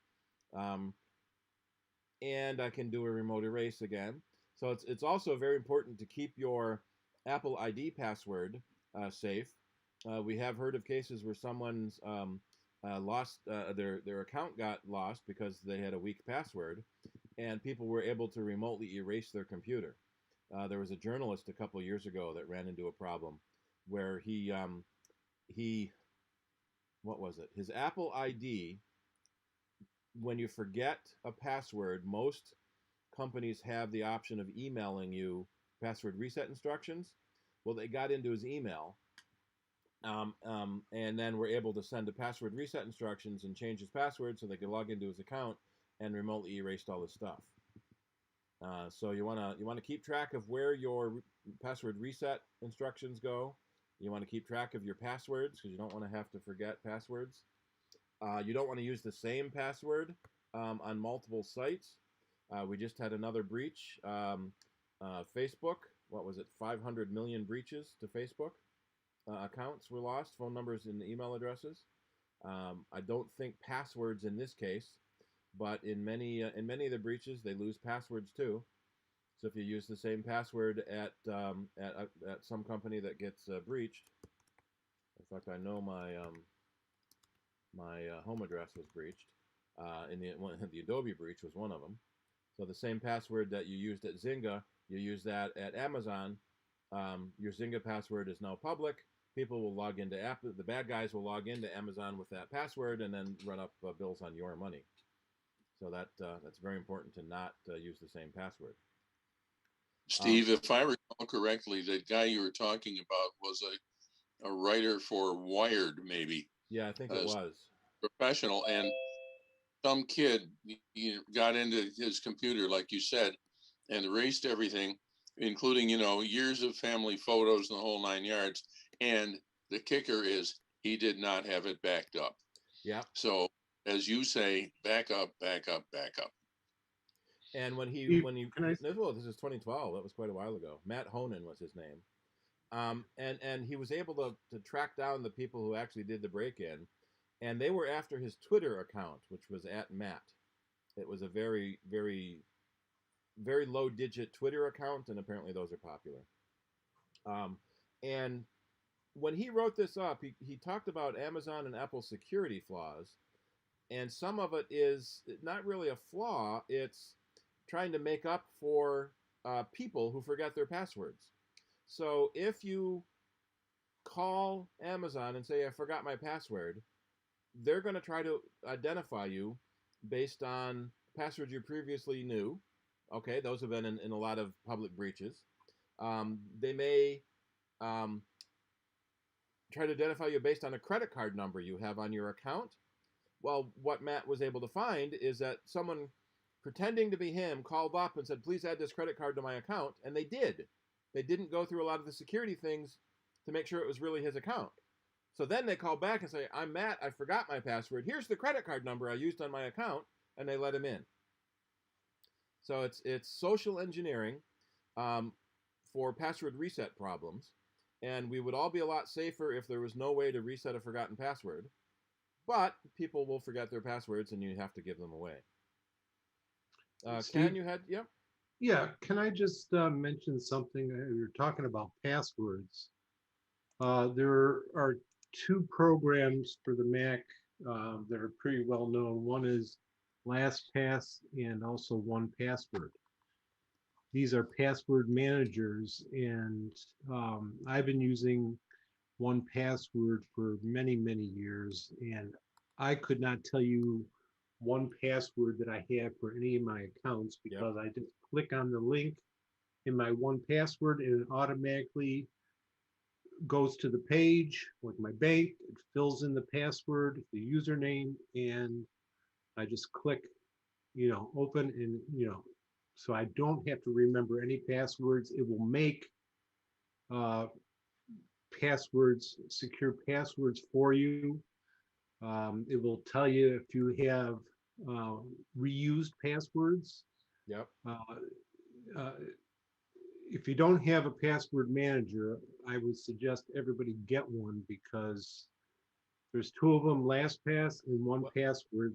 And I can do a remote erase again. So it's also very important to keep your Apple ID password safe. We have heard of cases where someone's lost their account got lost because they had a weak password, and people were able to remotely erase their computer. There was a journalist a couple of years ago that ran into a problem where he what was it? His Apple ID, when you forget a password, most companies have the option of emailing you password reset instructions. Well, they got into his email, and then were able to send the password reset instructions and change his password so they could log into his account and remotely erased all his stuff. So you wanna keep track of where your password reset instructions go. You want to keep track of your passwords because you don't want to have to forget passwords. You don't want to use the same password on multiple sites. We just had another breach. Facebook, what was it? 500 million breaches to Facebook. Accounts were lost, phone numbers and email addresses. I don't think passwords in this case, but in many of the breaches, they lose passwords too. So if you use the same password at some company that gets breached, in fact, I know my home address was breached. The Adobe breach was one of them. So the same password that you used at Zynga, you use that at Amazon. Your Zynga password is now public. People will log into Apple. The bad guys will log into Amazon with that password and then run up bills on your money. So that's very important to not use the same password. Steve, if I recall correctly, the guy you were talking about was a writer for Wired, maybe. Yeah, I think it was. Professional, and some kid got into his computer, like you said, and erased everything, including, years of family photos and the whole 9 yards. And the kicker is he did not have it backed up. Yeah. So as you say, back up, back up, back up. And this is 2012. That was quite a while ago. Matt Honan was his name. And he was able to track down the people who actually did the break-in, and they were after his Twitter account, which was @Matt. It was a very, very, very low-digit Twitter account, and apparently those are popular. And when he wrote this up, he talked about Amazon and Apple security flaws, and some of it is not really a flaw. It's trying to make up for people who forget their passwords. So if you call Amazon and say, I forgot my password, they're going to try to identify you based on passwords you previously knew. Okay, those have been in a lot of public breaches. They may try to identify you based on a credit card number you have on your account. Well, what Matt was able to find is that someone pretending to be him called up and said, please add this credit card to my account, and they did. They didn't go through a lot of the security things to make sure it was really his account. So then they call back and say, I'm Matt, I forgot my password. Here's the credit card number I used on my account, and they let him in. So it's social engineering for password reset problems, and we would all be a lot safer if there was no way to reset a forgotten password. But people will forget their passwords, and you have to give them away. Ken, you had, yep. Yeah, can I just mention something? You're talking about passwords. There are two programs for the Mac that are pretty well known. One is LastPass and also 1Password. These are password managers, and I've been using 1Password for many, many years, and I could not tell you one password that I have for any of my accounts because I just click on the link in my 1Password and it automatically goes to the page with my bank. It fills in the password, the username, and I just click, open, and so I don't have to remember any passwords. It will make passwords, secure passwords for you. It will tell you if you have reused passwords. Yep. If you don't have a password manager, I would suggest everybody get one because there's two of them, LastPass and 1Password.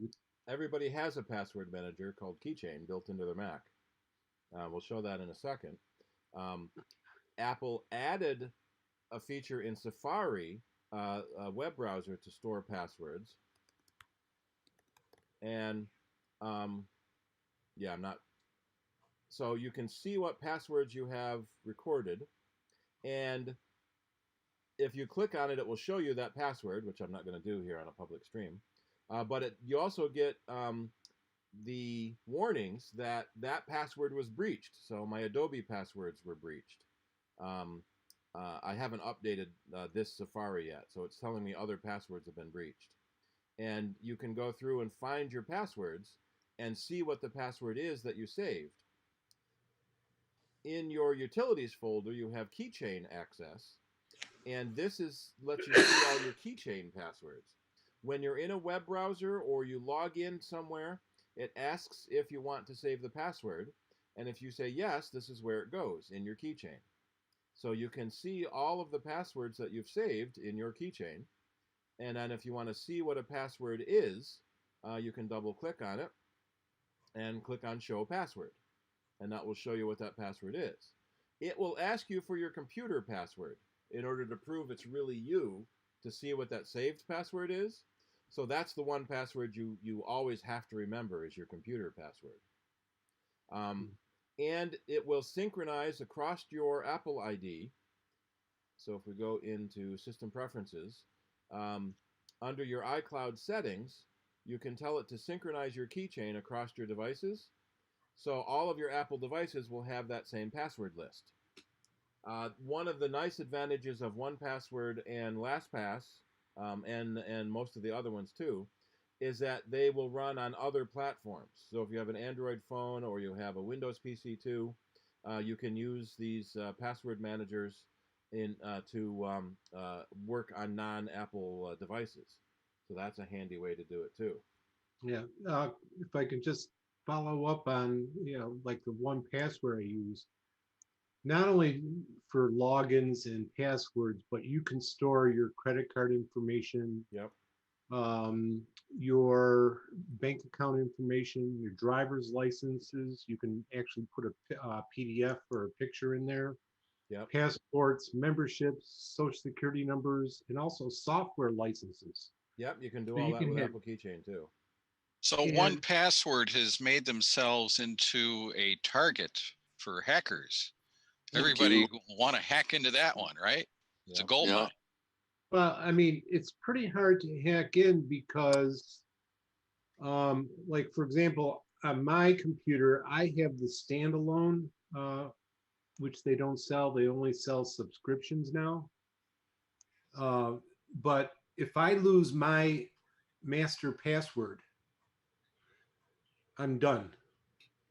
Everybody has a password manager called Keychain built into their Mac. We'll show that in a second. Apple added a feature in Safari, a web browser, to store passwords. And yeah, I'm not. So you can see what passwords you have recorded. And if you click on it, it will show you that password, which I'm not going to do here on a public stream. But you also get the warnings that that password was breached. So my Adobe passwords were breached. I haven't updated this Safari yet, so it's telling me other passwords have been breached. And you can go through and find your passwords and see what the password is that you saved. In your utilities folder, you have Keychain access, and this lets you see all your Keychain passwords. When you're in a web browser or you log in somewhere, it asks if you want to save the password, and if you say yes, this is where it goes, in your Keychain. So you can see all of the passwords that you've saved in your Keychain, and then if you want to see what a password is, you can double click on it and click on Show Password, and that will show you what that password is. It will ask you for your computer password in order to prove it's really you, to see what that saved password is. So that's the one password you always have to remember is your computer password. And it will synchronize across your Apple ID. So if we go into System Preferences, under your iCloud settings, you can tell it to synchronize your keychain across your devices. So all of your Apple devices will have that same password list. One of the nice advantages of 1Password and LastPass, and most of the other ones too, is that they will run on other platforms. So if you have an Android phone or you have a Windows PC too, you can use these password managers to work on non-Apple devices. So that's a handy way to do it too. Yeah, if I could just follow up on, like the 1Password I use, not only for logins and passwords, but you can store your credit card information, your bank account information, your driver's licenses. You can actually put a PDF or a picture in there. Yep. passports, memberships, social security numbers, and also software licenses. Yep. You can do So all you that can with have- Apple Keychain too. So And- 1Password has made themselves into a target for hackers. Everybody want to hack into that one, right? It's a Yep. gold Yeah. mine. Well, I mean, it's pretty hard to hack in because, like for example, on my computer, I have the standalone, which they don't sell. They only sell subscriptions now. But if I lose my master password, I'm done.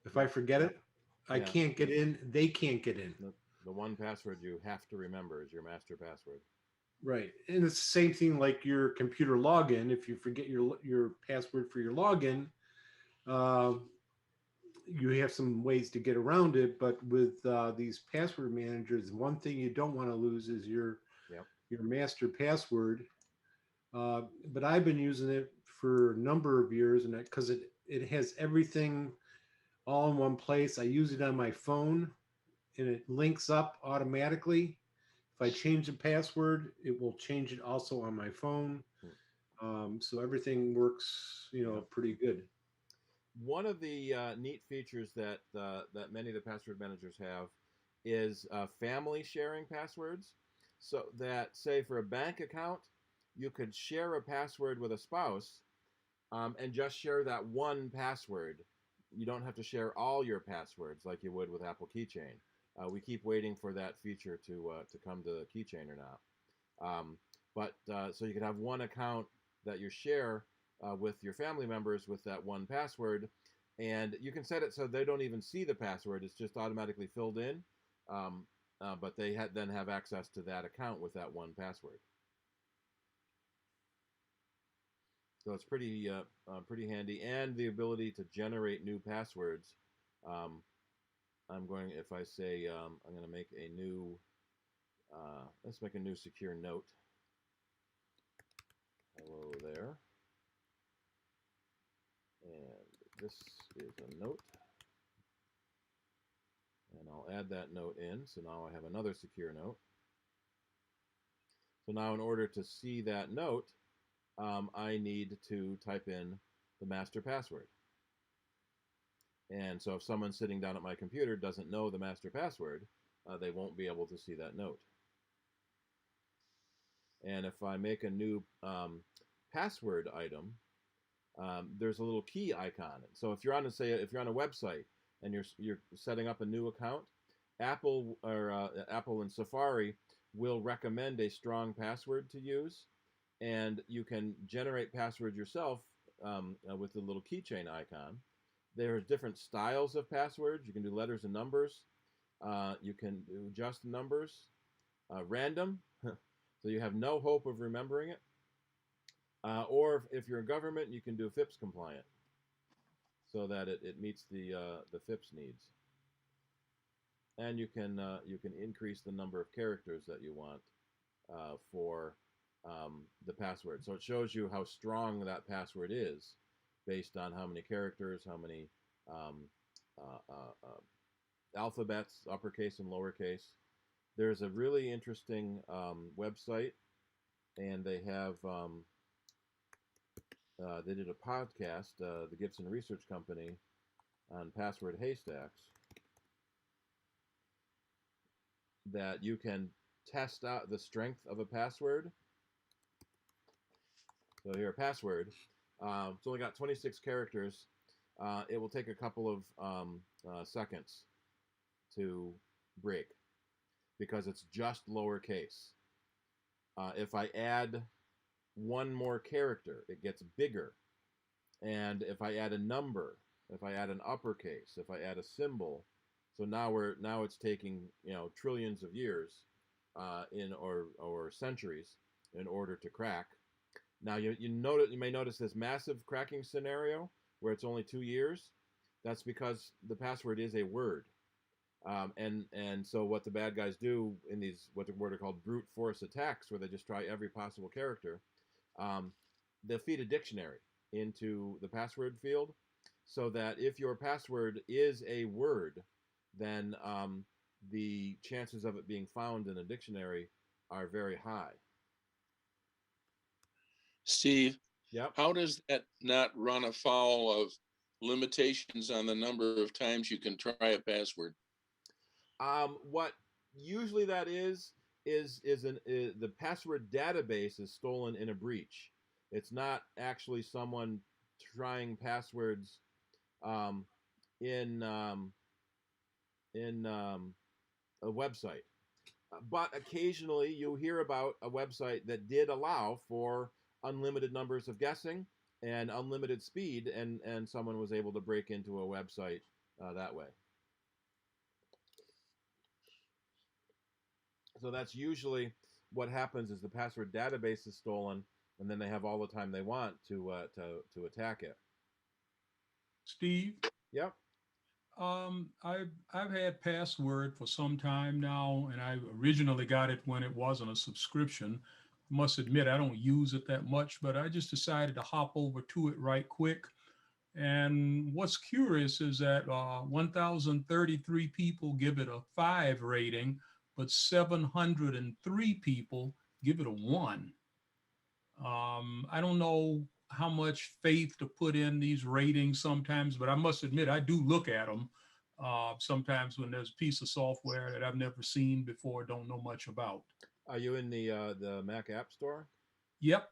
If I forget it, I Yeah. can't get in. They can't get in. The 1Password you have to remember is your master password. Right, and it's the same thing like your computer login. If you forget your password for your login, you have some ways to get around it. But with these password managers, one thing you don't want to lose is your master password. But I've been using it for a number of years, and because it has everything all in one place. I use it on my phone, and it links up automatically. If I change the password, it will change it also on my phone. So everything works, pretty good. One of the neat features that that many of the password managers have is family sharing passwords. So that, say, for a bank account, you could share a password with a spouse and just share that one password. You don't have to share all your passwords like you would with Apple Keychain. We keep waiting for that feature to come to the Keychain or not. So you could have one account that you share with your family members with that one password, and you can set it so they don't even see the password. It's just automatically filled in, but they then have access to that account with that one password. So it's pretty handy, and the ability to generate new passwords. I'm going, if I say I'm going to make a new, let's make a new secure note. Hello there. And this is a note. And I'll add that note in. So now I have another secure note. So now in order to see that note, I need to type in the master password. And so if someone sitting down at my computer doesn't know the master password, they won't be able to see that note. And if I make a new password item, there's a little key icon. So if you're on, if you're on a website and you're setting up a new account, Apple and Safari will recommend a strong password to use, and you can generate password yourself with the little keychain icon. There's different styles of passwords. You can do letters and numbers. You can do just numbers, random, so you have no hope of remembering it. Or if you're in government, you can do FIPS compliant, so that it meets the FIPS needs. And you can increase the number of characters that you want for the password. So it shows you how strong that password is based on how many characters, how many alphabets, uppercase and lowercase. There's a really interesting website, and they have they did a podcast, the Gibson Research Company, on password haystacks, that you can test out the strength of a password. So here, a password. It's only got 26 characters. It will take a couple of seconds to break because it's just lowercase. If I add one more character, it gets bigger. And if I add a number, if I add an uppercase, if I add a symbol, so now it's taking trillions of years or centuries in order to crack. Now you may notice this massive cracking scenario where it's only 2 years. That's because the password is a word, and so what the bad guys do in these what are called brute force attacks, where they just try every possible character, they'll feed a dictionary into the password field, so that if your password is a word, then the chances of it being found in a dictionary are very high. Steve, Yep. how does that not run afoul of limitations on the number of times you can try a password? What usually that is the password database is stolen in a breach. It's not actually someone trying passwords in a website. But occasionally you hear about a website that did allow for unlimited numbers of guessing and unlimited speed, and someone was able to break into a website that way. So that's usually what happens is the password database is stolen, and then they have all the time they want to attack it. Steve? Yep. I've had password for some time now, and I originally got it when it wasn't a subscription. I must admit I don't use it that much, but I just decided to hop over to it right quick. And what's curious is that 1,033 people give it a 5 rating, but 703 people give it a 1. I don't know how much faith to put in these ratings sometimes, but I must admit I do look at them sometimes when there's a piece of software that I've never seen before, don't know much about. Are you in the Mac App Store? Yep.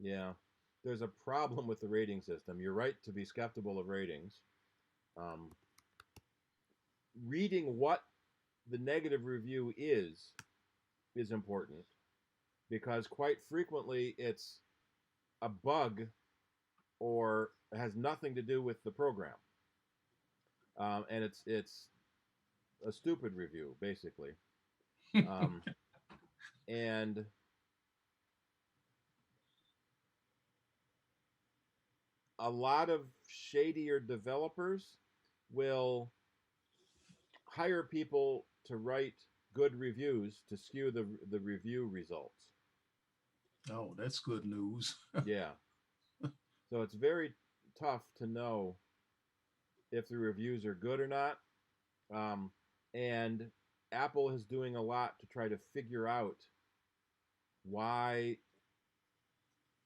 Yeah. There's a problem with the rating system. You're right to be skeptical of ratings. Reading what the negative review is important, because quite frequently it's a bug or has nothing to do with the program, and it's a stupid review basically, and a lot of shadier developers will hire people to write good reviews to skew the review results. Oh, that's good news. Yeah. So it's very tough to know if the reviews are good or not. And Apple is doing a lot to try to figure out why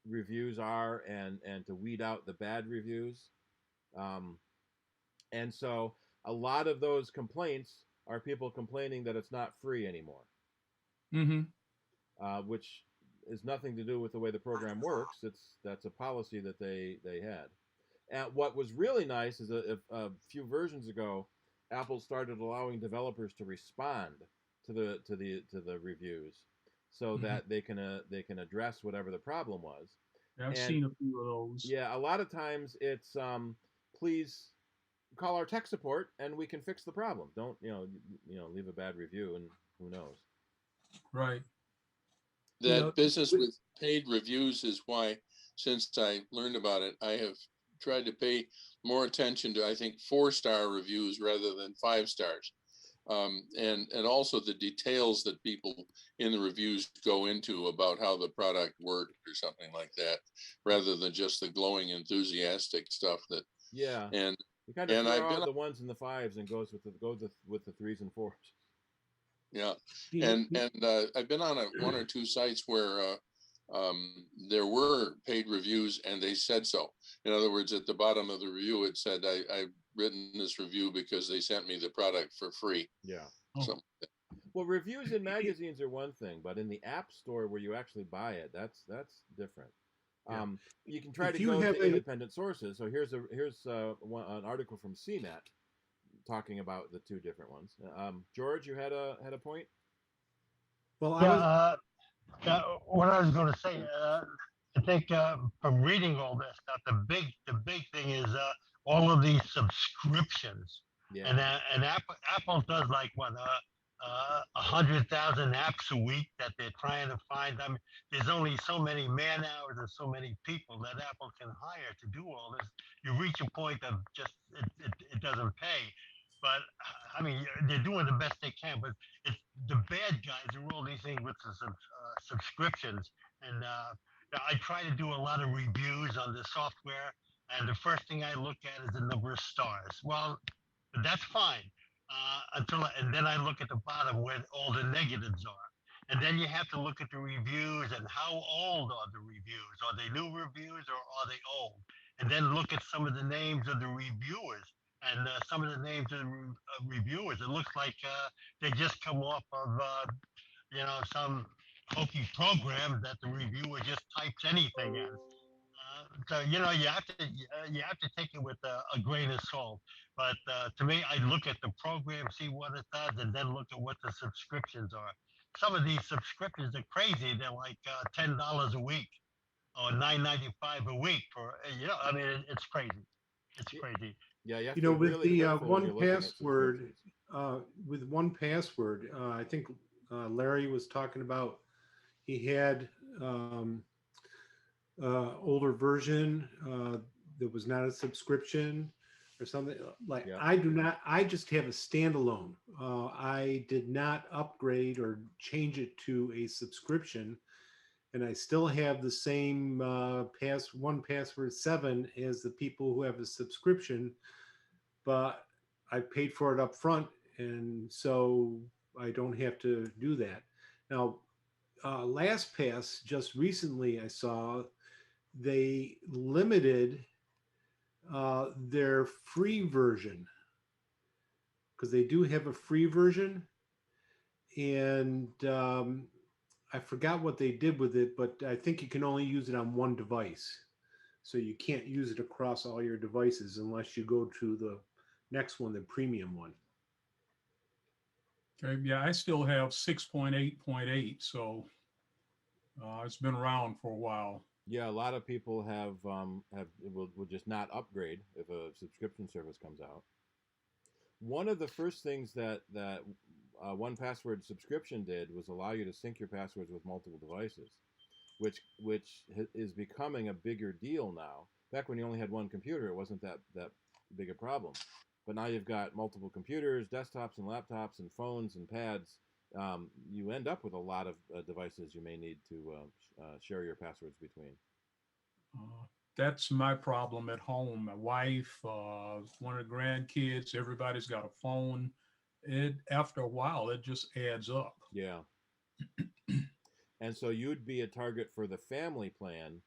reviews are and to weed out the bad reviews. And so a lot of those complaints are people complaining that it's not free anymore. Mm-hmm. Which is nothing to do with the way the program works. That's a policy that they had. And what was really nice is a few versions ago, Apple started allowing developers to respond to the reviews, so that they can address whatever the problem was. Yeah, I've seen a few of those. Yeah, a lot of times it's please call our tech support and we can fix the problem. Don't leave a bad review and who knows. Right. That business with paid reviews is why, since I learned about it, I have tried to pay more attention to, I think, 4-star reviews rather than 5 stars. And also the details that people in the reviews go into about how the product worked or something like that, rather than just the glowing, enthusiastic stuff that. Yeah. And you kind of throw out the 1s and the 5s and goes with the 3s and 4s. Yeah, and I've been on 1 or 2 sites where there were paid reviews, and they said so. In other words, at the bottom of the review, it said, "I've written this review because they sent me the product for free." Yeah. So, well, reviews in magazines are one thing, but in the App Store where you actually buy it, that's different. Yeah. You can try to go to independent sources. So here's an article from CNET talking about the 2 different ones. George, you had a point? Well, what I was going to say, I think from reading all this stuff, the big thing is all of these subscriptions. Yeah. And Apple does like what 100,000 apps a week that they're trying to find. I mean, there's only so many man hours and so many people that Apple can hire to do all this. You reach a point of just it doesn't pay. But I mean, they're doing the best they can. But it's the bad guys who roll these things with the subscriptions. And I try to do a lot of reviews on the software, and the first thing I look at is the number of stars. Well, that's fine. and then I look at the bottom where all the negatives are. And then you have to look at the reviews and how old are the reviews? Are they new reviews or are they old? And then look at some of the names of the reviewers. And some of the names of the reviewers, it looks like they just come off of, some hokey program that the reviewer just types anything in. So you have to take it with a grain of salt. But to me, I look at the program, see what it does, and then look at what the subscriptions are. Some of these subscriptions are crazy. They're like $10 a week or $9.95 a week for I mean it's crazy. It's crazy. Yeah, you have You to know, be with really the careful when you're one looking at password, subscriptions. with one password, I think Larry was talking about he had older version that was not a subscription or something like Yeah. I do not. I just have a standalone. I did not upgrade or change it to a subscription, and I still have the same one password 7 as the people who have a subscription, but I paid for it up front, and so I don't have to do that. Now, LastPass just recently I saw they limited their free version because they do have a free version, and I forgot what they did with it, but I think you can only use it on one device. So you can't use it across all your devices unless you go to the next one, the premium one. Okay, yeah, I still have 6.8.8, so it's been around for a while. Yeah, a lot of people will just not upgrade if a subscription service comes out. One of the first things that 1Password subscription did was allow you to sync your passwords with multiple devices, which is becoming a bigger deal now. Back when you only had one computer, it wasn't that big a problem. But now you've got multiple computers, desktops and laptops and phones and pads. You end up with a lot of devices you may need to share your passwords between. That's my problem at home. My wife, one of the grandkids, everybody's got a phone. After a while, it just adds up. Yeah. And so you'd be a target for the family plan,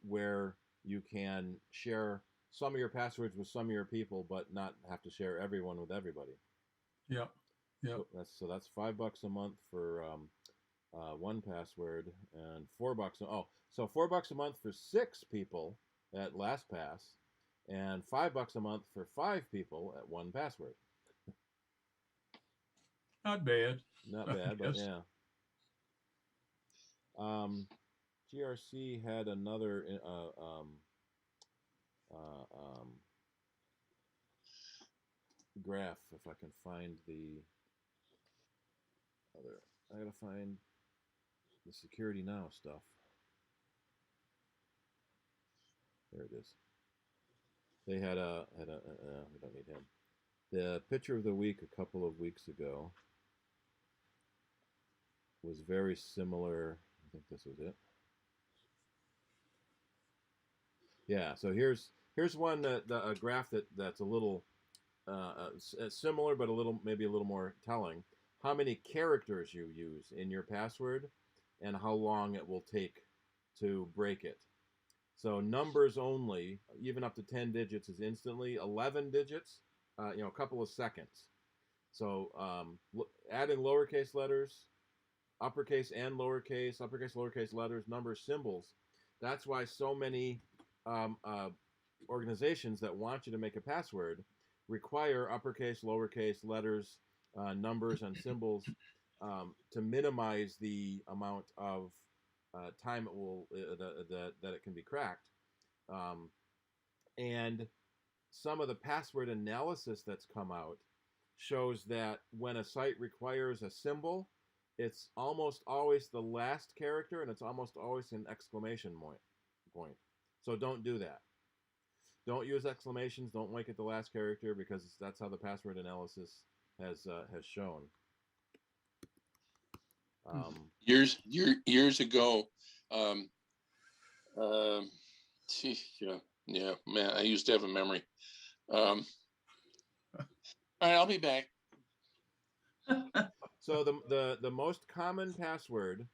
where you can share some of your passwords with some of your people, but not have to share everyone with everybody. Yeah. Yeah. So that's $5 a month for 1Password and $4. So $4 a month for 6 people at LastPass, and $5 a month for 5 people at 1Password. Not bad. Not bad, but yeah. GRC had another graph. If I can find the other, I gotta find the Security Now stuff. There it is. They had we don't need him. The picture of the week a couple of weeks ago was very similar. I think this was it. Yeah, so here's one a graph that's a little similar, but maybe a little more telling. How many characters you use in your password, and how long it will take to break it. So numbers only, even up to 10 digits is instantly. 11 digits, a couple of seconds. So add in lowercase letters, uppercase and lowercase letters, numbers, symbols. That's why so many organizations that want you to make a password require uppercase, lowercase letters, numbers, and symbols to minimize the amount of time it will that it can be cracked. And some of the password analysis that's come out shows that when a site requires a symbol, it's almost always the last character, and it's almost always an exclamation point. So don't do that. Don't use exclamations. Don't make it the last character, because that's how the password analysis has shown. Years ago, yeah, man, I used to have a memory. All right, I'll be back. So the most common password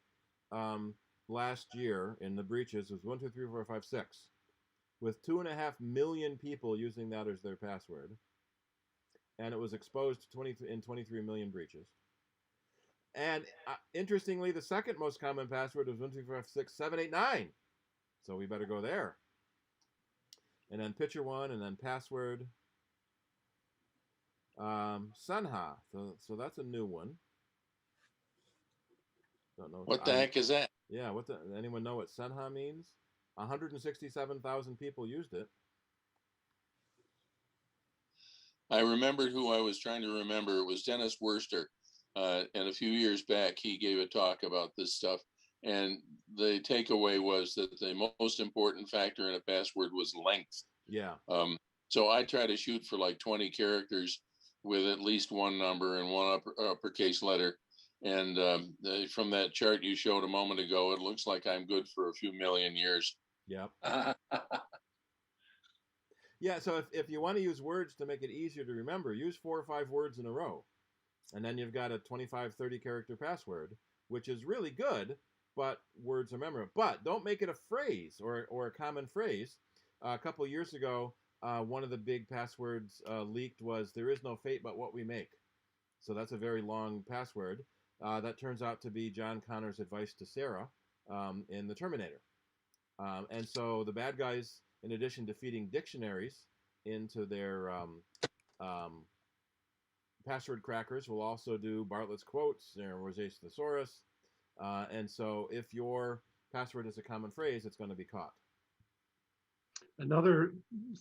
last year in the breaches was 1 2 3 4 5 6, with 2.5 million people using that as their password, and it was exposed in 23 million breaches. And interestingly, the second most common password was 1 2 3 4 5 6 7 8 9. So we better go there. And then picture one, and then password. Sanha. So that's a new one. Don't know. What the heck is that? Yeah. Anyone know what Sanha means? 167,000 people used it. I remembered who I was trying to remember. It was Dennis Worster. And a few years back, he gave a talk about this stuff. And the takeaway was that the most important factor in a password was length. Yeah. So I try to shoot for like 20 characters with at least one number and one uppercase letter. And from that chart you showed a moment ago, it looks like I'm good for a few million years. Yep. Yeah, so if you want to use words to make it easier to remember, use 4 or 5 words in a row. And then you've got a 25, 30 character password, which is really good, but words are memorable. But don't make it a phrase or a common phrase. A couple years ago, one of the big passwords leaked was, "There is no fate but what we make." So that's a very long password. That turns out to be John Connor's advice to Sarah in The Terminator. And so the bad guys, in addition to feeding dictionaries into their password crackers, will also do Bartlett's quotes, Rosacea thesaurus. And so if your password is a common phrase, it's going to be caught. Another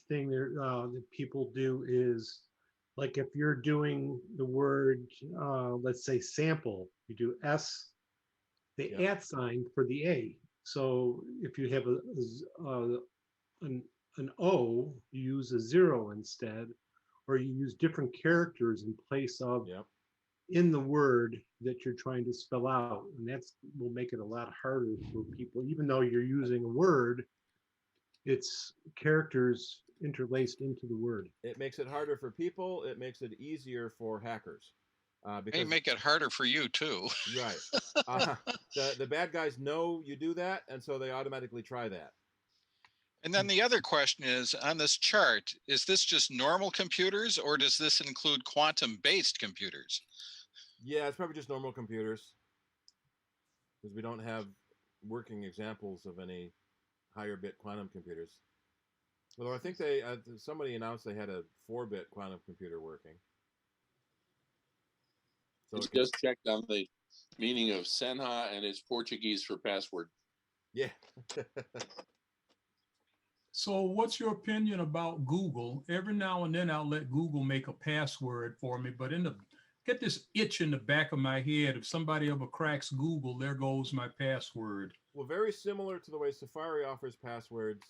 thing that people do is, like, if you're doing the word, let's say sample, you do S, the @ sign for the A. So if you have an O, you use a 0 instead, or you use different characters in place of in the word that you're trying to spell out. And that's will make it a lot harder for people, even though you're using a word, it's characters interlaced into the word. It makes it harder for people. It makes it easier for hackers. Because they make it harder for you too. Right. The bad guys know you do that, and so they automatically try that. And then the other question is, on this chart, is this just normal computers, or does this include quantum-based computers? Yeah, it's probably just normal computers, because we don't have working examples of any higher bit quantum computers. Although I think somebody announced they had a 4-bit quantum computer working. So it's just checked on the meaning of Senha, and it's Portuguese for password. Yeah. So what's your opinion about Google? Every now and then I'll let Google make a password for me, but get this itch in the back of my head. If somebody ever cracks Google, there goes my password. Well, very similar to the way Safari offers passwords,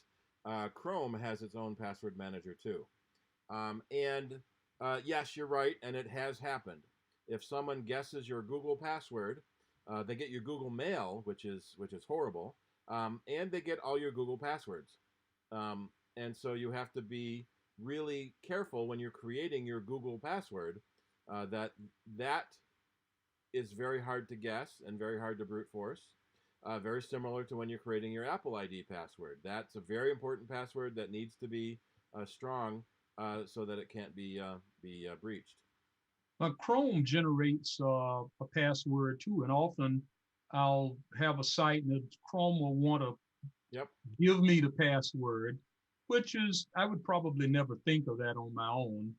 Chrome has its own password manager too. Yes, you're right, and it has happened. If someone guesses your Google password, they get your Google Mail, which is horrible, and they get all your Google passwords. And so you have to be really careful when you're creating your Google password. That is very hard to guess and very hard to brute force. Very similar to when you're creating your Apple ID password. That's a very important password that needs to be strong so that it can't be breached. Chrome generates a password too, and often I'll have a site and Chrome will want to give me the password, which is, I would probably never think of that on my own.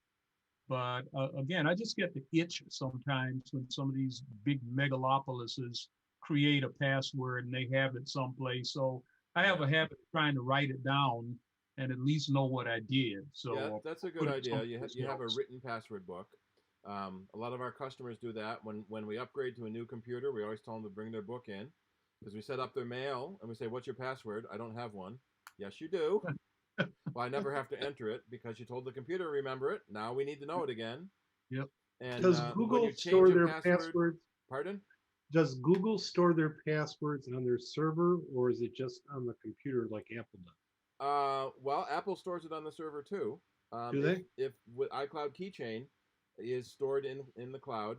But again, I just get the itch sometimes when some of these big megalopolises create a password and they have it someplace. So I have a habit of trying to write it down and at least know what I did. So yeah, that's a good idea. You have a written password book. A lot of our customers do that. When we upgrade to a new computer, we always tell them to bring their book in, because we set up their mail and we say, "What's your password?" "I don't have one." "Yes, you do." "Well, I never have to enter it because you told the computer to remember it. Now we need to know it again." Yep. And does Google store their passwords? Pardon? Does Google store their passwords on their server, or is it just on the computer like Apple does? Well, Apple stores it on the server too. Do they? If with iCloud Keychain, is stored in the cloud,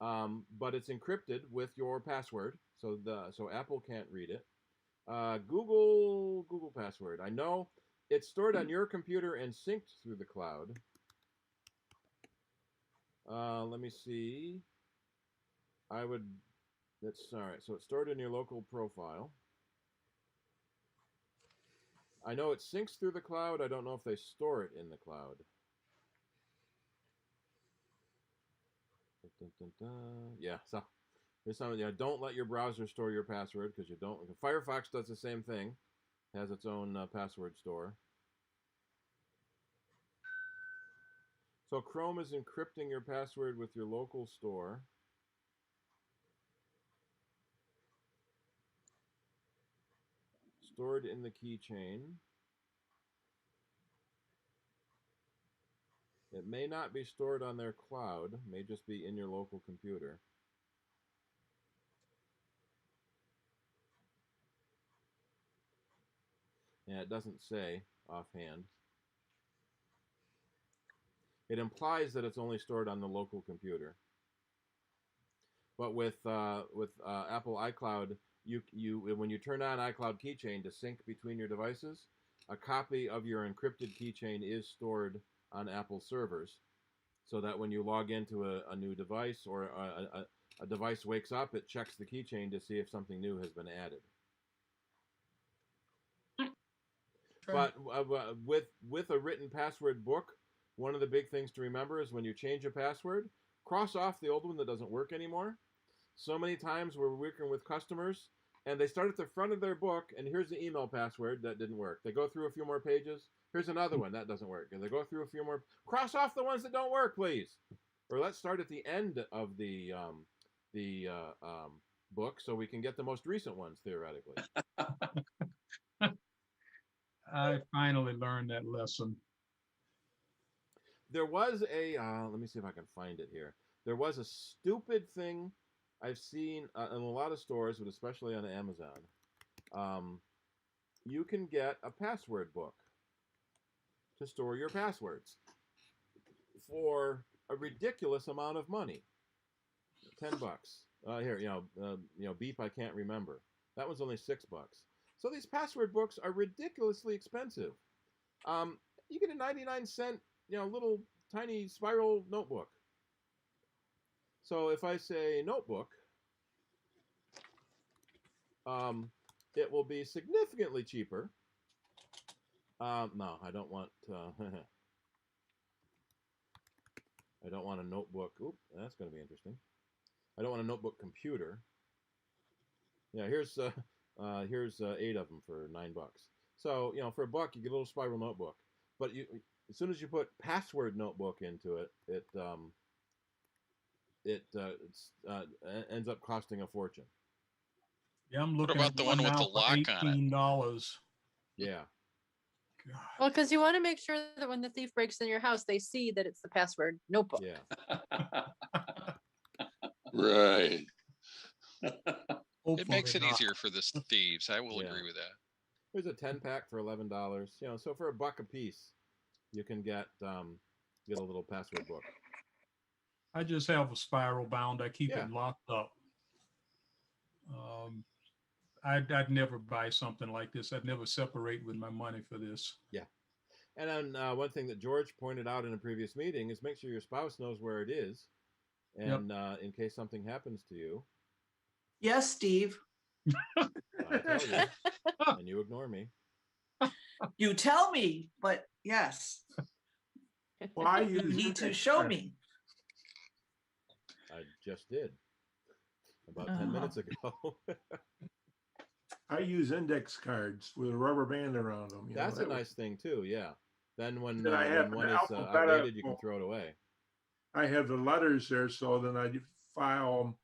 but it's encrypted with your password, so Apple can't read it. Google password. I know it's stored on your computer and synced through the cloud. Let me see. That's all right. So it's stored in your local profile. I know it syncs through the cloud. I don't know if they store it in the cloud. Dun, dun, dun. Yeah, so there's something. Yeah, don't let your browser store your password because you don't. Firefox does the same thing, has its own password store. So Chrome is encrypting your password with your local store. Stored in the keychain. It may not be stored on their cloud, it may just be in your local computer. Yeah, it doesn't say offhand. It implies that it's only stored on the local computer. But with Apple iCloud, when you turn on iCloud Keychain to sync between your devices, a copy of your encrypted keychain is stored on Apple servers, so that when you log into a new device or a device wakes up, it checks the keychain to see if something new has been added. But with a written password book, one of the big things to remember is when you change a password, cross off the old one that doesn't work anymore. So many times we're working with customers, and they start at the front of their book, and here's the email password that didn't work. They go through a few more pages. Here's another one that doesn't work, and they go through a few more. Cross off the ones that don't work, please. Or let's start at the end of the book so we can get the most recent ones theoretically. I finally learned that lesson. There was a, let me see if I can find it here. There was a stupid thing I've seen in a lot of stores, but especially on Amazon. You can get a password book to store your passwords for a ridiculous amount of money. $10. Here, beep, I can't remember. That was only $6. So these password books are ridiculously expensive. You get a 99-cent, little tiny spiral notebook. So if I say notebook, it will be significantly cheaper. No, I don't want. I don't want a notebook. Oop, that's going to be interesting. I don't want a notebook computer. Yeah, here's 8 of them for $9. So for $1 you get a little spiral notebook. But as soon as you put password notebook into it, it ends up costing a fortune. Yeah, I'm What looking about at the one one with now the for lock on it? $18. Yeah. Well, because you want to make sure that when the thief breaks in your house, they see that it's the password notebook. Yeah. Right. It makes it easier for the thieves. I will Yeah. agree with that. There's a 10-pack for $11. So for $1 a piece, you can get a little password book. I just have a spiral bound. I keep Yeah. it locked up. I'd never buy something like this. I'd never separate with my money for this. Yeah. And then one thing that George pointed out in a previous meeting is make sure your spouse knows where it is, and in case something happens to you. Yes, Steve. I tell you, and you ignore me. You tell me, but yes. Why You use need to index show cards? me. I just did about 10 minutes ago. I use index cards with a rubber band around them. That's a nice thing too. Yeah. Then when Then I have one an is alphabet outdated, you can throw it away. I have the letters there, so then I file them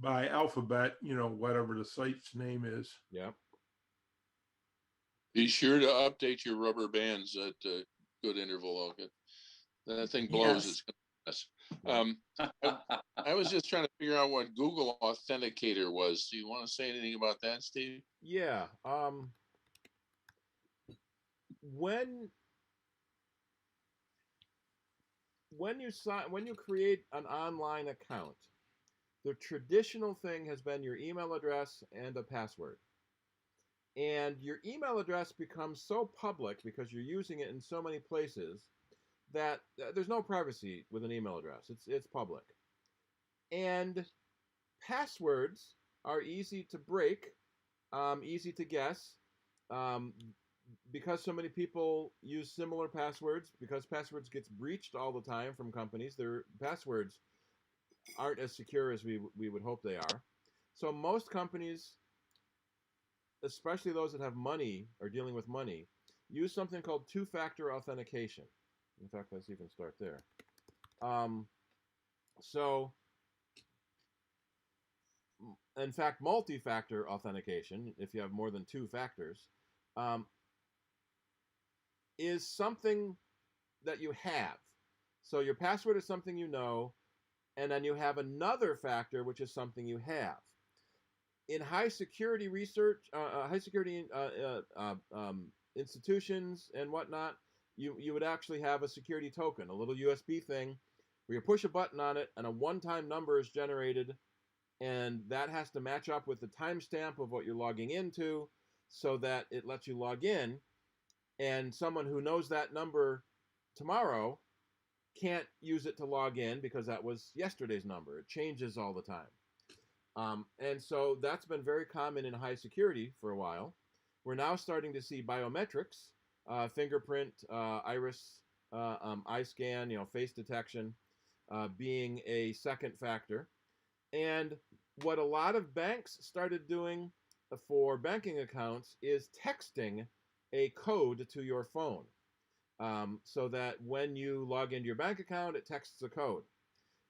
by alphabet, whatever the site's name is. Yeah. Be sure to update your rubber bands at a good interval. Okay. That thing blows. Yes. It's I was just trying to figure out what Google Authenticator was. Do you want to say anything about that, Steve? Yeah. When when you create an online account, the traditional thing has been your email address and a password. And your email address becomes so public because you're using it in so many places that there's no privacy with an email address. It's public. And passwords are easy to break, easy to guess. Because so many people use similar passwords, because passwords gets breached all the time from companies, their passwords aren't as secure as we would hope they are. So most companies, especially those that have money or dealing with money, use something called two-factor authentication. In fact, let's even start there. In fact, multi-factor authentication, if you have more than two factors, is something that you have. So your password is something you know, and then you have another factor, which is something you have. In high security research, high security institutions and whatnot, you would actually have a security token, a little USB thing, where you push a button on it and a one-time number is generated, and that has to match up with the timestamp of what you're logging into so that it lets you log in, and someone who knows that number tomorrow can't use it to log in because that was yesterday's number. It changes all the time. And so that's been very common in high security for a while. We're now starting to see biometrics, fingerprint, iris, eye scan, face detection, being a second factor. And what a lot of banks started doing for banking accounts is texting a code to your phone, so that when you log into your bank account, it texts a code.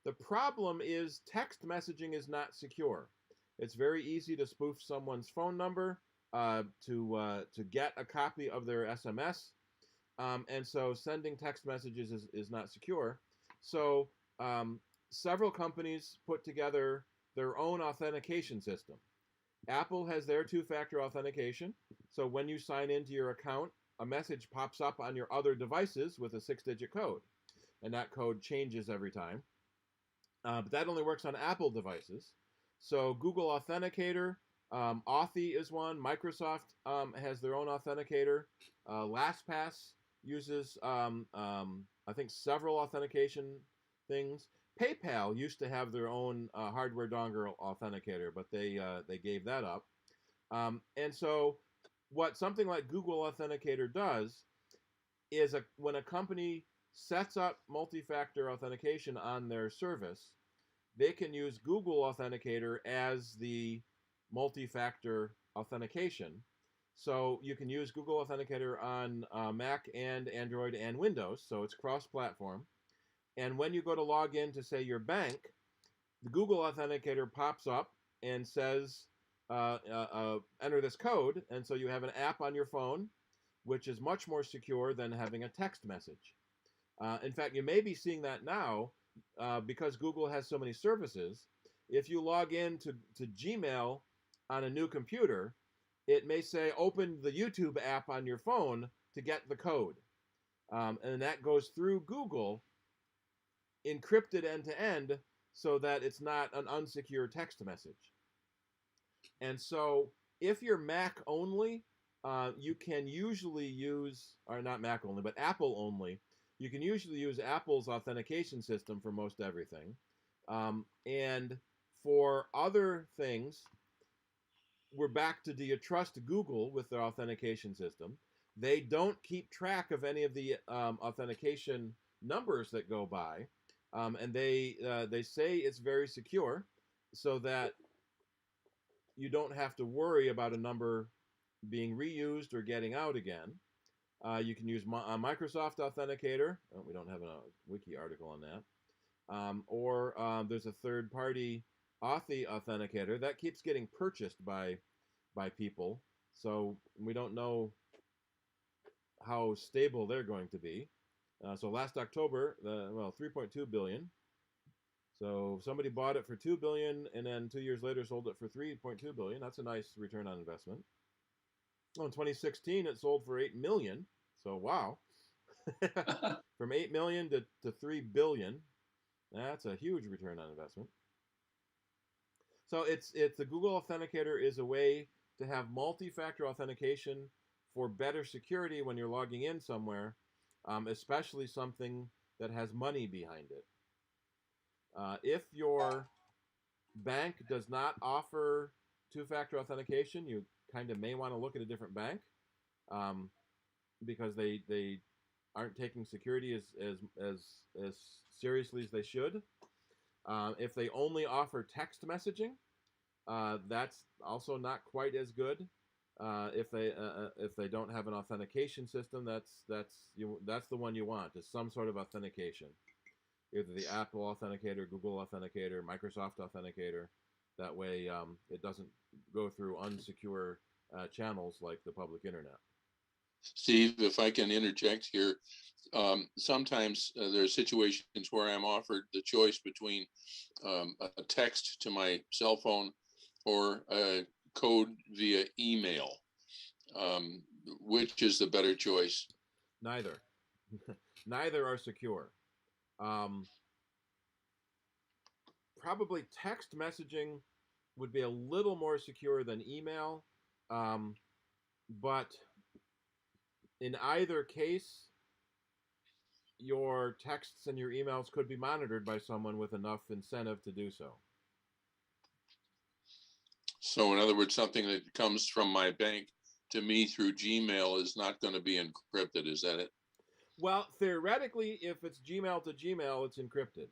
The problem is text messaging is not secure. It's very easy to spoof someone's phone number, to get a copy of their SMS, and so sending text messages is not secure. So several companies put together their own authentication system. Apple has their two-factor authentication. So when you sign into your account, a message pops up on your other devices with a 6-digit code. And that code changes every time. But that only works on Apple devices. So Google Authenticator, Authy is one. Microsoft has their own authenticator. LastPass uses, I think, several authentication things. PayPal used to have their own hardware dongle authenticator, but they gave that up. And so what something like Google Authenticator does is when a company sets up multi-factor authentication on their service, they can use Google Authenticator as the multi-factor authentication. So you can use Google Authenticator on Mac and Android and Windows, so it's cross-platform. And when you go to log in to, say, your bank, the Google Authenticator pops up and says, enter this code. And so you have an app on your phone, which is much more secure than having a text message. In fact, you may be seeing that now because Google has so many services. If you log in to Gmail on a new computer, it may say, open the YouTube app on your phone to get the code. And that goes through Google, encrypted end-to-end, so that it's not an unsecure text message. And so if you're Mac only, you can usually use, or not Mac only, but Apple only, you can usually use Apple's authentication system for most everything. And for other things, we're back to, do you trust Google with their authentication system? They don't keep track of any of the authentication numbers that go by. And they say it's very secure so that you don't have to worry about a number being reused or getting out again. You can use Microsoft Authenticator. We don't have a wiki article on that. Or there's a third-party Authy Authenticator that keeps getting purchased by people. So we don't know how stable they're going to be. So last October, 3.2 billion. So somebody bought it for 2 billion and then 2 years later sold it for 3.2 billion. That's a nice return on investment. Oh, in 2016, it sold for 8 million. So wow. From 8 million to 3 billion. That's a huge return on investment. So it's the Google Authenticator is a way to have multi-factor authentication for better security when you're logging in somewhere, especially something that has money behind it. If your bank does not offer two-factor authentication, you kind of may want to look at a different bank, because they aren't taking security as seriously as they should. If they only offer text messaging, that's also not quite as good. If they don't have an authentication system, that's the one you want, is some sort of authentication, either the Apple Authenticator, Google Authenticator, Microsoft Authenticator. That way, it doesn't go through unsecure channels like the public internet. Steve, if I can interject here, sometimes there are situations where I'm offered the choice between a text to my cell phone or a code via email. Which is the better choice? Neither. Neither are secure. Probably text messaging would be a little more secure than email, but in either case, your texts and your emails could be monitored by someone with enough incentive to do so. So in other words, something that comes from my bank to me through Gmail is not going to be encrypted. Is that it? Well, theoretically, if it's Gmail to Gmail, it's encrypted.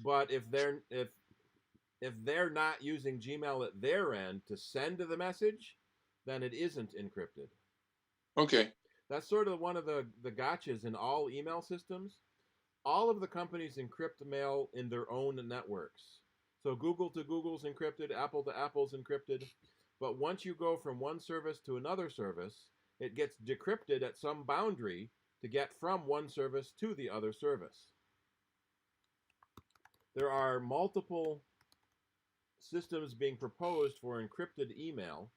But if they're not using Gmail at their end to send the message, then it isn't encrypted. Okay. That's sort of one of the gotchas in all email systems. All of the companies encrypt mail in their own networks. So Google to Google's encrypted, Apple to Apple's encrypted. But once you go from one service to another service, it gets decrypted at some boundary to get from one service to the other service. There are multiple systems being proposed for encrypted email,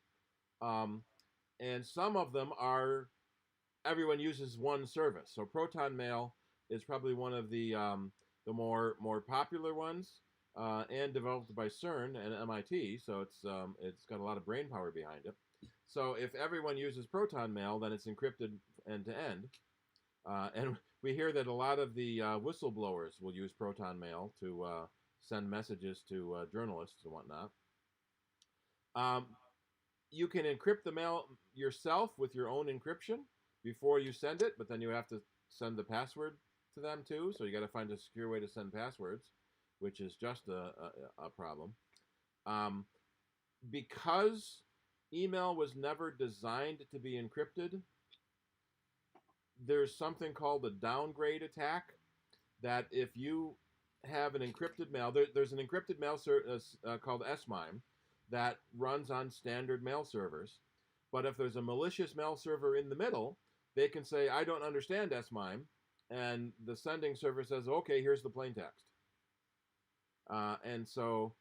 and some of them are everyone uses one service. So Proton Mail is probably one of the more popular ones, and developed by CERN and MIT. So it's got a lot of brain power behind it. So if everyone uses Proton Mail, then it's encrypted end to end. And we hear that a lot of the whistleblowers will use Proton Mail to send messages to journalists and whatnot. You can encrypt the mail yourself with your own encryption before you send it, but then you have to send the password to them too. So you got to find a secure way to send passwords, which is just a problem. Because email was never designed to be encrypted, there's something called a downgrade attack, that if you have an encrypted mail, there's an encrypted mail service called SMIME that runs on standard mail servers. But if there's a malicious mail server in the middle, they can say, I don't understand SMIME, and the sending server says, okay, here's the plain text. And so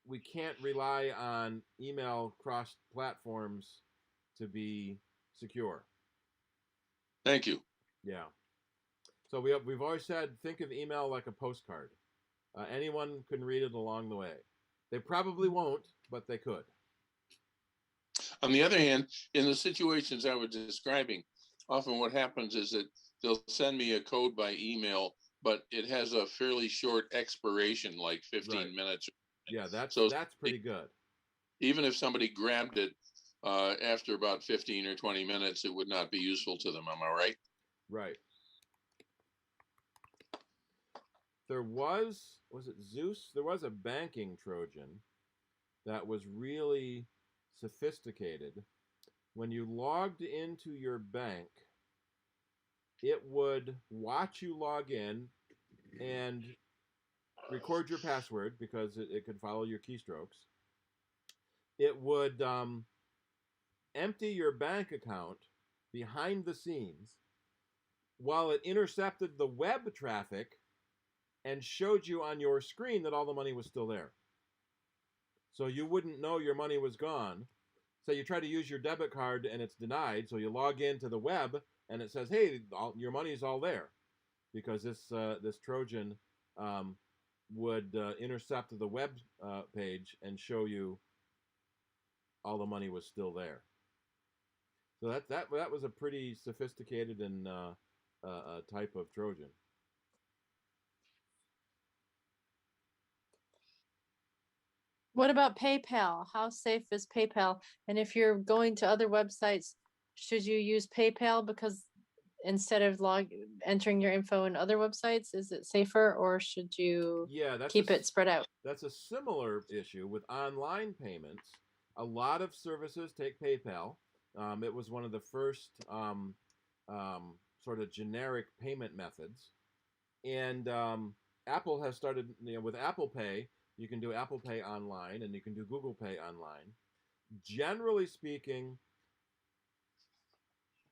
we can't rely on email cross platforms to be secure. Thank you. Yeah. So we've always said, think of email like a postcard. Anyone can read it along the way. They probably won't, but they could. On the other hand, in the situations I was describing, often what happens is that they'll send me a code by email, but it has a fairly short expiration, like 15 minutes. Yeah, that's pretty good. Even if somebody grabbed it after about 15 or 20 minutes, it would not be useful to them. Am I right? Right. There was it Zeus? There was a banking Trojan that was really sophisticated. When you logged into your bank, it would watch you log in and record your password because it could follow your keystrokes. It would empty your bank account behind the scenes while it intercepted the web traffic and showed you on your screen that all the money was still there. So you wouldn't know your money was gone. say you try to use your debit card and it's denied, so you log into the web and it says, hey, your money's all there, because this Trojan would intercept the web page and show you all the money was still there. So that was a pretty sophisticated and type of Trojan. What about PayPal? How safe is PayPal? And if you're going to other websites, should you use PayPal because instead of entering your info in other websites, is it safer, or should you keep it spread out? That's a similar issue with online payments. A lot of services take PayPal. It was one of the first sort of generic payment methods. And Apple has started, with Apple Pay, you can do Apple Pay online and you can do Google Pay online. Generally speaking,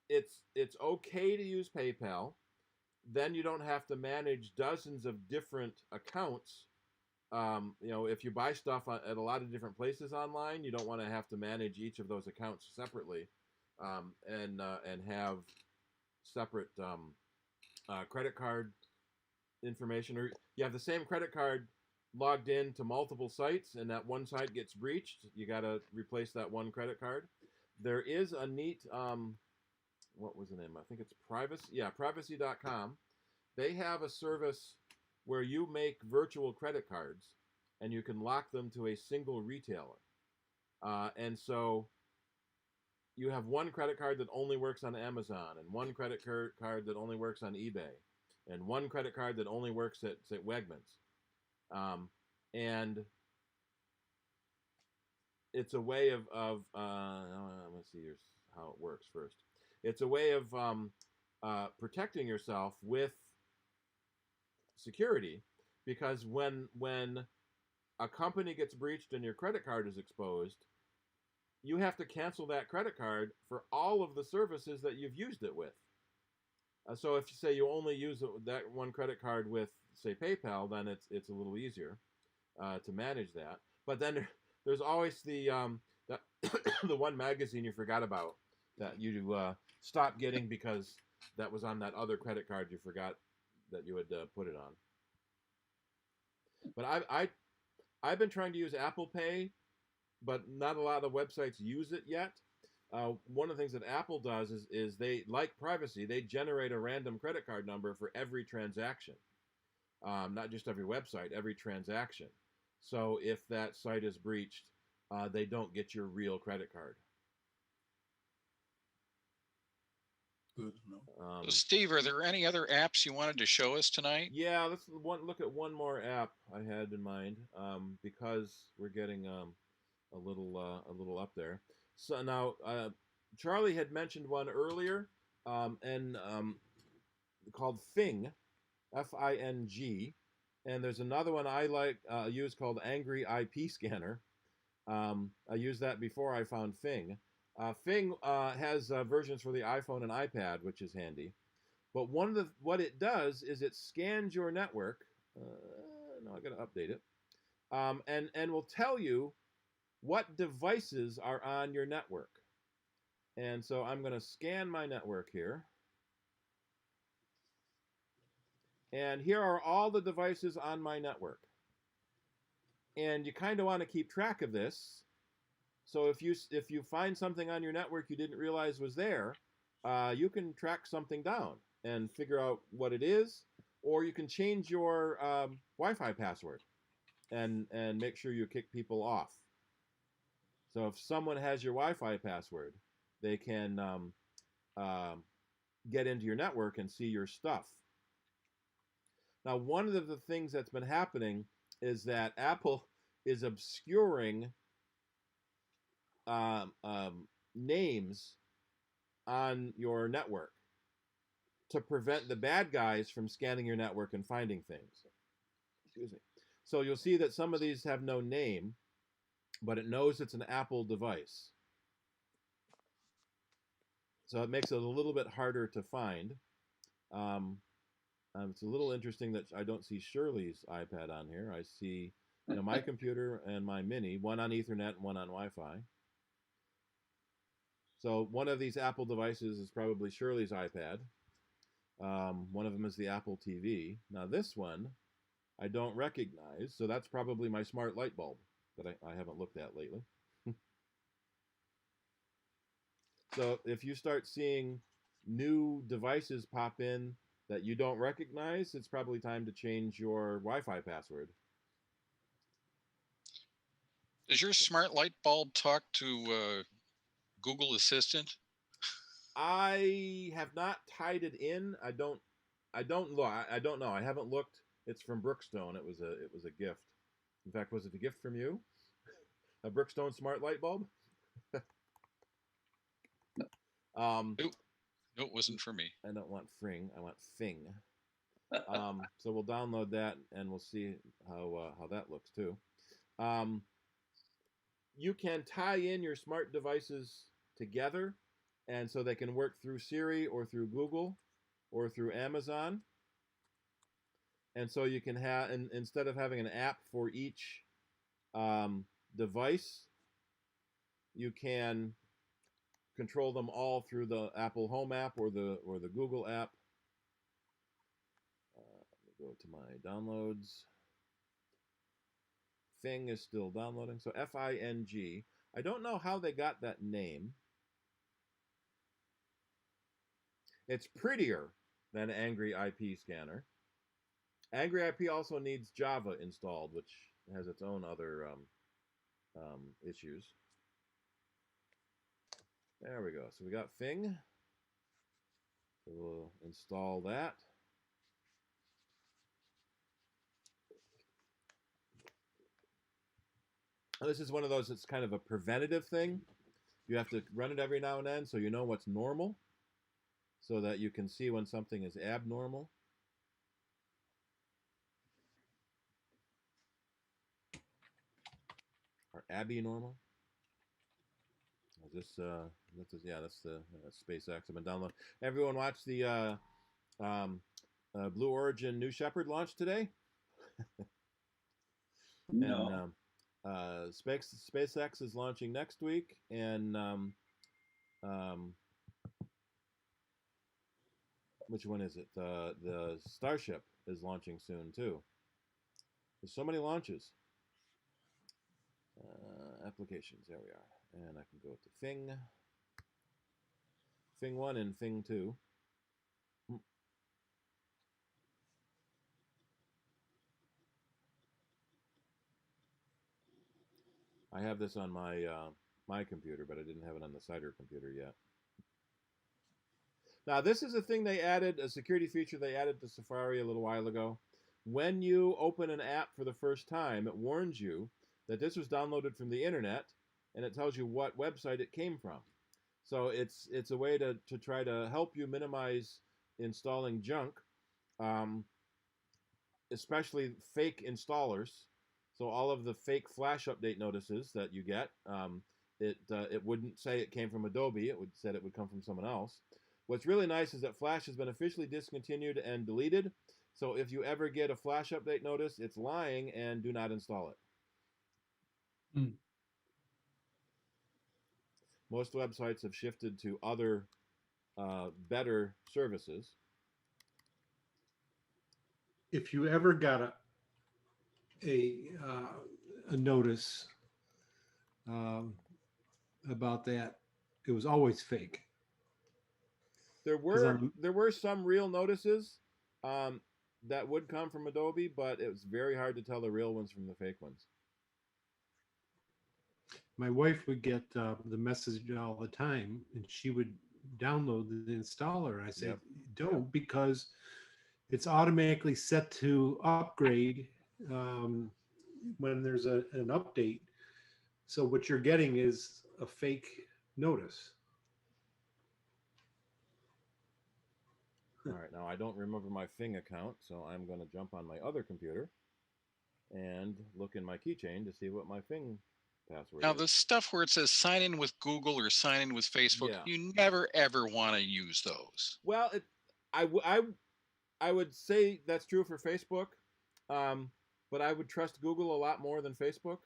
it's okay to use PayPal. Then you don't have to manage dozens of different accounts. If you buy stuff at a lot of different places online, you don't want to have to manage each of those accounts separately, and have separate credit card information, or you have the same credit card logged in to multiple sites and that one site gets breached. You got to replace that one credit card. There is a neat, what was the name? I think it's privacy.com. They have a service where you make virtual credit cards and you can lock them to a single retailer. And so you have one credit card that only works on Amazon, and one credit card that only works on eBay, and one credit card that only works at Wegmans. And it's a way of let's see, here's how it works first. It's a way of protecting yourself with security, because when a company gets breached and your credit card is exposed, you have to cancel that credit card for all of the services that you've used it with. So if you say you only use that one credit card with, say, PayPal, then it's a little easier to manage that. But then there's always the the one magazine you forgot about that you stopped getting because that was on that other credit card you forgot that you had put it on. But I've been trying to use Apple Pay, but not a lot of the websites use it yet. One of the things that Apple does is they, like privacy, they generate a random credit card number for every transaction. Not just every website, every transaction. So if that site is breached, they don't get your real credit card. Good. So Steve, are there any other apps you wanted to show us tonight? Yeah, let's look at one more app I had in mind, because we're getting a little up there. So now, Charlie had mentioned one earlier, and called Fing, F-I-N-G, and there's another one I use called Angry IP Scanner. I used that before I found Fing. Fing has versions for the iPhone and iPad, which is handy. But what it does is it scans your network. No, I got to update it, and will tell you what devices are on your network. And so I'm going to scan my network here. And here are all the devices on my network. And you kind of want to keep track of this. So if you find something on your network you didn't realize was there, you can track something down and figure out what it is, or you can change your Wi-Fi password and make sure you kick people off. So if someone has your Wi-Fi password, they can get into your network and see your stuff. Now, one of the things that's been happening is that Apple is obscuring names on your network to prevent the bad guys from scanning your network and finding things. Excuse me. So you'll see that some of these have no name, but it knows it's an Apple device. So it makes it a little bit harder to find. It's a little interesting that I don't see Shirley's iPad on here. I see my computer and my Mini, one on Ethernet and one on Wi-Fi. So one of these Apple devices is probably Shirley's iPad. One of them is the Apple TV. Now this one I don't recognize, so that's probably my smart light bulb that I haven't looked at lately. So if you start seeing new devices pop in that you don't recognize, it's probably time to change your Wi-Fi password. Does your smart light bulb talk to Google Assistant? I have not tied it in. I don't know. I don't know. I haven't looked. It's from Brookstone. It was a gift. In fact, was it a gift from you? A Brookstone smart light bulb? Nope. No, it wasn't for me. I don't want Fring. I want Fing. So we'll download that and we'll see how that looks too. You can tie in your smart devices together, and so they can work through Siri or through Google or through Amazon. And so you can have, instead of having an app for each device, you can control them all through the Apple Home app or the Google app. Let me go to my downloads. Fing is still downloading. So F-I-N-G. I don't know how they got that name. It's prettier than Angry IP Scanner. Angry IP also needs Java installed, which has its own other issues. There we go. So we got Fing. So we'll install that. Now, this is one of those that's kind of a preventative thing. You have to run it every now and then so you know what's normal, so that you can see when something is abnormal. Or abnormal. Is this, yeah, that's the SpaceX. I've been downloading. Everyone watch the Blue Origin New Shepard launch today? No. And SpaceX is launching next week, and which one is it? The Starship is launching soon too. There's so many launches. Applications, there we are. And I can go to Fing. Fing 1 and Fing 2. I have this on my my computer, but I didn't have it on the CIDER computer yet. Now, this is a thing they added, a security feature they added to Safari a little while ago. When you open an app for the first time, it warns you that this was downloaded from the internet, and it tells you what website it came from. So it's a way to try to help you minimize installing junk, especially fake installers. So all of the fake flash update notices that you get, it wouldn't say it came from Adobe. It would said it would come from someone else. What's really nice is that Flash has been officially discontinued and deleted. So if you ever get a Flash update notice, it's lying, and do not install it. Mm. Most websites have shifted to other better services. If you ever got a notice about that, it was always fake. There were some real notices that would come from Adobe, but it was very hard to tell the real ones from the fake ones. My wife would get the message all the time, and she would download the installer. I said, don't, because it's automatically set to upgrade when there's an update. So what you're getting is a fake notice. All right, now I don't remember my Fing account, so I'm going to jump on my other computer and look in my keychain to see what my Fing password Now, is. the stuff where it says sign in with Google or sign in with Facebook, you never ever want to use those. Well, I would say that's true for Facebook, but I would trust Google a lot more than Facebook.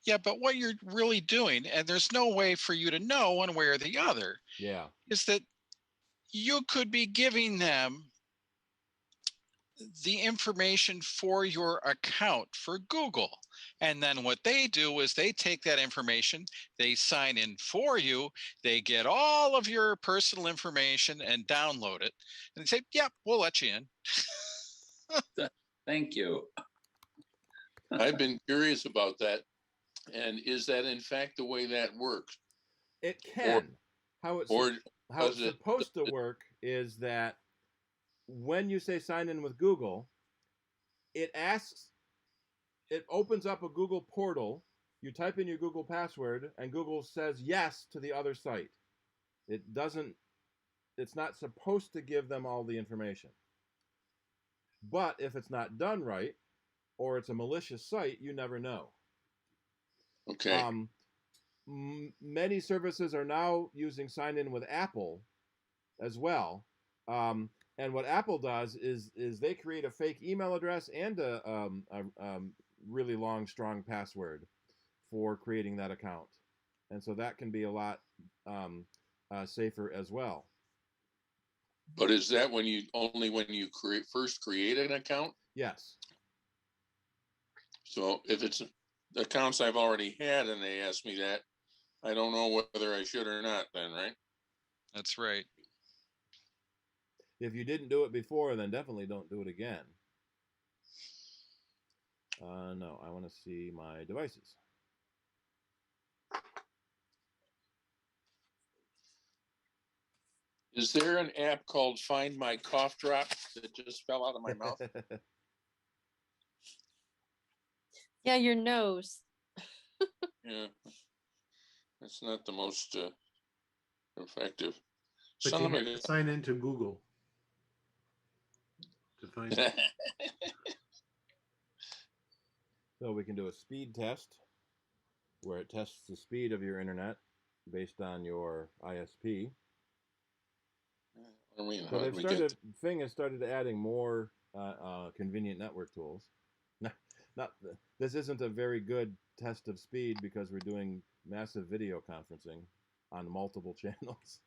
Yeah, but what you're really doing, and there's no way for you to know one way or the other, Yeah. is that you could be giving them the information for your account for Google. And then what they do is they take that information, they sign in for you, they get all of your personal information and download it. And they say, yep, we'll let you in. Thank you. I've been curious about that. And is that in fact the way that works? It can. How it's does it- supposed to work is that when you say sign in with Google, it opens up a Google portal. You type in your Google password, and Google says yes to the other site. It's not supposed to give them all the information. But if it's not done right, or it's a malicious site, you never know. Okay. Many services are now using sign in with Apple as well. And what Apple does is they create a fake email address and a really long, strong password for creating that account. And so that can be a lot safer as well. But is that when you first create an account? Yes. So if it's accounts I've already had and they ask me that, I don't know whether I should or not then, right? That's right. If you didn't do it before, then definitely don't do it again. No, I want to see my devices. Is there an app called Find My Cough Drop that just fell out of my mouth? Yeah, your nose. Yeah, that's not the most effective. But you have to sign into Google to find it. So we can do a speed test where it tests the speed of your internet based on your ISP. So Fing has started adding more convenient network tools. This isn't a very good test of speed because we're doing massive video conferencing on multiple channels.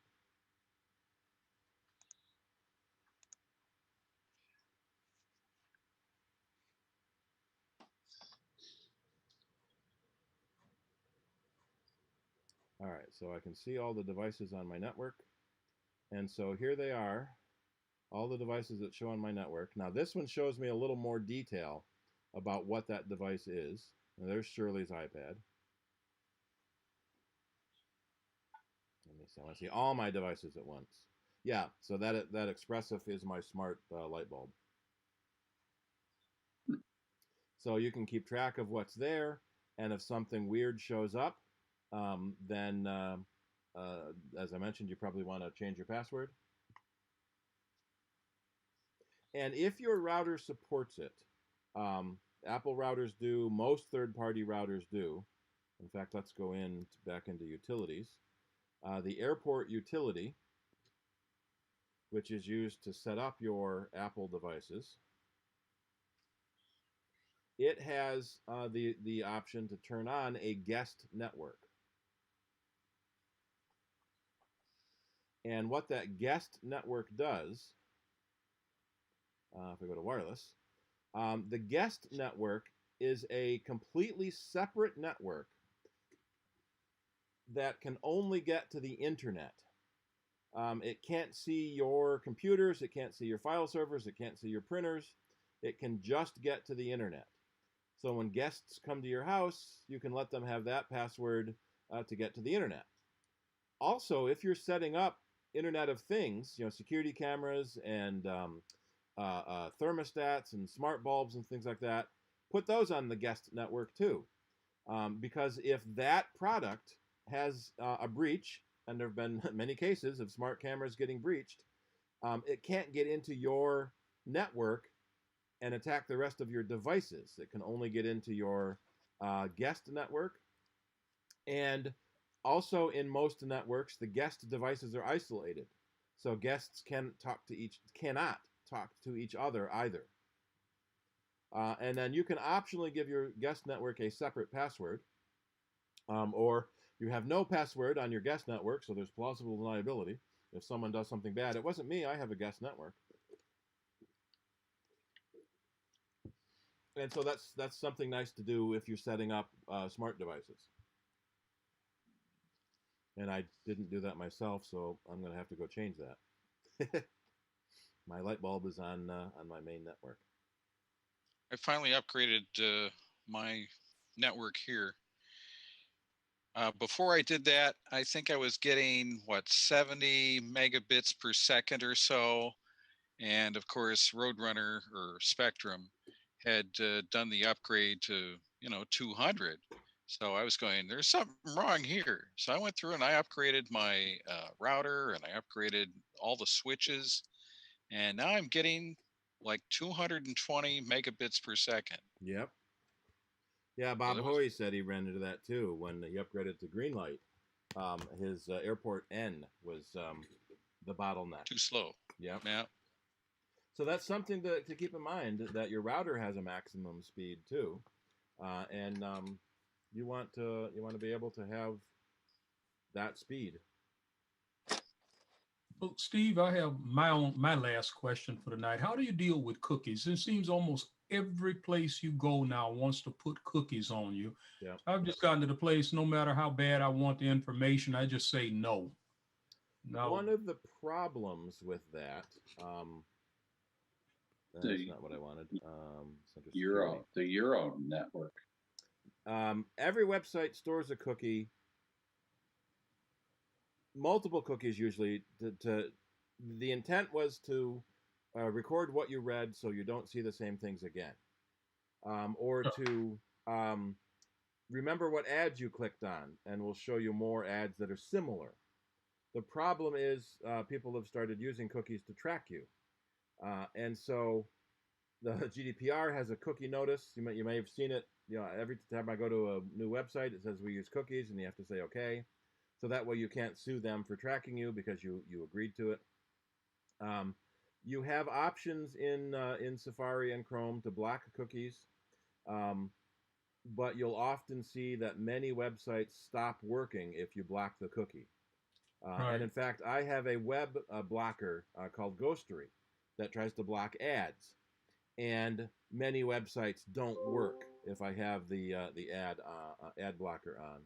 All right, so I can see all the devices on my network. And so here they are, all the devices that show on my network. Now this one shows me a little more detail about what that device is. And there's Shirley's iPad. Let me see, I want to see all my devices at once. Yeah, so that expressive is my smart light bulb. So you can keep track of what's there, and if something weird shows up, then as I mentioned, you probably want to change your password. And if your router supports it, Apple routers do, most third-party routers do. In fact, let's go back into utilities. The airport utility, which is used to set up your Apple devices, it has the option to turn on a guest network. And what that guest network does, if I go to wireless, the guest network is a completely separate network that can only get to the internet. It can't see your computers, it can't see your file servers, it can't see your printers. It can just get to the internet. So when guests come to your house, you can let them have that password to get to the internet. Also, if you're setting up Internet of Things, security cameras and thermostats and smart bulbs and things like that, put those on the guest network too. Because if that product has a breach, and there have been many cases of smart cameras getting breached, it can't get into your network and attack the rest of your devices. It can only get into your guest network. And also in most networks, the guest devices are isolated. So guests cannot talk to each other either. And then you can optionally give your guest network a separate password. Or you have no password on your guest network, so there's plausible deniability. If someone does something bad, it wasn't me, I have a guest network. And so that's something nice to do if you're setting up smart devices. And I didn't do that myself, so I'm going to have to go change that. My light bulb is on my main network. I finally upgraded my network here. Before I did that, I think I was getting, 70 megabits per second or so. And of course, Roadrunner or Spectrum had done the upgrade to, 200. So I was going, there's something wrong here. So I went through and I upgraded my router and I upgraded all the switches. And now I'm getting like 220 megabits per second. Yep. Yeah, Bob Hoy said he ran into that too when he upgraded to Greenlight. His airport N was the bottleneck. Too slow. Yep. Yeah. So that's something to keep in mind, that your router has a maximum speed too, and you want to be able to have that speed. Well, Steve, I have my last question for tonight. How do you deal with cookies? It seems almost every place you go now wants to put cookies on you. Yeah. I've just gotten to the place, no matter how bad I want the information, I just say no. No. One of the problems with that, that's not what I wanted. The Euro network. Every website stores a cookie, multiple cookies usually. The intent was to record what you read so you don't see the same things again, or to remember what ads you clicked on, and we'll show you more ads that are similar. The problem is people have started using cookies to track you, and so the GDPR has a cookie notice. You may have seen it. Every time I go to a new website, it says we use cookies, and you have to say okay. So that way you can't sue them for tracking you because you agreed to it. You have options in Safari and Chrome to block cookies, but you'll often see that many websites stop working if you block the cookie. Right. And in fact, I have a web blocker called Ghostery that tries to block ads, and many websites don't work if I have the ad blocker on.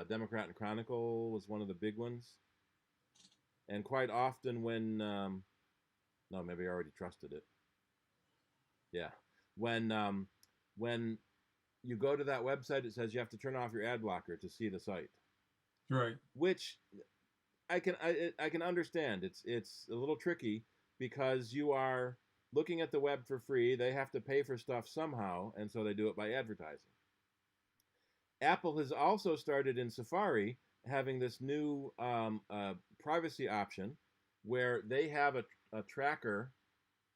Democrat and Chronicle was one of the big ones, and quite often when no, maybe I already trusted it. Yeah, when you go to that website, it says you have to turn off your ad blocker to see the site. Right. Which I can understand. It's a little tricky because you are looking at the web for free. They have to pay for stuff somehow, and so they do it by advertising. Apple has also started in Safari having this new privacy option where they have a tracker.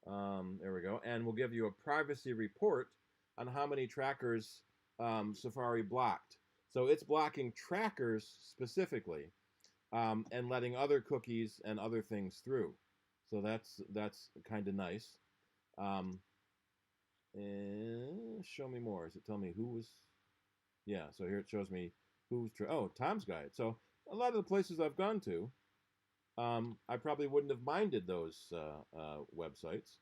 There we go, and will give you a privacy report on how many trackers Safari blocked. So it's blocking trackers specifically, and letting other cookies and other things through. So that's kind of nice. And show me more. Does it tell me who was? Yeah. So here it shows me who's. Tom's Guide. So a lot of the places I've gone to, I probably wouldn't have minded those websites.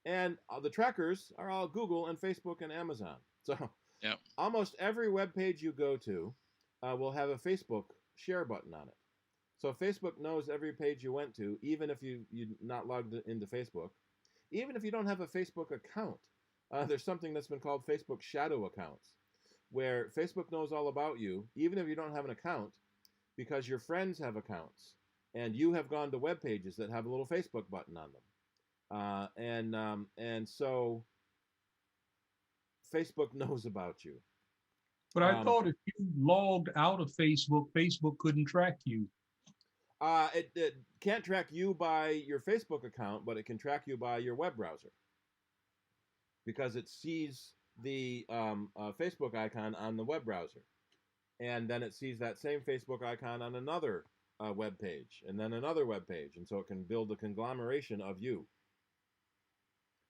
And the trackers are all Google and Facebook and Amazon. So yeah, almost every web page you go to will have a Facebook share button on it. So Facebook knows every page you went to, even if you're not logged into Facebook. Even if you don't have a Facebook account, there's something that's been called Facebook shadow accounts, where Facebook knows all about you, even if you don't have an account, because your friends have accounts, and you have gone to web pages that have a little Facebook button on them. And so Facebook knows about you. But I thought if you logged out of Facebook, Facebook couldn't track you. It can't track you by your Facebook account, but it can track you by your web browser, because it sees the Facebook icon on the web browser, and then it sees that same Facebook icon on another web page, and then another web page, and so it can build a conglomeration of you.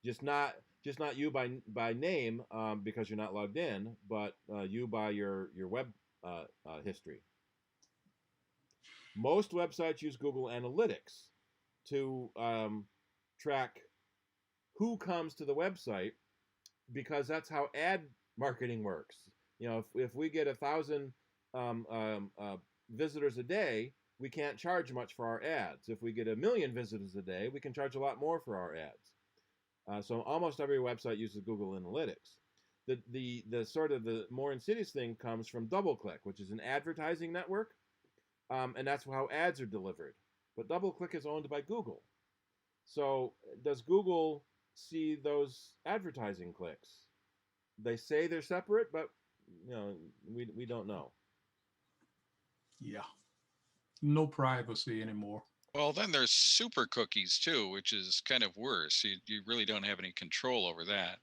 Just not just not you by name because you're not logged in, but you by your web history. Most websites use Google Analytics to track who comes to the website, because that's how ad marketing works. You know, if we get 1,000 visitors a day, we can't charge much for our ads. If we get 1 million visitors a day, we can charge a lot more for our ads. So almost every website uses Google Analytics. The sort of the more insidious thing comes from DoubleClick, which is an advertising network, and that's how ads are delivered. But DoubleClick is owned by Google. So does Google see those advertising clicks? They say they're separate, but you know, we don't know. Yeah. No privacy anymore. Well, then there's super cookies too, which is kind of worse. You really don't have any control over that.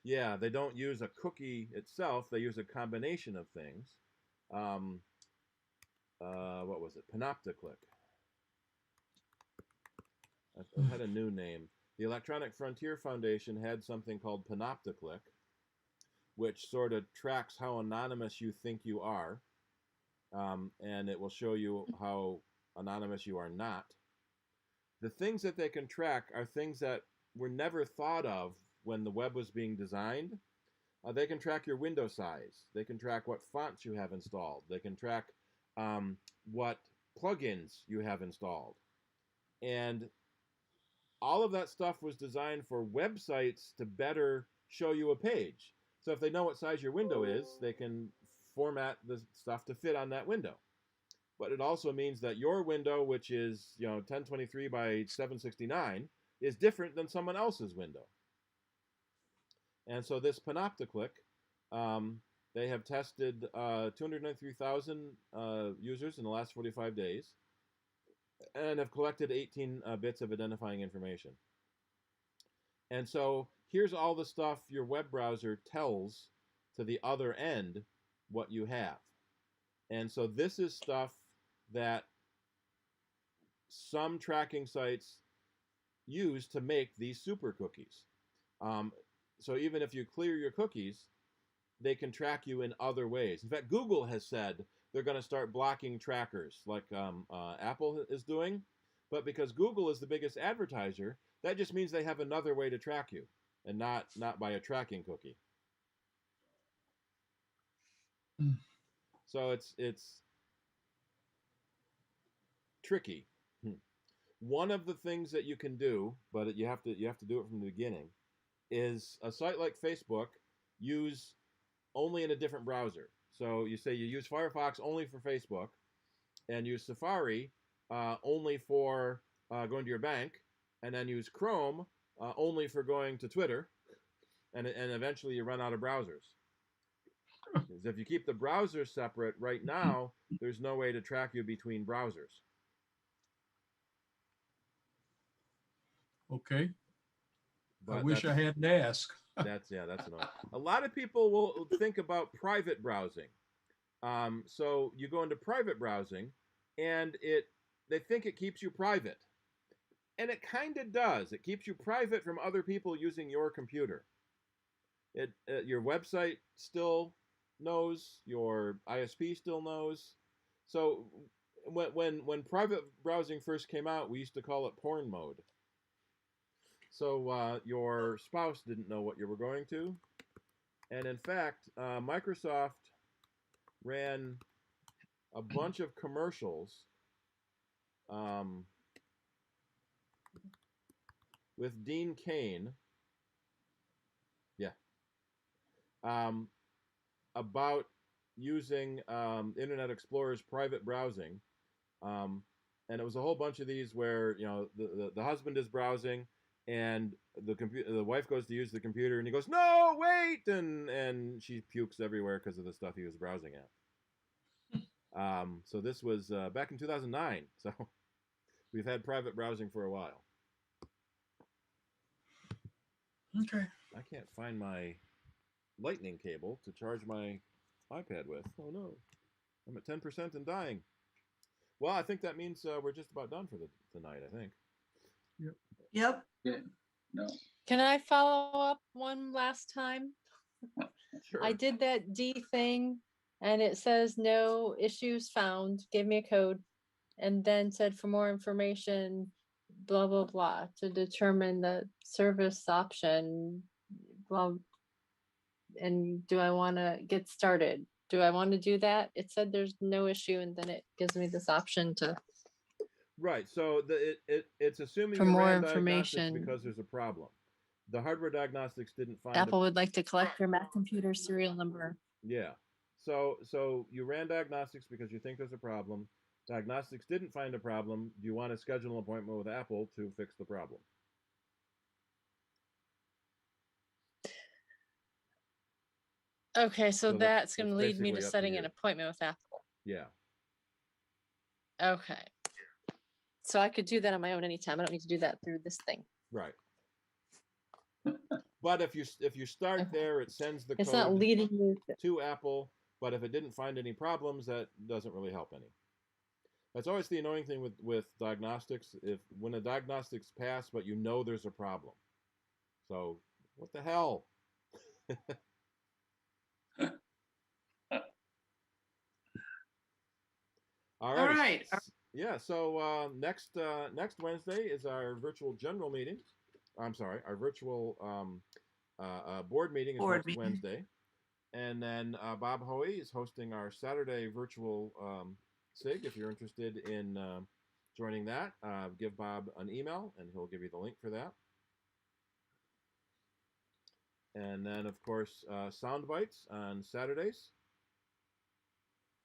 Yeah, they don't use a cookie itself. They use a combination of things. What was it? Panopticlick. It had a new name. The Electronic Frontier Foundation had something called Panopticlick, which sort of tracks how anonymous you think you are, and it will show you how anonymous you are not. The things that they can track are things that were never thought of when the web was being designed. They can track your window size. They can track what fonts you have installed. They can track what plugins you have installed. And all of that stuff was designed for websites to better show you a page. So if they know what size your window is, they can format the stuff to fit on that window. But it also means that your window, which is 1023 by 769, is different than someone else's window. And so this Panopticlick, they have tested 293,000 users in the last 45 days and have collected 18 bits of identifying information. And so here's all the stuff your web browser tells to the other end what you have. And so this is stuff that some tracking sites use to make these super cookies. So even if you clear your cookies, they can track you in other ways. In fact, Google has said they're going to start blocking trackers like Apple is doing. But because Google is the biggest advertiser, that just means they have another way to track you, and not by a tracking cookie. So it's tricky. One of the things that you can do, but you have to do it from the beginning, is a site like Facebook use only in a different browser. So you say you use Firefox only for Facebook, and use Safari only for going to your bank, and then use Chrome only for going to Twitter, and eventually you run out of browsers. Because if you keep the browsers separate, right now, there's no way to track you between browsers. Okay. But I wish I hadn't asked. That's annoying. A lot of people will think about private browsing. So you go into private browsing, and they think it keeps you private. And it kind of does. It keeps you private from other people using your computer. Your website still knows, your ISP still knows. So when private browsing first came out, we used to call it porn mode. So your spouse didn't know what you were going to. And in fact, Microsoft ran a bunch of commercials with Dean Cain, about using Internet Explorer's private browsing. And it was a whole bunch of these where the husband is browsing, and the wife goes to use the computer, and he goes, "No, wait!" and she pukes everywhere because of the stuff he was browsing at. So this was back in 2009. So we've had private browsing for a while. Okay. I can't find my lightning cable to charge my iPad with. Oh no, I'm at 10% and dying. Well, I think that means we're just about done for the night, I think. Yep. Yep. Yeah. No. Can I follow up one last time? Sure. I did that D thing and it says no issues found, gave me a code, and then said for more information, blah, blah, blah, to determine the service option. Well, and do I want to get started? Do I want to do that? It said there's no issue, and then it gives me this option to Right. So it's assuming for you more ran diagnostics information. because there's a problem. The hardware diagnostics didn't find Apple would like to collect your Mac computer serial number. Yeah. So you ran diagnostics because you think there's a problem. Diagnostics didn't find a problem. Do you want to schedule an appointment with Apple to fix the problem? Okay, so So that's going to that's lead me to basically up to setting an you. appointment with Apple. Yeah. Okay. So I could do that on my own anytime. I don't need to do that through this thing. Right. But if you start there, it sends the It's code not leading you to Apple. But if it didn't find any problems, that doesn't really help any. That's always the annoying thing with diagnostics. When a diagnostics pass, but you know there's a problem. So what the hell? All right. Yeah. So next Wednesday is our virtual general meeting. I'm sorry, our virtual board meeting is next Wednesday, and then Bob Hoey is hosting our Saturday virtual SIG. If you're interested in joining that, give Bob an email, and he'll give you the link for that. And then, of course, sound bites on Saturdays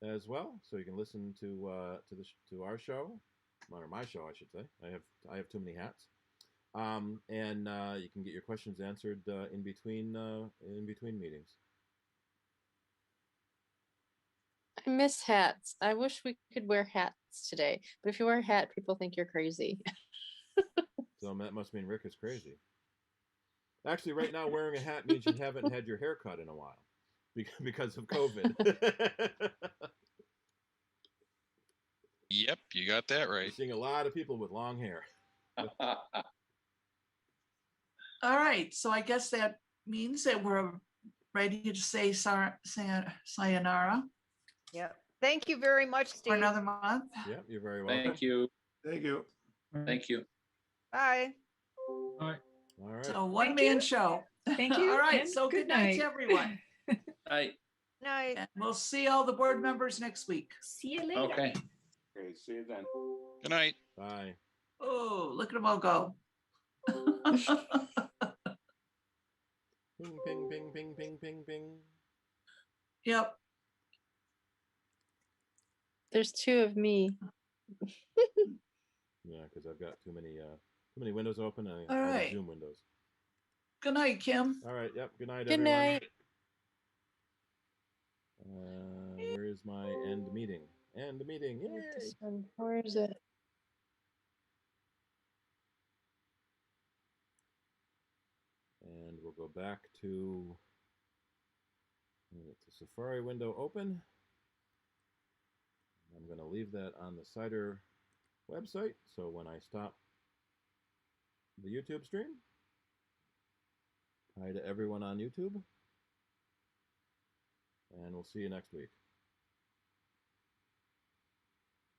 as well, so you can listen to our show, or my show, I should say. I have too many hats. And you can get your questions answered in between meetings. I miss hats. I wish we could wear hats today. But if you wear a hat, people think you're crazy. So that must mean Rick is crazy. Actually, right now, wearing a hat means you haven't had your hair cut in a while because of COVID. Yep, you got that right. You're seeing a lot of people with long hair. All right, so I guess that means that we're ready to say sayonara. Yep. Thank you very much, Steve. For another month. Yeah, you're very welcome. Thank you. Thank you. Thank you. Bye. Bye. All right. So one-man show. Thank you. All right, and so good night to everyone. Night. Night. And we'll see all the board members next week. See you later. Okay. Okay, see you then. Good night. Bye. Oh, look at them all go. Ping, ping, ping, ping, ping, ping, ping. Yep. There's two of me. Yeah, because I've got too many windows open. All right. Zoom windows. Good night, Kim. All right. Yep. Good night, Good everyone. night. Where is my end meeting? End meeting. Yay. This one, where is it? And we'll go back to the Safari window open. I'm going to leave that on the CIDER website. So when I stop the YouTube stream, hi to everyone on YouTube. And we'll see you next week.